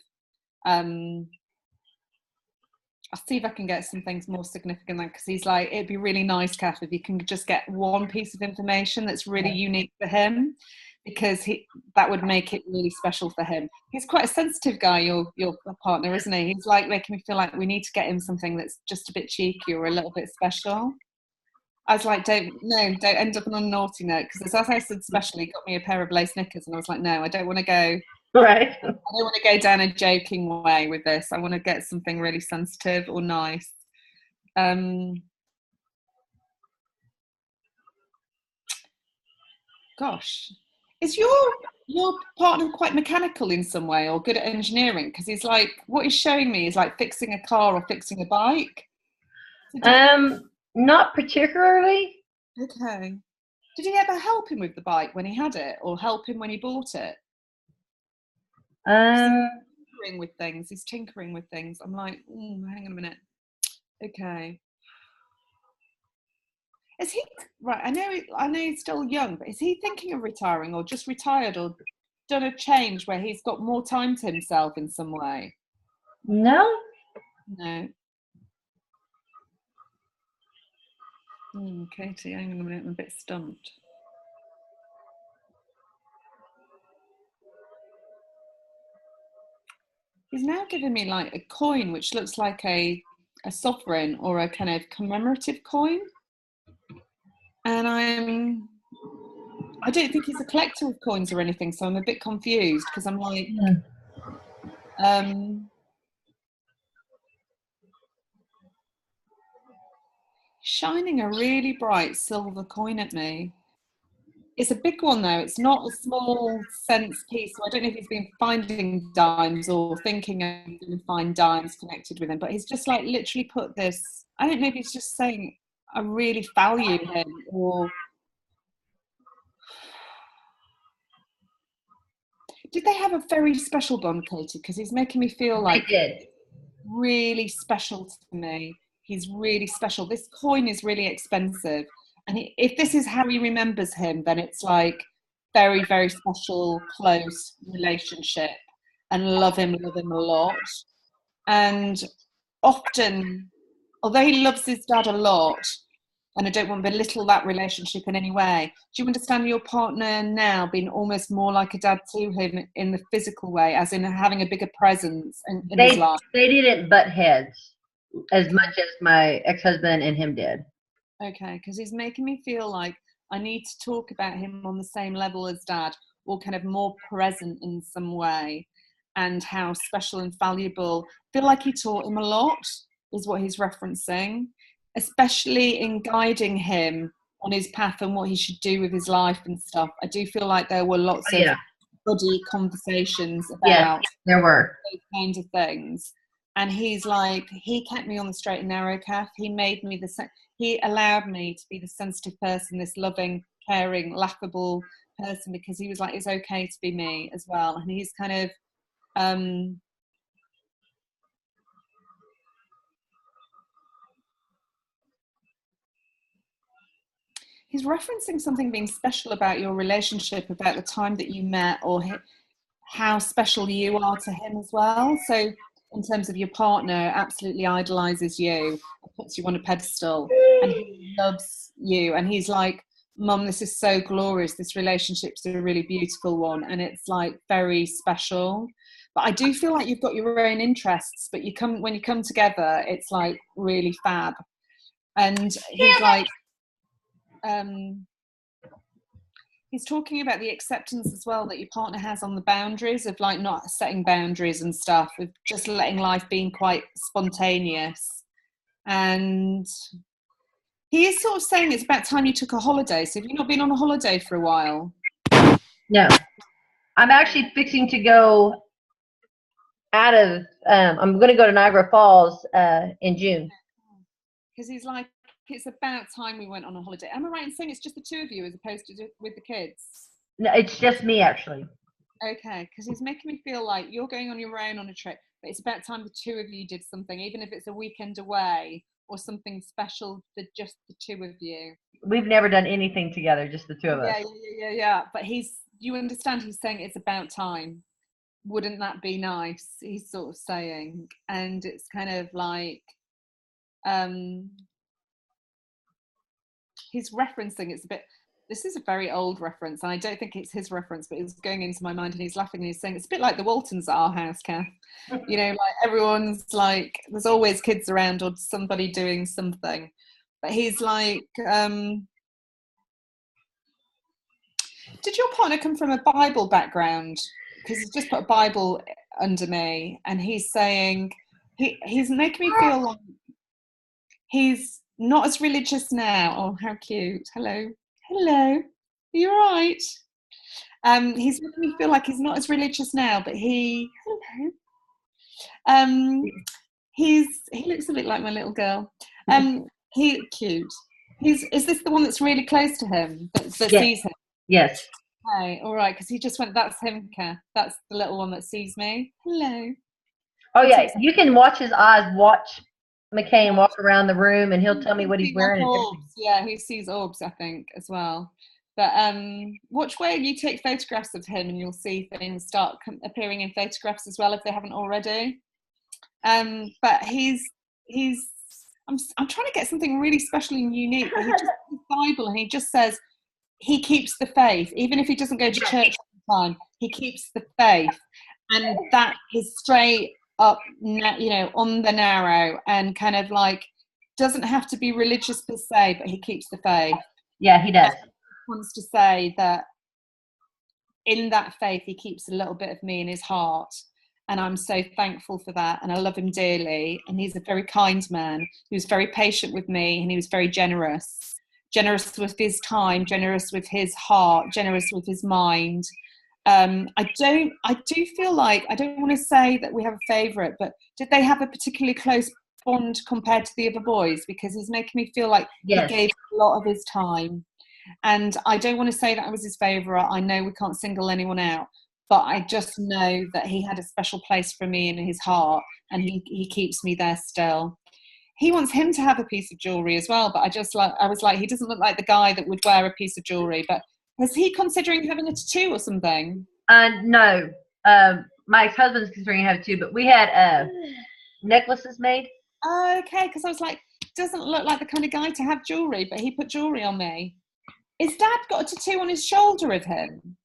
I'll see if I can get some things more significant, because he's like, it'd be really nice, Kath, if you can just get one piece of information that's really unique for him, because that would make it really special for him. He's quite a sensitive guy, your partner, isn't he? He's like making me feel like we need to get him something that's just a bit cheeky or a little bit special. I was like, don't end up on a naughty note, because as I said, special, he got me a pair of lace knickers, and I was like, no, I don't want to go.
Right.
I don't want to go down a joking way with this. I want to get something really sensitive or nice. Gosh. Is your partner quite mechanical in some way, or good at engineering? Because he's like, what he's showing me is like fixing a car or fixing a bike.
Not particularly.
Okay. Did he ever help him with the bike when he had it, or help him when he bought it? He's tinkering with things. I'm like, hang on a minute. Okay. Is he right? I know he's still young, but is he thinking of retiring, or just retired, or done a change where he's got more time to himself in some way?
No.
Katie, hang on a minute. I'm a bit stumped. He's now giving me like a coin which looks like a sovereign or a kind of commemorative coin. And I don't think he's a collector of coins or anything, so I'm a bit confused, because I'm like, shining a really bright silver coin at me. It's a big one though. It's not a small cents piece. So I don't know if he's been finding dimes or thinking of going to find dimes connected with him, but he's just like literally put this. I don't know if he's just saying, I really value him, or did they have a very special bond, Katie? Because he's making me feel like really special to me. He's really special. This coin is really expensive. And if this is how he remembers him, then it's like very, very special, close relationship, and love him a lot. And often, although he loves his dad a lot, and I don't want to belittle that relationship in any way, do you understand your partner now being almost more like a dad to him in the physical way, as in having a bigger presence in his life?
They didn't butt heads as much as my ex-husband and him did.
Okay, because he's making me feel like I need to talk about him on the same level as dad, or kind of more present in some way, and how special and valuable. I feel like he taught him a lot, is what he's referencing, especially in guiding him on his path and what he should do with his life and stuff. I do feel like there were lots of buddy conversations about
there were
those kinds of things. And he's like, he kept me on the straight and narrow, Kath. He made me he allowed me to be the sensitive person, this loving, caring, laughable person, because he was like, it's okay to be me as well. And he's kind of he's referencing something being special about your relationship, about the time that you met, or how special you are to him as well. So in terms of your partner, absolutely idolizes you, puts you on a pedestal, and he loves you, and he's like, Mum, this is so glorious, this relationship's a really beautiful one, and it's like very special. But I do feel like you've got your own interests, but when you come together, it's like really fab. And he's like, he's talking about the acceptance as well that your partner has on the boundaries of like not setting boundaries and stuff, of just letting life being quite spontaneous. And he is sort of saying it's about time you took a holiday. So have you not been on a holiday for a while?
No. I'm actually fixing to go out of, I'm going to go to Niagara Falls in June.
Because he's like, it's about time we went on a holiday. Am I right in saying it's just the two of you as opposed to with the kids?
No, it's just me, actually.
Okay, because he's making me feel like you're going on your own on a trip, but it's about time the two of you did something, even if it's a weekend away or something special for just the two of you.
We've never done anything together, just the two of us.
Yeah. But you understand, he's saying it's about time. Wouldn't that be nice? He's sort of saying, and it's kind of like, he's referencing, it's a bit, this is a very old reference, and I don't think it's his reference, but it's going into my mind, and he's laughing and he's saying, it's a bit like the Waltons at our house, Kath. You know, like everyone's like, there's always kids around or somebody doing something. But he's like, did your partner come from a Bible background? Because he's just put a Bible under me, and he's saying, he's making me feel like he's not as religious now. Oh, how cute. Hello. Are you all right? He's making me feel like he's not as religious now, but he looks a bit like my little girl. He cute. Is this the one that's really close to him, that
yes.
sees him?
Yes.
Okay, all right, because he just went, that's him, Kath. That's the little one that sees me. Hello.
Oh, yeah, you can watch his eyes, watch McCain walk around the room, and he'll tell me what he's wearing.
Orbs. Yeah, he sees orbs, I think, as well. But watch where you take photographs of him, and you'll see things start appearing in photographs as well if they haven't already. But I'm trying to get something really special and unique. But he just reads the Bible, and he just says he keeps the faith, even if he doesn't go to church all the time. He keeps the faith, and that is straight up, you know, on the narrow, and kind of like doesn't have to be religious per se, but he keeps the faith.
Yeah, he does.
He wants to say that in that faith he keeps a little bit of me in his heart, and I'm so thankful for that, and I love him dearly, and he's a very kind man. He was very patient with me, and he was very generous with his time, generous with his heart, generous with his mind. I do feel like, I don't want to say that we have a favourite, but did they have a particularly close bond compared to the other boys? Because he's making me feel like
yes.
He gave a lot of his time. And I don't want to say that I was his favourite. I know we can't single anyone out, but I just know that he had a special place for me in his heart, and he keeps me there still. He wants him to have a piece of jewellery as well, but I was like, he doesn't look like the guy that would wear a piece of jewellery, but is he considering having a tattoo or something?
No. My ex-husband's considering having a tattoo, but we had necklaces made.
Okay, because I was like, doesn't look like the kind of guy to have jewellery, but he put jewellery on me. His dad got a tattoo on his shoulder of him,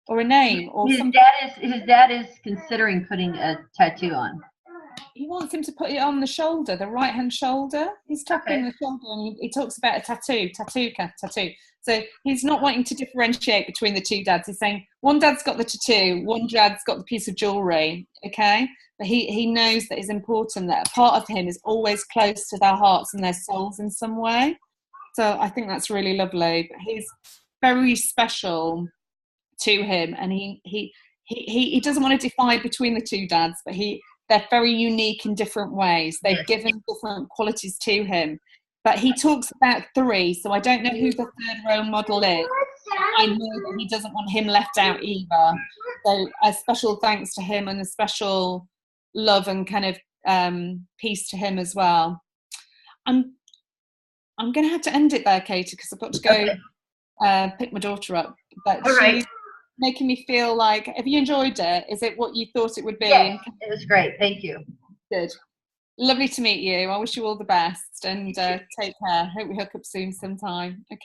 or a name, or
his
something.
His dad is considering putting a tattoo on.
He wants him to put it on the shoulder, the right hand shoulder. He's tapping the shoulder, and he talks about a tattoo. So he's not wanting to differentiate between the two dads. He's saying one dad's got the tattoo, one dad's got the piece of jewellery, okay? But he knows that it's important that a part of him is always close to their hearts and their souls in some way. So I think that's really lovely. But he's very special to him, and he doesn't want to divide between the two dads, but they're very unique in different ways. They've given different qualities to him. but he talks about 3, so I don't know who the 3rd role model is. I know that he doesn't want him left out either. So a special thanks to him and a special love and kind of peace to him as well. I'm going to have to end it there, Katie, because I've got to go pick my daughter up. But she's making me feel like, have you enjoyed it? Is it what you thought it would be?
Yes, it was great. Thank you.
Good. Lovely to meet you. I wish you all the best, and take care. Hope we hook up soon sometime. Okay.